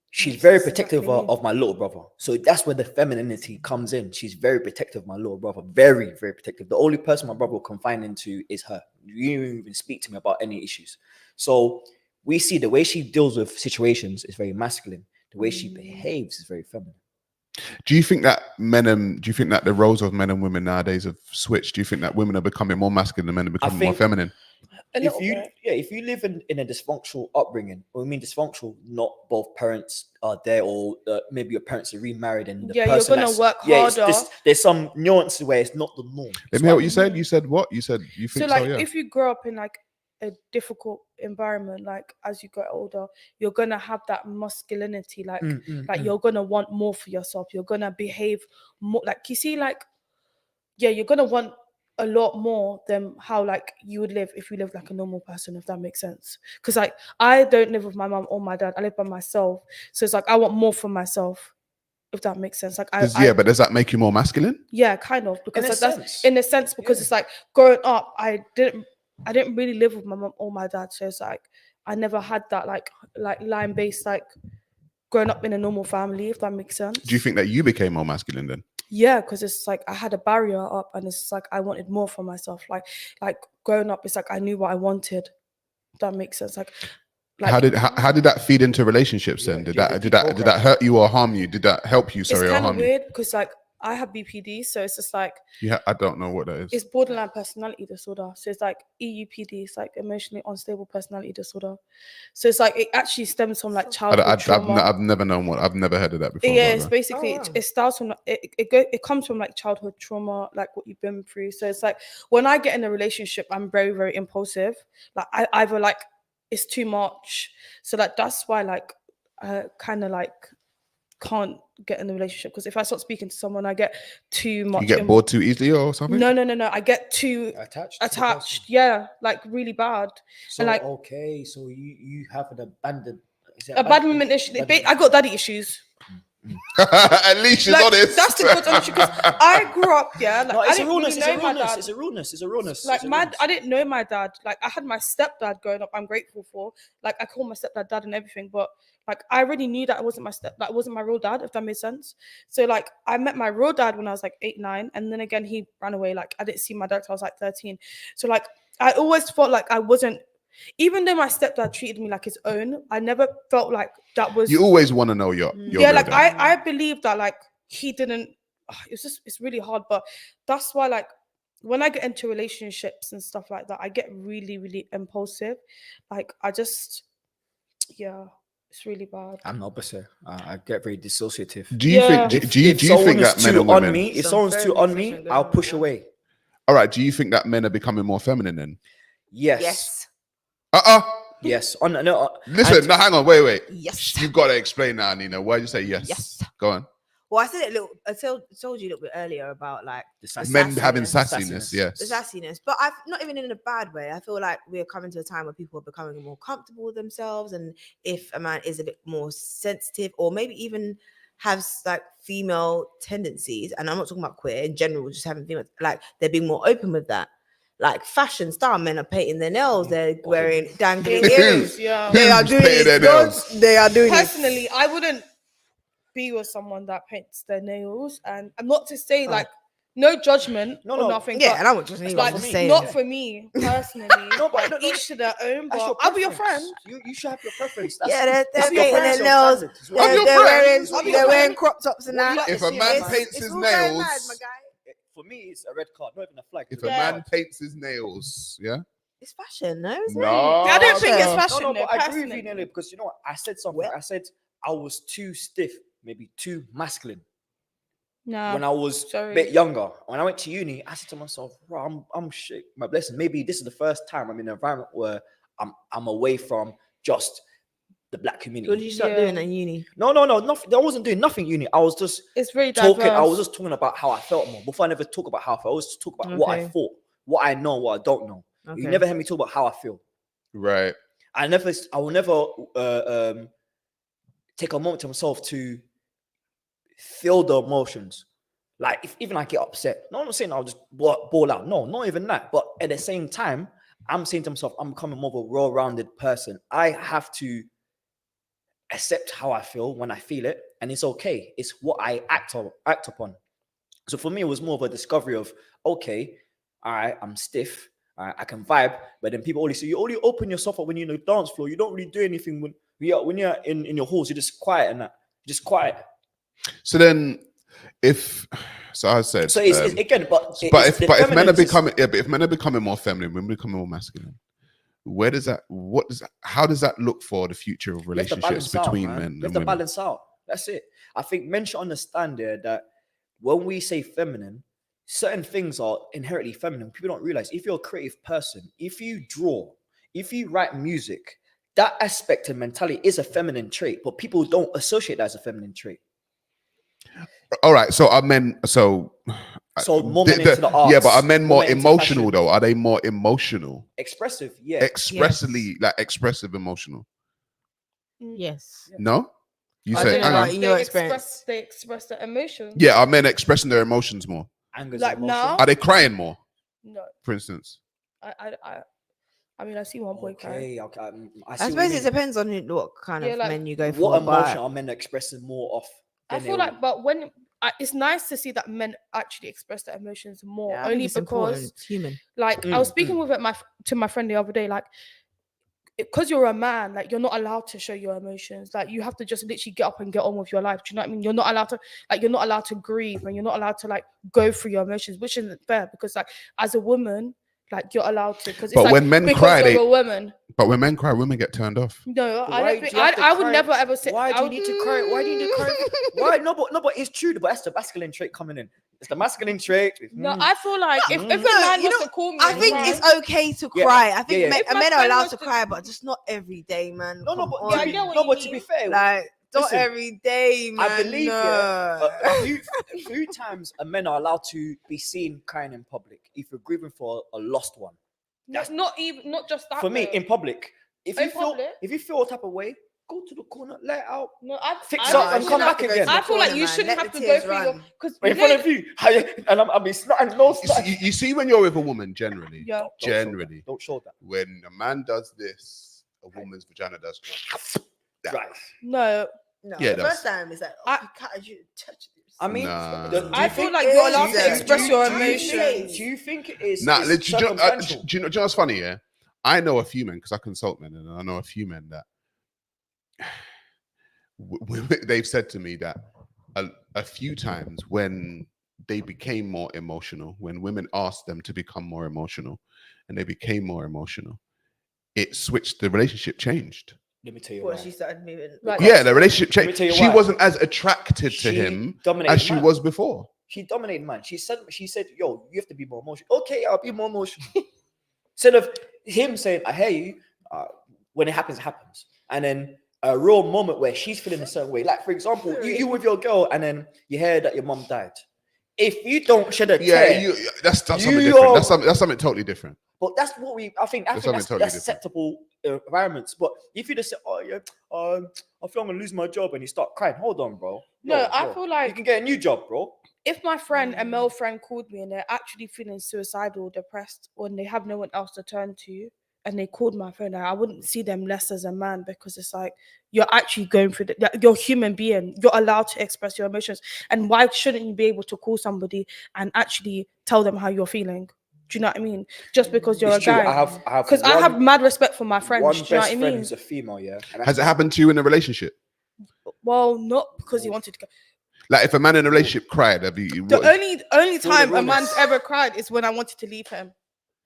S2: She's very protective of my little brother. So that's where the femininity comes in. She's very protective of my little brother. Very, very protective. The only person my brother will confine into is her. You don't even speak to me about any issues. So we see the way she deals with situations is very masculine. The way she behaves is very feminine.
S1: Do you think that the roles of men and women nowadays have switched? Do you think that women are becoming more masculine and men are becoming more feminine?
S2: If you live in a dysfunctional upbringing, or I mean dysfunctional, not both parents are there, or maybe your parents are remarried, and the
S6: you're
S2: person
S6: gonna work harder.
S2: There's some nuances where it's not the norm.
S1: Let me hear what you said. You said what? You said you think
S6: So
S1: so? Yeah.
S6: if you grow up in like a difficult environment, like as you get older, you're gonna have that masculinity, you're gonna want more for yourself. You're gonna behave more, like you see, you're gonna want a lot more than how you would live if you live like a normal person, if that makes sense. Because I don't live with my mom or my dad. I live by myself, so it's I want more for myself, if that makes sense. But
S1: does that make you more masculine?
S6: Yeah, kind of, because
S2: that's
S6: in a sense, because it's growing up, I didn't really live with my mom or my dad, so it's I never had that like line based growing up in a normal family, if that makes sense.
S1: Do you think that you became more masculine then?
S6: Yeah, because it's I had a barrier up, and it's I wanted more for myself. Like growing up, it's I knew what I wanted. If that makes sense.
S1: How did that feed into relationships then? Did that hurt you or harm you? Did that help you? Sorry,
S6: it's
S1: or
S6: kind
S1: harm
S6: of
S1: you?
S6: weird because I have BPD, so it's just
S1: Yeah, I don't know what that is.
S6: it's borderline personality disorder. So it's EUPD, it's emotionally unstable personality disorder. So it's it actually stems from childhood trauma.
S1: I've never heard of that before.
S6: Yeah, it's basically it starts from it comes from childhood trauma, what you've been through. So it's when I get in a relationship, I'm very, very impulsive. I either it's too much. So that's why I kind of can't get in a relationship, because if I start speaking to someone, I get too much.
S1: You get bored too easily or something?
S6: No. I get too attached. Yeah, really bad.
S2: So
S6: and
S2: okay, so you have an
S6: abandonment issue. I got daddy issues.
S1: At least she's honest.
S6: That's the good honest, because I grew up,
S2: it's
S6: I
S2: a
S6: didn't
S2: realness.
S6: really know my dad.
S2: It's a realness.
S6: I didn't know my dad. I had my stepdad growing up. I'm grateful for. I call my stepdad dad and everything, but I already knew that it wasn't it wasn't my real dad, if that made sense. So I met my real dad when I was 8, 9, and then again he ran away. I didn't see my dad till I was 13. So I always felt I wasn't. Even though my stepdad treated me like his own, I never felt that was.
S1: You always want to know your
S6: yeah,
S1: real dad.
S6: I believe that he didn't. It's really hard, but that's why when I get into relationships and stuff like that, I get really, really impulsive. I just, yeah, it's really bad.
S2: I'm the opposite. I get very dissociative.
S1: Do you think? Do you think that men and women?
S2: If someone's too on me, I'll push away.
S1: All right. Do you think that men are becoming more feminine then?
S2: Yes. Yes.
S1: Listen, no, hang on, wait.
S3: Yes.
S1: You've got to explain now, Nina. Why did you say yes?
S3: Yes.
S1: Go on.
S3: Well, I said it I told you a little bit earlier about the
S1: men having
S3: sassiness.
S1: sassiness, yes.
S3: The sassiness. But I've not even in a bad way. I feel like we're coming to a time where people are becoming more comfortable with themselves, and if a man is a bit more sensitive, or maybe even has female tendencies, and I'm not talking about queer in general, just having female, they're being more open with that. Fashion style men are painting their nails, they're wearing dangling earrings.
S6: Yeah.
S3: They are doing it. They are doing it.
S6: Personally, I wouldn't be with someone that paints their nails, and I'm not to say no judgment
S2: No,
S6: or
S2: no.
S6: nothing.
S3: Yeah,
S6: but
S3: and I would just
S2: That's
S3: need
S2: not
S3: one
S2: for
S3: just
S2: me.
S3: saying.
S6: not for me personally.
S2: No, but
S6: like,
S2: no,
S6: each to their own.
S2: That's
S6: But
S2: your
S6: I'll be your
S2: preference.
S6: friend.
S2: You should have your preference. That's,
S3: Yeah, they're
S2: that's your
S3: painting their
S2: preference, your
S3: nails.
S2: standard. It's what
S1: I'm your
S3: They're
S1: friend.
S3: wearing
S6: friend.
S3: crop tops and
S2: What you
S3: that.
S2: like to
S1: If a
S2: see,
S1: man
S2: man.
S1: paints
S3: It's
S1: his
S3: all going mad, my
S1: nails,
S3: guy.
S2: For me, it's a red card, not even a flag.
S1: if
S2: It's
S1: a
S2: red
S1: man
S2: card.
S1: paints his nails, yeah,
S3: It's fashion, no? Isn't
S1: no,
S6: I don't think it's
S1: sir.
S6: fashion.
S2: No,
S6: though,
S2: but I agree with you,
S6: personally.
S2: Nelly, because you know what? I said something.
S3: Well-
S2: I said I was too stiff, maybe too masculine.
S6: Nah.
S2: When I was
S6: sorry.
S2: a bit younger, when I went to uni, I said to myself, "Bro, I'm shit. My blessing. Maybe this is the first time I'm in an environment where I'm away from just the black community."
S3: What did you start
S6: Yeah.
S3: doing at uni?
S2: No, nothing. I wasn't doing nothing uni. I was just
S6: It's very diverse.
S2: talking. I was just talking about how I felt more. Before I never talk about how I felt, I always just talk about what I
S3: Okay.
S2: thought, what I know, what I don't know.
S3: Okay.
S2: You never hear me talk about how I feel.
S1: Right.
S2: I will never take a moment to myself to feel the emotions. Like if even I get upset, no, I'm not saying I'll just ball out. No, not even that. But at the same time, I'm saying to myself, I'm becoming more of a well-rounded person. I have to accept how I feel when I feel it, and it's okay. It's what I act upon. So for me, it was more of a discovery of, okay, all right, I'm stiff. All right, I can vibe, but then people always say you only open yourself up when you're in the dance floor. You don't really do anything when you're in your halls. You're just quiet and that. Just quiet.
S1: So then, if so, I said.
S2: So it's again, but
S1: if men are
S2: feminine is-
S1: becoming but if men are becoming more feminine, women becoming more masculine, where does that? How does that look for the future of
S2: you have to
S1: relationships
S2: balance out,
S1: between
S2: man.
S1: men
S2: You
S1: and
S2: have to
S1: women?
S2: balance out. That's it. I think men should understand there that when we say feminine, certain things are inherently feminine. People don't realize if you're a creative person, if you draw, if you write music, that aspect and mentality is a feminine trait, but people don't associate that as a feminine trait.
S1: All right, so are men
S2: So more men into the arts.
S1: yeah, but are men more
S2: men into
S1: emotional
S2: fashion.
S1: though? Are they more emotional?
S2: Expressive, yeah.
S1: Expressly, like expressive emotional?
S3: Yes.
S1: No, you
S3: I
S1: say
S3: don't know
S1: hang
S3: about
S1: on.
S3: in your experience.
S6: They express their emotions.
S1: Yeah, are men expressing their emotions more?
S2: Anger's
S6: Like
S2: emotion.
S6: now?
S1: Are they crying more,
S6: No,
S1: for instance?
S6: I mean, I see one boy cry.
S2: Okay. I see
S3: I
S2: what
S3: suppose
S2: you
S3: it
S2: mean.
S3: depends on what kind
S6: Yeah,
S3: of
S6: like,
S3: men you go for.
S2: What emotion
S3: But
S2: are men expressing more of?
S6: I feel like, but when it's nice to see that men actually express their emotions more,
S3: yeah, I think
S6: only
S3: it's important.
S6: because,
S3: It's human.
S6: like, I was speaking with to my friend the other day, like, because you're a man, like, you're not allowed to show your emotions. Like, you have to just literally get up and get on with your life. Do you know what I mean? You're not allowed to grieve, and you're not allowed to like go through your emotions, which isn't fair because, like, as a woman, like, you're allowed to. Because
S1: But when men cry,
S6: you're a woman.
S1: But when men cry, women get turned off.
S6: No, I
S2: Why
S6: don't
S2: do
S6: think
S2: you have to
S6: I would
S2: cry?
S6: never ever say.
S2: Why do you need to cry? Why do you need to cry? Why? No, but it's true. But that's the masculine trait coming in. It's the masculine trait.
S6: No, I feel like if a man
S3: you
S6: was
S3: know,
S6: to call me,
S3: I
S6: and
S3: think
S6: cry,
S3: it's okay to
S2: Yeah,
S3: cry. I think
S2: yeah.
S3: men,
S6: If my
S3: men are
S6: friend
S3: allowed
S6: was
S3: to
S6: to-
S3: cry, but just not every day, man.
S2: No,
S3: Come
S2: but
S3: on.
S6: Yeah, I get what you
S2: to be
S6: mean.
S2: fair,
S3: Like, not
S2: Listen,
S3: every day, man.
S2: I believe
S3: no.
S2: a few times a men are allowed to be seen crying in public if you're grieving for a lost one.
S6: not just that.
S2: For me,
S6: though.
S2: in public, if
S6: In
S2: you feel
S6: public?
S2: if you feel a type of way, go to the corner, let it out.
S6: No,
S2: Fix
S6: I
S2: up
S6: don't
S2: and
S6: feel
S2: come
S6: like-
S2: back again.
S6: I feel like
S3: corner,
S6: you
S3: man.
S6: shouldn't
S3: Let
S6: have
S3: the
S6: to go
S3: tears
S6: through your
S3: run.
S6: because
S2: in front of you, and I'll be snotting, no snot.
S1: You see when you're with a woman, generally,
S6: Yeah.
S1: generally,
S2: Don't show that.
S1: when a man does this, a woman's vagina does that.
S2: Right.
S6: No,
S3: No,
S1: Yeah,
S3: the
S1: that's-
S3: first time is like,
S6: I-
S3: you can't you touch this.
S2: I mean,
S1: Nah.
S2: do
S6: I
S2: you
S6: feel
S2: think
S6: like
S3: it
S6: you're
S3: is,
S6: allowed to
S3: though?
S6: express your
S2: do you think-
S6: emotions.
S2: Do you think it is?
S1: Nah,
S2: is
S1: do you know
S2: circumstantial?
S1: what's funny? Yeah, I know a few men because I consult men, and I know a few men that they've said to me that a few times when they became more emotional, when women asked them to become more emotional, and they became more emotional, it switched. The relationship changed.
S2: Let me tell you
S3: What,
S2: why.
S3: she started moving.
S6: Like-
S1: Yeah, the relationship
S2: Let me
S1: changed.
S2: tell you
S1: She
S2: why.
S1: wasn't as attracted to
S2: She
S1: him
S2: dominated
S1: as she
S2: man.
S1: was before.
S2: She dominated, man. She said, yo, you have to be more emotional. Okay, I'll be more emotional. Instead of him saying, I hear you, when it happens, it happens. And then a real moment where she's feeling a certain way. Like, for example, you with your girl, and then you hear that your mom died. If you don't shed a tear,
S1: That's something
S2: You
S1: different.
S2: are-
S1: That's something totally different.
S2: but that's what I think
S1: That's something
S2: that's
S1: totally different.
S2: acceptable environments. But if you just say, oh yeah, I feel I'm gonna lose my job, and you start crying, hold on, bro.
S6: No,
S2: Yo,
S6: I
S2: bro,
S6: feel like-
S2: you can get a new job, bro.
S6: if my friend, a male friend, called me and they're actually feeling suicidal, depressed, or they have no one else to turn to, and they called my phone, I wouldn't see them less as a man, because it's like you're actually going through you're a human being. You're allowed to express your emotions, and why shouldn't you be able to call somebody and actually tell them how you're feeling? Do you know what I mean? Just because you're
S2: It's
S6: a
S2: true.
S6: guy. Because I have mad respect for my friends.
S2: One
S6: Do you know what
S2: best
S6: I
S2: friend
S6: mean?
S2: who's a female, yeah. And
S1: Has it happened to you in a relationship?
S6: Well, not because he wanted to go.
S1: Like if a man in a relationship cried, have you?
S6: The
S1: what-
S6: only
S2: For the
S6: time a
S2: realness.
S6: man's ever cried is when I wanted to leave him.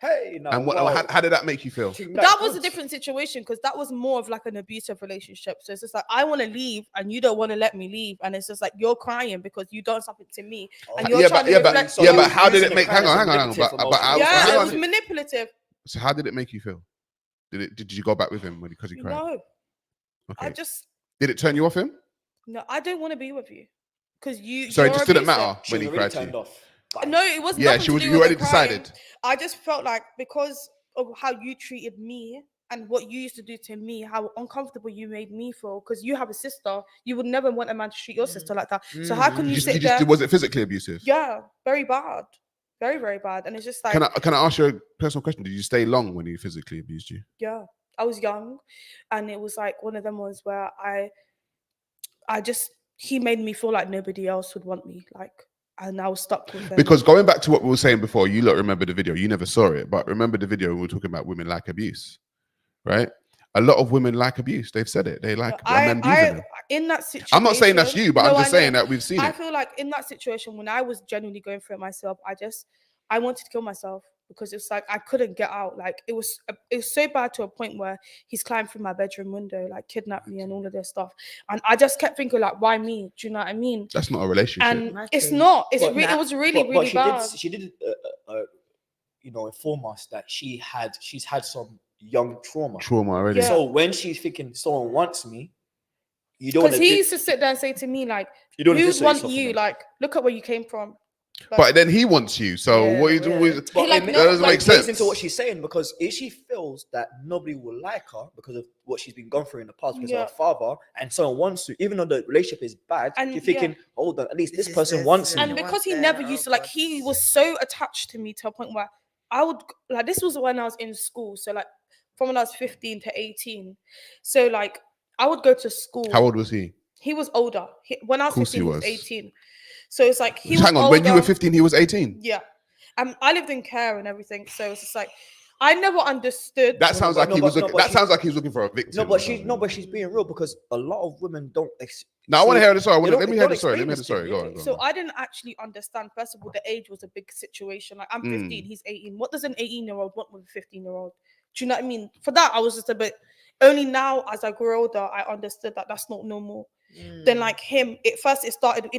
S2: Hey, no.
S1: and
S2: wow.
S1: how did that make you feel?
S6: That was a different situation, because that was more of like an abusive relationship. So it's just like, I want to leave and you don't want to let me leave, and it's just like you're crying because you done something to me, and you're trying to reflect.
S1: But how did
S2: using
S1: it
S2: the
S1: make?
S2: crying
S1: Hang
S2: as
S1: on.
S2: manipulative
S1: But
S2: emotion.
S6: Yeah,
S1: hang
S6: it
S1: on.
S6: was manipulative.
S1: So how did it make you feel? Did you go back with him because he cried?
S6: No,
S1: Okay.
S6: did
S1: it turn you off him?
S6: No, I don't want to be with you because you.
S1: So it
S6: you're
S1: just didn't
S6: abusive.
S1: matter when he cried to you.
S6: No, it was
S1: Yeah,
S6: nothing to do
S1: you
S6: with
S1: already
S6: the crying.
S1: decided.
S6: I just felt like because of how you treated me and what you used to do to me, how uncomfortable you made me feel. Because you have a sister, you would never want a man to treat your sister like that. So how can you sit there?
S1: Was it physically abusive?
S6: Yeah, very bad, very very bad. And it's just like,
S1: Can I ask you a personal question? Did you stay long when he physically abused you?
S6: yeah, I was young, and it was like one of them ones where he made me feel like nobody else would want me, like, and I was stuck with him.
S1: Because going back to what we were saying before, you lot remember the video. You never saw it, but remember the video we were talking about women like abuse, right? A lot of women like abuse. They've said it. They like men abusing them.
S6: In that situation,
S1: I'm not saying that's you, but I'm just saying that we've seen
S6: I
S1: it.
S6: feel like in that situation, when I was genuinely going through it myself, I wanted to kill myself, because it's like I couldn't get out. Like it was so bad to a point where he's climbed through my bedroom window, like kidnapped me and all of this stuff. And I just kept thinking, like, why me? Do you know what I mean?
S1: That's not a relationship.
S6: And it's not. It was really bad.
S2: She did inform us that she's had some young trauma
S1: already.
S6: Yeah.
S2: So when she's thinking someone wants me, you don't.
S6: Because he used to sit there and say to me, like, who want you? Like, look at where you came from.
S1: But then he wants you. So what you do is that doesn't make sense.
S2: Into what she's saying, because if she feels that nobody will like her because of what she's been going through in the past because of her father, and someone wants to, even though the relationship is bad, and you're thinking, hold on, at least this person wants me.
S6: And because he never used to, like, he was so attached to me to a point where I would, like, this was when I was in school. So, like, from when I was 15 to 18. So, like, I would go to school.
S1: How old was he?
S6: He was older. When I was 15, he was 18. So it's like he
S1: Hang on,
S6: older.
S1: when you were 15, he was 18?
S6: Yeah. I lived in care and everything. So it's just like, I never understood.
S1: That sounds like he was looking for a victim.
S2: But she's being real, because a lot of women don't.
S1: No, I want to hear the story. Let me hear the story. Go on.
S6: So I didn't actually understand. First of all, the age was a big situation. Like, I'm 15, he's 18. What does an 18-year-old want with a 15-year-old? Do you know what I mean? For that, I was just a bit. Only now, as I grew older, I understood that that's not normal. Then, like him, it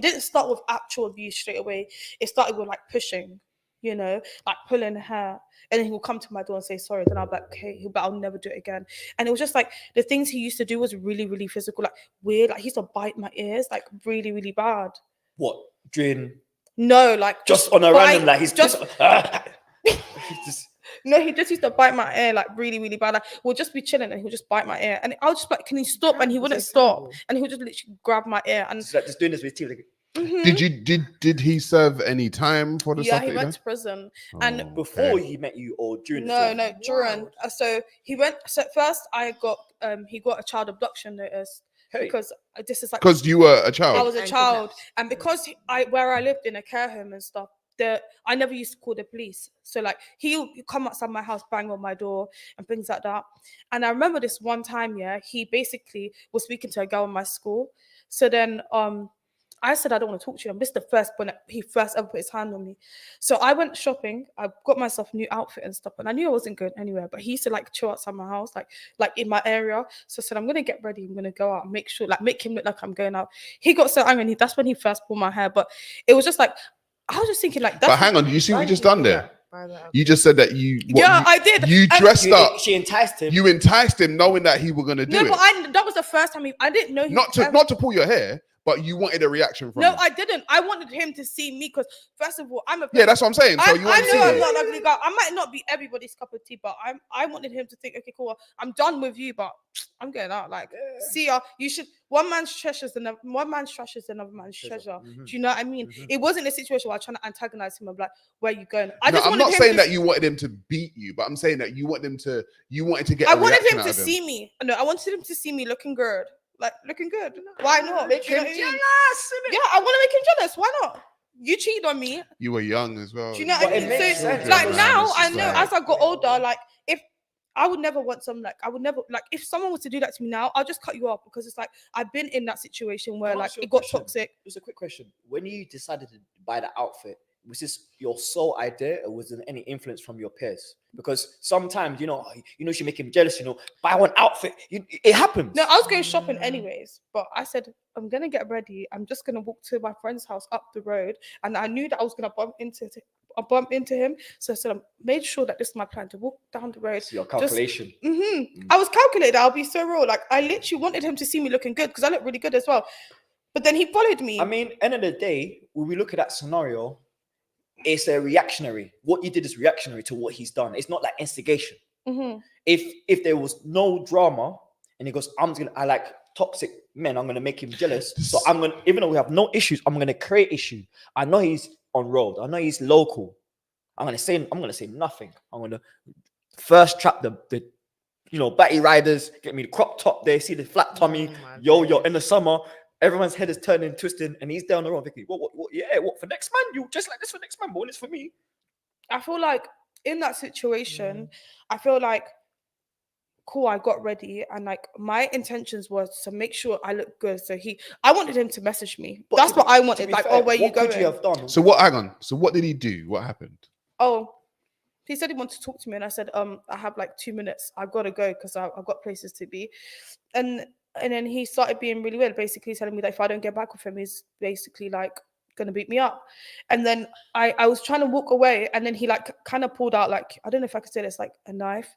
S6: didn't start with actual abuse straight away. It started with like pushing, like pulling hair. And then he will come to my door and say sorry. Then I'll be like, okay, but I'll never do it again. And it was just like the things he used to do was really, really physical, like weird. Like he used to bite my ears, like really, really bad.
S2: What? During?
S6: No, like
S2: just on a random, like he's just.
S6: No, he just used to bite my ear like really, really bad. Like we'll just be chilling and he'll just bite my ear, and I'll just like, can he stop? And he wouldn't stop, and he would just literally grab my ear and
S2: just doing this with teeth.
S1: Did he serve any time for the stuff?
S6: Yeah, he went to prison. And
S2: before he met you or during?
S6: No, during. Wow. So he went. So first, he got a child abduction notice. Because this is like
S1: because you were a child.
S6: I was a child, and because where I lived in a care home and stuff. I never used to call the police. So like he'll come outside my house, bang on my door and things like that. And I remember this one time, he basically was speaking to a girl in my school. So then I said, I don't want to talk to you. And this is the first when he first ever put his hand on me. So I went shopping. I got myself a new outfit and stuff. And I knew I wasn't going anywhere. But he used to like chill outside my house, like in my area. So I said, I'm going to get ready. I'm going to go out and make sure, like make him look like I'm going out. He got so angry. That's when he first pulled my hair. But it was just like, I was just thinking like that.
S1: But hang on, do you see what you just done there? You just said that
S6: I did.
S1: You dressed up.
S2: She enticed him.
S1: You enticed him knowing that he was going to do it.
S6: No, but that was the first time I didn't know.
S1: Not to pull your hair, but you wanted a reaction from
S6: No,
S1: him.
S6: I didn't. I wanted him to see me because, first of all, I'm a.
S1: Yeah, that's what I'm saying. So
S6: I,
S1: you want
S6: I
S1: to see
S6: know I'm
S1: it.
S6: not an ugly guy. I might not be everybody's cup of tea, but I wanted him to think, okay, cool, I'm done with you, but I'm getting out. Like, see ya. You should. One man's treasure is another man's treasure. Do you know what I mean? It wasn't a situation where I was trying to antagonize him. I'm like, where you going? I
S1: No,
S6: just
S1: I'm
S6: wanted
S1: not
S6: him
S1: saying
S6: to
S1: that you wanted him to beat you, but I'm saying that you wanted to get.
S6: I
S1: a
S6: wanted
S1: reaction
S6: him
S1: out
S6: to
S1: of him.
S6: see me. No, I wanted him to see me looking good. Like, looking good. Why not?
S2: Make
S6: Do you know
S2: him
S6: what I mean?
S2: jealous, innit?
S6: Yeah, I want to make him jealous. Why not? You cheated on me.
S1: You were young as well.
S6: Do you know
S2: But
S6: what I
S2: it
S6: mean?
S2: makes
S6: So,
S2: sense,
S6: like
S2: man.
S6: now,
S1: It's
S6: I
S1: just
S6: know
S1: like-
S6: as I got older, like if I would never want some, like I would never, like if someone was to do that to me now, I'll just cut you off because it's like I've been in that situation where
S2: Can I
S6: like
S2: ask you a
S6: it got
S2: question?
S6: toxic.
S2: Just a quick question. When you decided to buy the outfit, was this your sole idea or was there any influence from your peers? Because sometimes, you should make him jealous, buy one outfit. It happens.
S6: No, I was going shopping anyways, but I said I'm gonna get ready. I'm just gonna walk to my friend's house up the road, and I knew that I was gonna bump into him. So I said I made sure that this is my plan to walk down the road.
S2: It's your calculation.
S6: I was calculated. I'll be so real. Like I literally wanted him to see me looking good because I look really good as well. But then he followed me.
S2: I mean, end of the day, when we look at that scenario, it's a reactionary. What you did is reactionary to what he's done. It's not like instigation. If there was no drama and he goes, I like toxic men, I'm gonna make him jealous. So I'm gonna, even though we have no issues, I'm gonna create issue. I know he's on road. I know he's local. I'm gonna say nothing. I'm gonna first trap the batty riders, get me the crop top there, see the flat tummy, yo, in the summer. Everyone's head is turning, twisting, and he's down the road thinking, what for next man? You just like this for next man, but when it's for me.
S6: I feel like in that situation, I feel like cool, I got ready and like my intentions was to make sure I look good. So I wanted him to message me.
S2: But
S6: That's what I wanted. Like,
S2: fair,
S6: where you going?
S2: What could you have done?
S1: So what? Hang on. So what did he do? What happened?
S6: Oh, he said he wanted to talk to me, and I said, I have like 2 minutes. I've got to go because I've got places to be. And then he started being really weird, basically telling me that if I don't get back with him, he's basically like gonna beat me up. And then I was trying to walk away, and then he like kind of pulled out like, I don't know if I could say this, like a knife.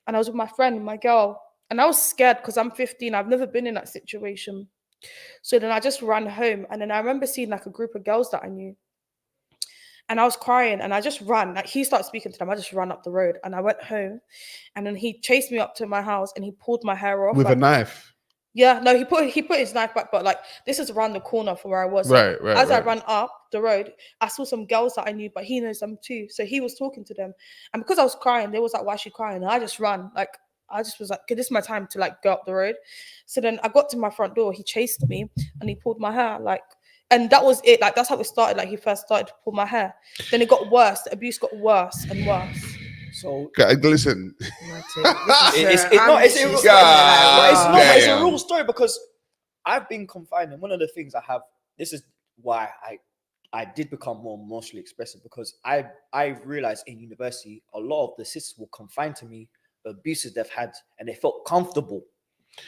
S6: And I was with my friend, my girl, and I was scared because I'm 15. I've never been in that situation. So then I just ran home, and then I remember seeing like a group of girls that I knew. And I was crying, and I just ran. Like he started speaking to them. I just ran up the road, and I went home. And then he chased me up to my house, and he pulled my hair off
S1: With a knife.
S6: Yeah, no, he put his knife back, but like this is around the corner from where I was. So
S1: Right.
S6: as I ran up the road, I saw some girls that I knew, but he knows them too. So he was talking to them, and because I was crying, they was like, "Why is she crying?" And I just ran. Like I just was like, "Okay, this is my time to like go up the road." So then I got to my front door. He chased me, and he pulled my hair. And that was it. Like that's how it started. Like he first started to pull my hair. Then it got worse. The abuse got worse and worse.
S2: So
S1: listen.
S2: it's a real story because I've been confined, and one of the things I have. This is why I did become more emotionally expressive because I realized in university a lot of the sisters were confined to me, the abuses they've had, and they felt comfortable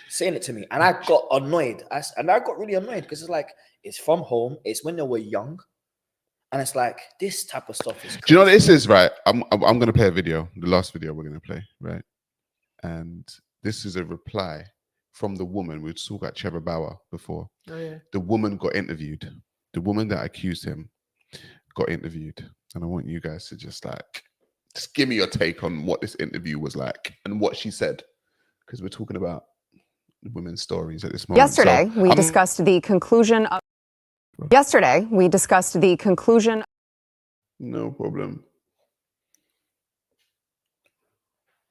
S2: saying it to me, and I got annoyed. I got really annoyed because it's like it's from home. It's when they were young. And it's like this type of stuff is crazy.
S1: Do you know what this is, right? I'm gonna play a video, the last video we're gonna play, right? And this is a reply from the woman. We talked about Trevor Bauer before.
S3: Oh, yeah.
S1: The woman got interviewed. The woman that accused him got interviewed. And I want you guys to just give me your take on what this interview was like and what she said. Because we're talking about women's stories at this moment.
S9: Yesterday, we discussed the conclusion of
S1: No problem.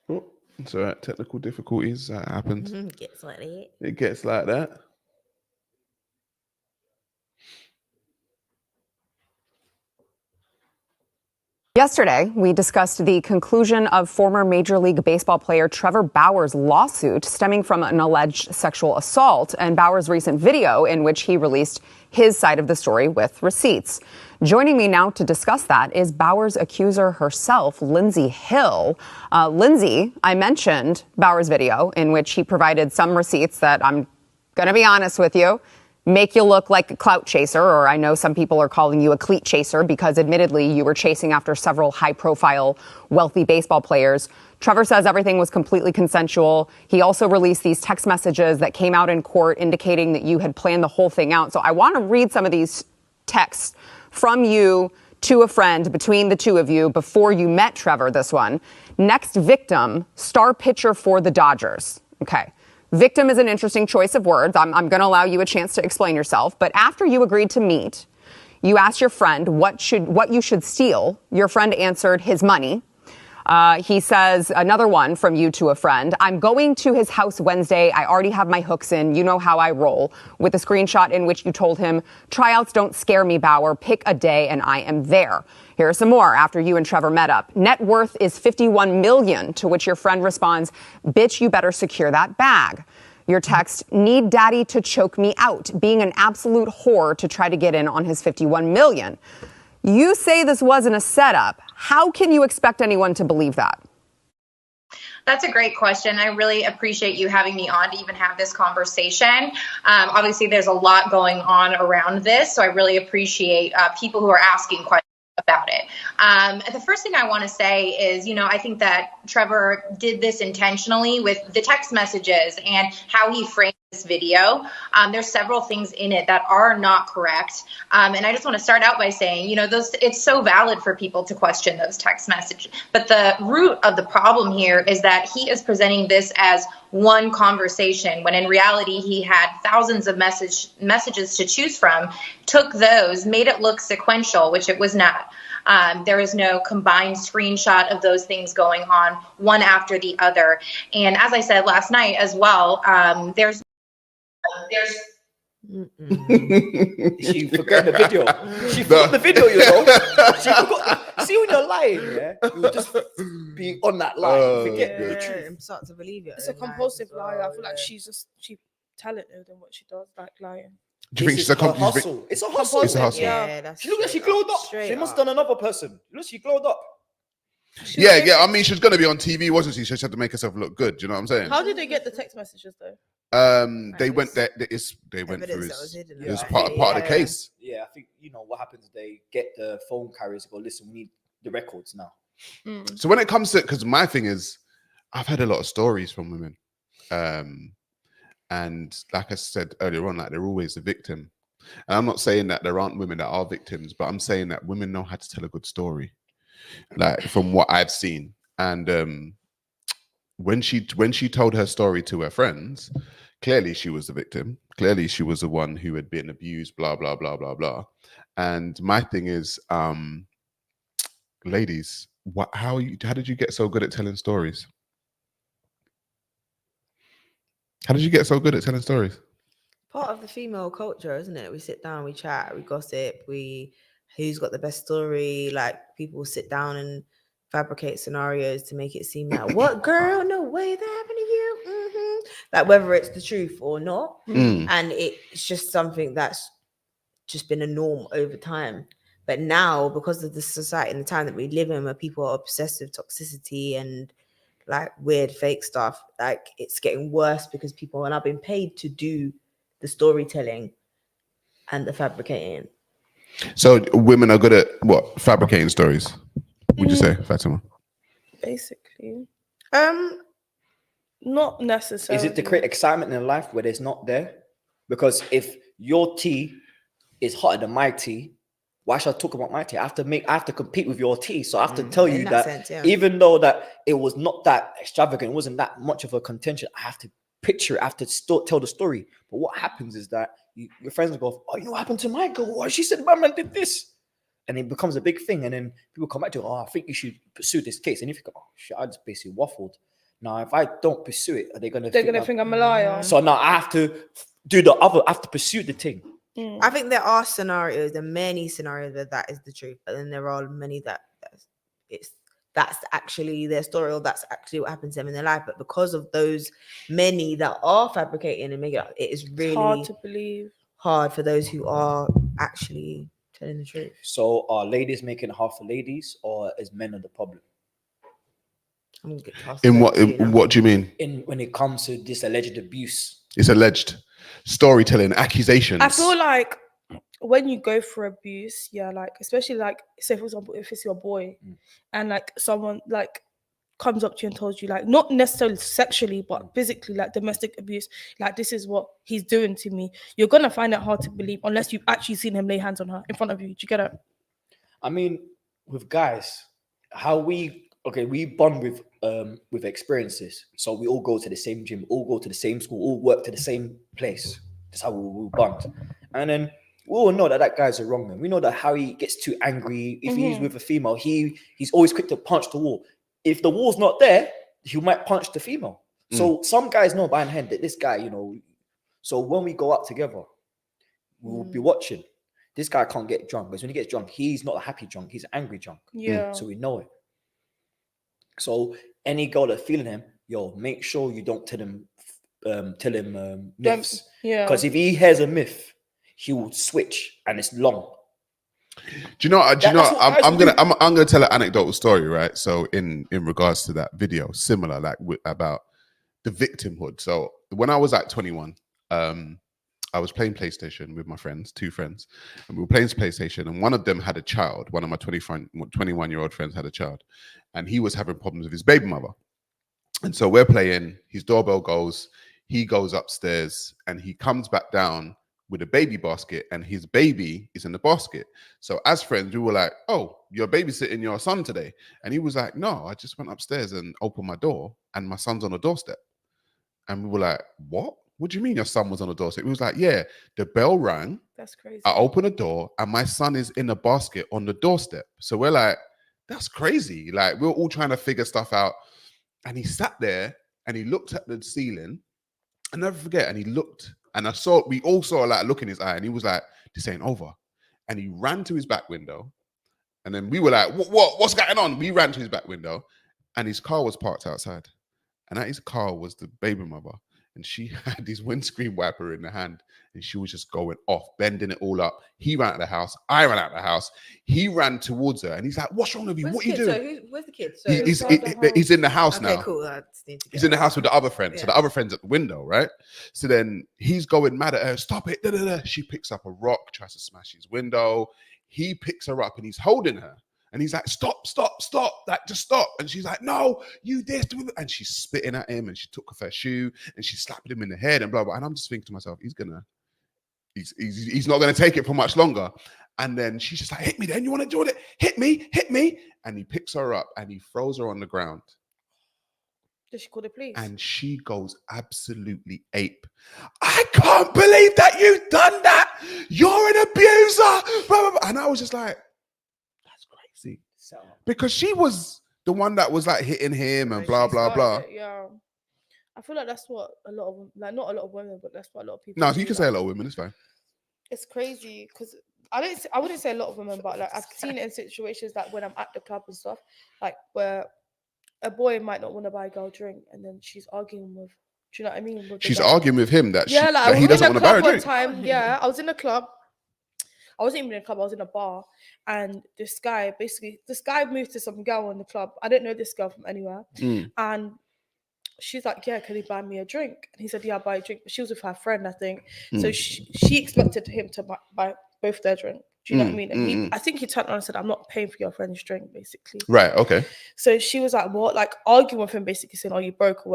S1: Oh, it's all right. Technical difficulties. That happens.
S3: Gets like that.
S1: It gets like that.
S9: Yesterday, we discussed the conclusion of former Major League Baseball player Trevor Bauer's lawsuit stemming from an alleged sexual assault and Bauer's recent video in which he released his side of the story with receipts. Joining me now to discuss that is Bauer's accuser herself, Lindsay Hill. Lindsay, I mentioned Bauer's video in which he provided some receipts that I'm going to be honest with you, make you look like a clout chaser, or I know some people are calling you a cleat chaser because admittedly you were chasing after several high-profile, wealthy baseball players. Trevor says everything was completely consensual. He also released these text messages that came out in court indicating that you had planned the whole thing out. So I want to read some of these texts from you to a friend between the two of you before you met Trevor, this one. Next victim, star pitcher for the Dodgers. Okay. Victim is an interesting choice of words. I'm going to allow you a chance to explain yourself. But after you agreed to meet, you asked your friend what you should steal. Your friend answered his money. He says, another one from you to a friend, I'm going to his house Wednesday. I already have my hooks in. You know how I roll. With a screenshot in which you told him, tryouts don't scare me, Bauer. Pick a day and I am there. Here are some more after you and Trevor met up. Net worth is $51 million, to which your friend responds, bitch, you better secure that bag. Your text, need daddy to choke me out, being an absolute whore to try to get in on his $51 million. You say this wasn't a setup. How can you expect anyone to believe that?
S10: That's a great question. I really appreciate you having me on to even have this conversation. Obviously, there's a lot going on around this, so I really appreciate people who are asking questions about it. The first thing I want to say is, I think that Trevor did this intentionally with the text messages and how he framed this video. There's several things in it that are not correct. And I just want to start out by saying, it's so valid for people to question those text messages. But the root of the problem here is that he is presenting this as one conversation, when in reality he had thousands of messages to choose from, took those, made it look sequential, which it was not. There is no combined screenshot of those things going on one after the other. And as I said last night as well, there's
S2: She forgot the video. She forgot the video, She forgot. See, when you're lying, you just be on that line. Forget the truth.
S3: I'm starting to believe it.
S6: It's a compulsive liar. I feel like she's talented in what she does, like lying.
S1: Do you think she's a
S2: hustle? It's a hustle.
S1: It's a hustle.
S3: Yeah, that's
S2: She looked like she glowed up. She must have done another person. Look, she glowed up.
S1: Yeah. I mean, she's gonna be on TV, wasn't she? She just had to make herself look good. Do you know what I'm saying?
S6: How did they get the text messages though?
S1: They went there. They went through it was part of the case.
S2: Yeah, I think what happens. They get the phone carriers to go, listen, we need the records now.
S1: So when it comes to, because my thing is, I've had a lot of stories from women, and like I said earlier on, like they're always the victim. And I'm not saying that there aren't women that are victims, but I'm saying that women know how to tell a good story, like from what I've seen. And when she told her story to her friends, clearly she was the victim. Clearly she was the one who had been abused, blah, blah, blah, blah, blah. And my thing is, ladies, how did you get so good at telling stories? How did you get so good at telling stories?
S3: Part of the female culture, isn't it? We sit down, we chat, we gossip, who's got the best story. Like, people sit down and fabricate scenarios to make it seem like, what, girl? No way that happened to you. Like, whether it's the truth or not. And it's just something that's just been a norm over time. But now, because of the society and the time that we live in, where people are obsessed with toxicity and like weird fake stuff, like it's getting worse because people are now being paid to do the storytelling and the fabricating. So
S1: women are good at what? Fabricating stories, would you say, Fatima?
S6: Basically. Not necessarily.
S2: Is it to create excitement in life where there's not there? Because if your tea is hotter than my tea, why should I talk about my tea? I have to compete with your tea. So I have to tell you that
S3: sense, yeah.
S2: even though that it was not that extravagant, it wasn't that much of a contention, I have to picture it, I have to tell the story. But what happens is that your friends will go, oh, you know what happened to my girl? Oh, she said my man did this. And it becomes a big thing. And then people come back to, oh, I think you should pursue this case. And you think, oh, shit, I just basically waffled. Now, if I don't pursue it, they're going to think I'm
S6: a liar.
S2: So now I have to do the other, I have to pursue the thing.
S3: I think there are scenarios, there are many scenarios where that is the truth, but then there are many that's actually their story, or that's actually what happens to them in their life. But because of those many that are fabricating and making it up, it is really
S6: hard to believe.
S3: Hard for those who are actually telling the truth.
S2: So are ladies making it hard for ladies, or is men are the problem?
S1: In what do you mean?
S2: In when it comes to this alleged abuse.
S1: It's alleged storytelling, accusations.
S6: I feel like when you go for abuse, yeah, like especially like say for example, if it's your boy and like someone like comes up to you and tells you like not necessarily sexually but physically, like domestic abuse, like this is what he's doing to me, you're gonna find it hard to believe unless you've actually seen him lay hands on her in front of you. Do you get it?
S2: I mean, with guys, how we bond with experiences. So we all go to the same gym, all go to the same school, all work to the same place. That's how we bond. And then we all know that guy's a wrong man. We know that how he gets too angry. If he's with a female, he's always quick to punch the wall. If the wall's not there, he might punch the female. So some guys know behind that this guy, so when we go out together, we'll be watching. This guy can't get drunk because when he gets drunk, he's not a happy drunk, he's an angry drunk.
S6: Yeah.
S2: So we know it. So any girl that's feeling him, make sure you don't tell him myths.
S6: Yeah.
S2: Because if he hears a myth, he will switch and it's long.
S1: Do you know? I'm gonna tell an anecdotal story, right? So in regards to that video, similar, like about the victimhood. So when I was at 21, I was playing PlayStation with my friends, 2 friends, and we were playing PlayStation, and one of them had a child. One of my 21-year-old friends had a child, and he was having problems with his baby mother. And so we're playing, his doorbell goes, he goes upstairs, and he comes back down with a baby basket, and his baby is in the basket. So as friends, we were like, oh, you're babysitting your son today? And he was like, no, I just went upstairs and opened my door, and my son's on the doorstep. And we were like, what? What do you mean your son was on the doorstep? He was like, yeah, the bell rang.
S6: That's crazy.
S1: I opened the door and my son is in a basket on the doorstep. So we're like, that's crazy. Like, we're all trying to figure stuff out. And he sat there and he looked at the ceiling. I'll never forget. And he looked, and we all saw like a look in his eye, and he was like, this ain't over. And he ran to his back window. And then we were like, what's going on? We ran to his back window, and his car was parked outside. And at his car was the baby mother. And she had his windscreen wiper in the hand, and she was just going off, bending it all up. He ran out of the house. I ran out of the house. He ran towards her, and he's like, "What's wrong with you? What are you doing?"
S3: So where's the kid? So
S1: He's in the house now.
S3: Okay, cool. I just need to
S1: He's in the house with the other friend. Yeah. So the other friend's at the window, right? So then he's going mad at her. Stop it! Da, da, da. She picks up a rock, tries to smash his window. He picks her up, and he's holding her. And he's like, stop, like, just stop. And she's like, no, you this. And she's spitting at him, and she took off her shoe, and she slapped him in the head, and blah, blah. And I'm just thinking to myself, he's not going to take it for much longer. And then she's just like, hit me then, you want to do it? Hit me. And he picks her up, and he throws her on the ground.
S6: Did she call the police?
S1: And she goes absolutely ape. I can't believe that you've done that. You're an abuser. Blah, blah, blah. And I was just like, because she was the one that was like hitting him and blah blah blah.
S6: Yeah, I feel like that's what a lot of, like, not a lot of women, but that's what a lot of people.
S1: No, you can say a lot of women. It's fine.
S6: It's crazy because I wouldn't say a lot of women, but like I've seen it in situations like when I'm at the club and stuff, like where a boy might not want to buy a girl a drink, and then she's arguing with. Do you know what I mean?
S1: She's arguing with him that
S6: that
S1: he doesn't want to buy a drink.
S6: Time, yeah, I was in a club. I wasn't even in a club, I was in a bar, and this guy moved to some girl in the club. I didn't know this girl from anywhere. And she's like, yeah, can you buy me a drink? And he said, yeah, I'll buy a drink. But she was with her friend, I think. So she expected him to buy both their drink. Do you know what I mean? And I think he turned around and said, I'm not paying for your friend's drink, basically.
S1: Right, okay.
S6: So she was like, what? Like arguing with him, basically saying, oh, you broke or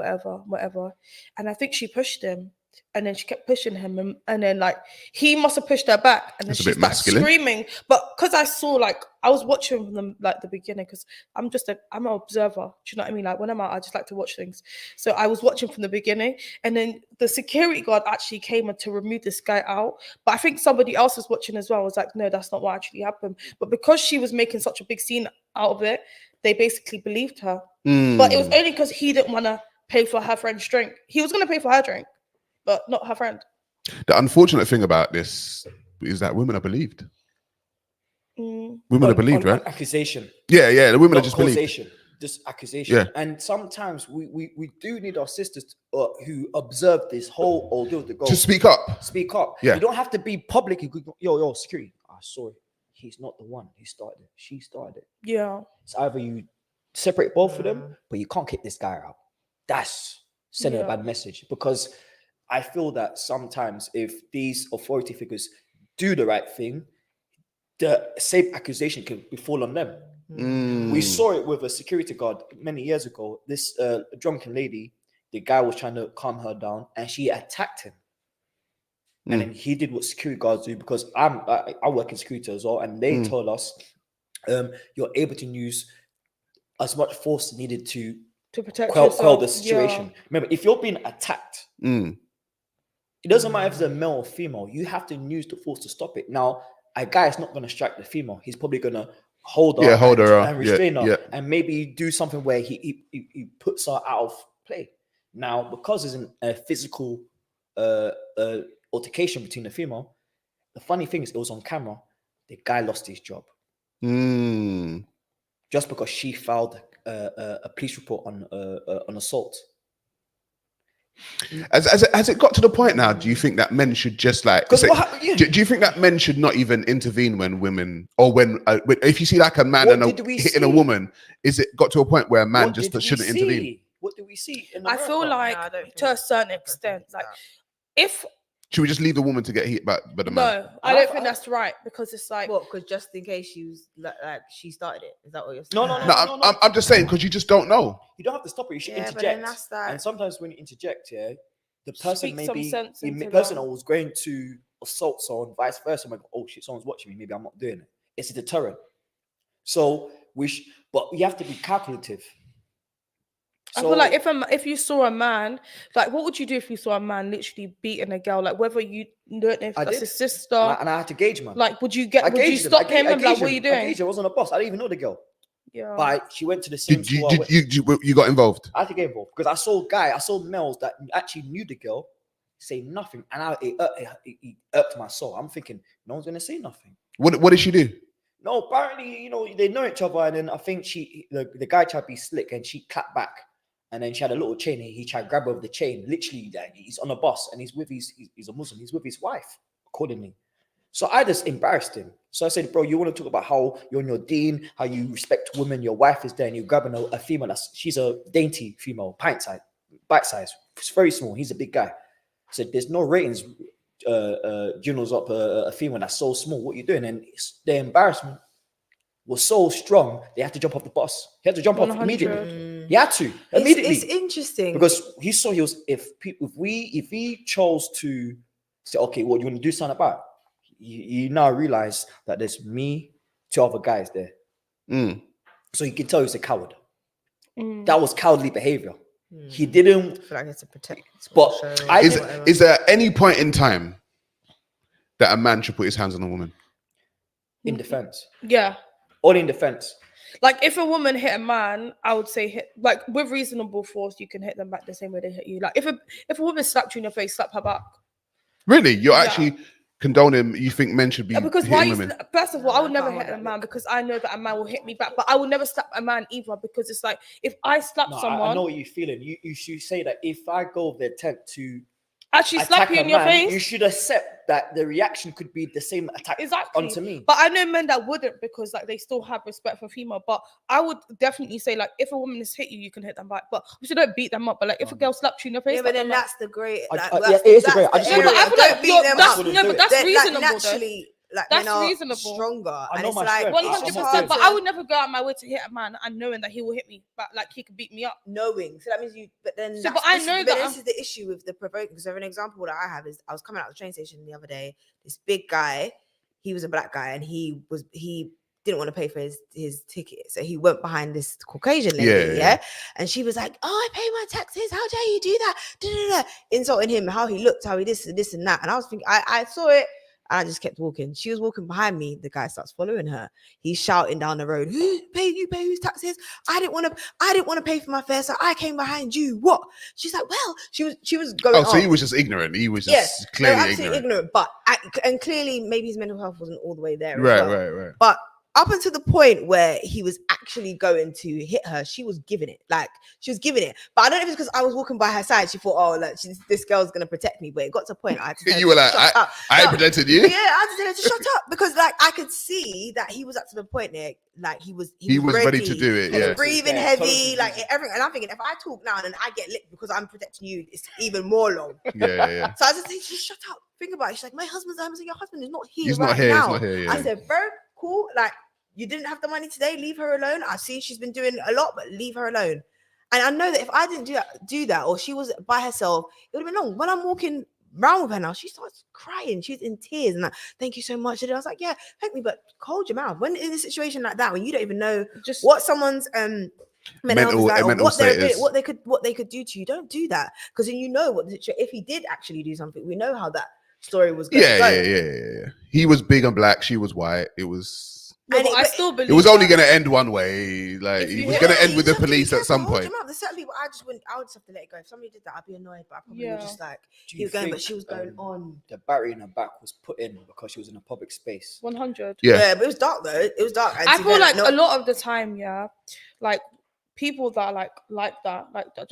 S6: whatever. And I think she pushed him. And then she kept pushing him, and then like he must have pushed her back, and then she started screaming. But because I saw, like, I was watching from the beginning, because I'm an observer. Do you know what I mean? Like when I'm out, I just like to watch things. So I was watching from the beginning, and then the security guard actually came in to remove this guy out. But I think somebody else was watching as well. I was like, no, that's not what actually happened. But because she was making such a big scene out of it, they basically believed her. But it was only because he didn't want to pay for her friend's drink. He was going to pay for her drink, but not her friend.
S1: The unfortunate thing about this is that women are believed. Women are believed, right?
S2: Accusation.
S1: Yeah, the women are just believed.
S2: Just accusation.
S1: Yeah.
S2: And sometimes we do need our sisters who observe this whole ordeal to go.
S1: To speak up.
S2: Speak up.
S1: Yeah.
S2: You don't have to be public. You could go, yo, security. Sorry, he's not the one. He started it. She started it.
S6: Yeah.
S2: It's either you separate both of them, but you can't kick this guy out. That's sending a bad message, because I feel that sometimes if these authority figures do the right thing, the same accusation can fall on them. We saw it with a security guard many years ago. This drunken lady, the guy was trying to calm her down, and she attacked him. And then he did what security guards do, because I work in security as well, and they told us you're able to use as much force needed to
S6: protect
S2: quell the situation. Remember, if you're being attacked, it doesn't matter if it's a male or female, you have to use the force to stop it. Now, a guy is not going to strike the female. He's probably going to hold her and restrain her, and maybe do something where he puts her out of play. Now, because it's a physical altercation between the female, the funny thing is it was on camera. The guy lost his job just because she filed a police report on assault.
S1: Has it got to the point now? Do you think that men should just like say, do you think that men should not even intervene when women, or when if you see like a man hitting a woman, is it got to a point where a man just shouldn't intervene?
S2: What do we see?
S6: I feel like to a certain extent, like if
S1: should we just leave the woman to get hit by the man?
S6: No, I don't think that's right, because it's like
S3: because just in case she was like she started it. Is that what you're saying?
S2: No.
S1: I'm just saying, because you just don't know.
S2: You don't have to stop her. You should interject. And sometimes when you interject, the person the person that was going to assault someone, vice versa, might go, oh shit, someone's watching me. Maybe I'm not doing it. It's a deterrent. So but you have to be calculative.
S6: I feel like if you saw a man, like what would you do if you saw a man literally beating a girl? Like whether you don't know if that's his sister,
S2: and I had to gauge, man.
S6: Like would you stop him and like what are you doing?
S2: I wasn't a boss. I didn't even know the girl.
S6: Yeah.
S2: But she went to the same school.
S1: You got involved?
S2: I had to get involved because I saw males that actually knew the girl say nothing, and it irked my soul. I'm thinking no one's gonna say nothing.
S1: What did she do?
S2: No, apparently they know each other, and then I think the guy tried to be slick, and she clapped back. And then she had a little chain. He tried to grab her with the chain. Literally, he's on a bus and he's a Muslim. He's with his wife, accordingly. So I just embarrassed him. So I said, bro, you want to talk about how you're on your deen, how you respect women, your wife is there, and you're grabbing a female. She's a dainty female, bite size. It's very small. He's a big guy. I said, there's no ratings journals up a female that's so small. What are you doing? And the embarrassment was so strong, they had to jump off the bus. He had to jump 100. Off immediately. He had to immediately.
S3: It's interesting
S2: because he saw if he chose to say, okay, what you want to do something about? You now realize that there's me, 2 other guys there. So you can tell he's a coward. That was cowardly behavior. He didn't.
S3: I feel like it's a protect.
S2: But
S1: is there any point in time that a man should put his hands on a woman?
S2: In defense.
S6: Yeah.
S2: All in defense.
S6: Like if a woman hit a man, I would say like with reasonable force, you can hit them back the same way they hit you. Like if a woman slapped you in your face, slap her back.
S1: Really? You're actually condoning, you think men should be
S6: because
S1: hitting women?
S6: First of all, I would never hit a man because I know that a man will hit me back, but I would never slap a man either because it's like if I slap someone.
S2: I know what you're feeling. You should say that if I go with the intent to
S6: actually slap you in your face,
S2: you should accept that the reaction could be the same attack onto me.
S6: But I know men that wouldn't because like they still have respect for female. But I would definitely say like if a woman has hit you, you can hit them back. But we don't beat them up. But like if a girl slaps you in your face,
S3: but then that's the great.
S2: It is the great. I just
S3: don't beat them up.
S6: No, but that's reasonable.
S3: Naturally, like
S6: that's
S3: men are
S6: reasonable.
S3: Stronger,
S2: and
S3: it's
S2: like
S6: 100%. But I would never go out my way to hit a man and knowing that he will hit me, but like he could beat me up.
S3: Knowing, so that means you. But then,
S6: but I know that
S3: this is the issue with the provoking. Because an example that I have is I was coming out of the train station the other day. This big guy, he was a black guy, and he didn't want to pay for his ticket, so he went behind this Caucasian lady, yeah. And she was like, "Oh, I pay my taxes. How dare you do that?" Insulting him, how he looked, how he this and that. And I was thinking, I saw it. And I just kept walking. She was walking behind me. The guy starts following her. He's shouting down the road, "You pay whose taxes? I didn't want to pay for my fare, so I came behind you." What? She's like, well, she was going.
S1: Oh, so he was just ignorant. He was just clearly
S3: absolutely ignorant. But and clearly, maybe his mental health wasn't all the way there.
S1: Right.
S3: But up until the point where he was actually going to hit her, she was giving it. Like, she was giving it. But I don't know if it's because I was walking by her side. She thought, oh, like, this girl's going to protect me. But it got to a point I had to tell her
S1: You were
S3: to
S1: like,
S3: shut up.
S1: I
S3: No,
S1: protected you.
S3: Yeah, I had to tell her to shut up because, like, I could see that he was up to the point there. Like, he was
S1: ready to do it.
S3: He was
S1: Yeah.
S3: breathing heavy, like everything. And I'm thinking, if I talk now and I get licked because I'm protecting you, it's even more long.
S1: Yeah.
S3: So I just think, just shut up. Think about it. She's like, my husband's home. I said, your husband is not here.
S1: He's
S3: right
S1: not here.
S3: now.
S1: He's not here. Yeah.
S3: I said, bro, cool. Like, you didn't have the money today. Leave her alone. I see she's been doing a lot, but leave her alone. And I know that if I didn't do that, or she was by herself, it would have been long. When I'm walking around with her now, she starts crying. She's in tears and like, thank you so much. And I was like, yeah, thank me, but hold your mouth. When in a situation like that, when you don't even know just what someone's mental like, or what they could do to you, don't do that, because then you know what the situation. If he did actually do something, we know how that story was going to go.
S1: Yeah. He was big and black. She was white. It was.
S6: No, but I still believe
S1: it was only going to end one way. Like, it was going to end with the police at some point.
S3: There's certain people I would just have to let it go. If somebody did that, I'd be annoyed, but I probably would just like he was going, but she was going on.
S2: The battery in her back was put in because she was in a public space.
S6: 100.
S3: Yeah, but it was dark though. It was dark.
S6: I feel like a lot of the time, like people that like that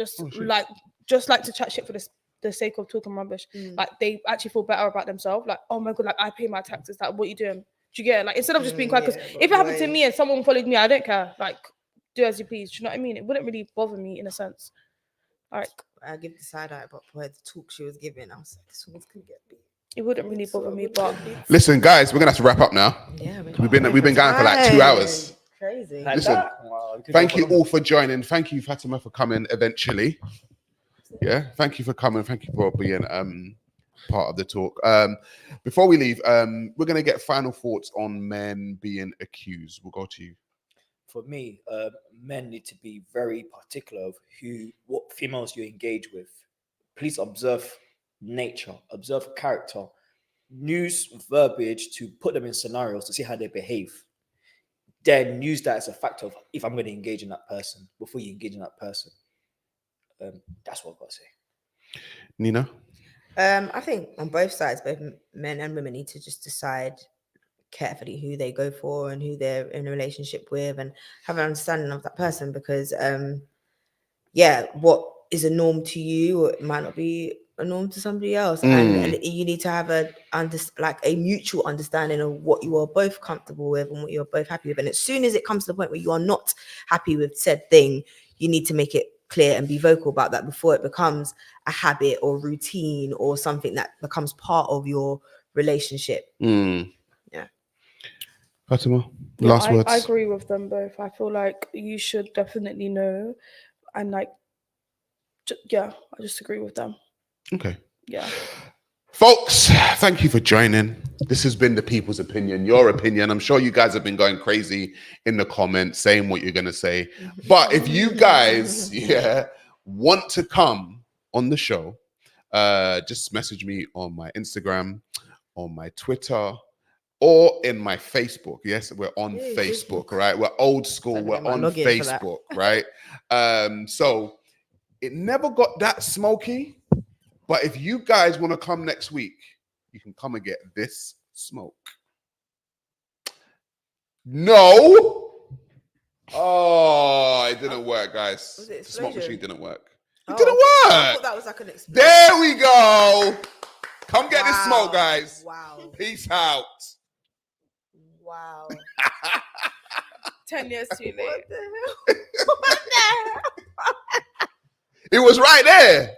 S6: just like to chat shit for the sake of talking rubbish. Like, they actually feel better about themselves. Like, oh my god, like, I pay my taxes. Like, what are you doing? Do you get it? Like, instead of just being quiet, because if it happened to me and someone followed me, I don't care. Like, do as you please. Do you know what I mean? It wouldn't really bother me in a sense. Like,
S3: I give the side eye, but boy, the talk she was giving, I was like, this one's gonna get beat.
S6: It wouldn't really bother me, but
S1: listen, guys, we're gonna have to wrap up now. Yeah, we've been going for like 2 hours.
S3: Crazy.
S1: Listen, thank you all for joining. Thank you, Fatima, for coming eventually. Yeah, thank you for coming. Thank you for being part of the talk. Before we leave, we're going to get final thoughts on men being accused. We'll go to you.
S2: For me, men need to be very particular of what females you engage with. Please observe nature, observe character, use verbiage to put them in scenarios to see how they behave. Then use that as a factor of if I'm going to engage in that person before you engage in that person. That's what I've got to say.
S1: Nina?
S3: I think on both sides, both men and women need to just decide carefully who they go for and who they're in a relationship with, and have an understanding of that person, because what is a norm to you, or it might not be a norm to somebody else. And you need to have a mutual understanding of what you are both comfortable with and what you're both happy with. And as soon as it comes to the point where you are not happy with said thing, you need to make it clear and be vocal about that before it becomes a habit or routine or something that becomes part of your relationship.
S1: Yeah. Fatima, last words.
S6: I agree with them both. I feel like you should definitely know, and I just agree with them.
S1: Okay.
S6: Yeah.
S1: Folks, thank you for joining. This has been the people's opinion, your opinion. I'm sure you guys have been going crazy in the comments saying what you're going to say. But if you guys want to come on the show, just message me on my Instagram, on my Twitter, or in my Facebook. Yes, we're on Facebook, right? We're old school. We're on Facebook, right? So it never got that smoky. But if you guys want to come next week, you can come and get this smoke. No. Oh, it didn't work, guys. The smoke machine didn't work. It didn't work.
S3: I thought that was like an explosion.
S1: There we go. Come get this smoke, guys.
S3: Wow.
S1: Peace out.
S3: Wow.
S6: 10 years too late.
S3: What the hell?
S1: It was right there.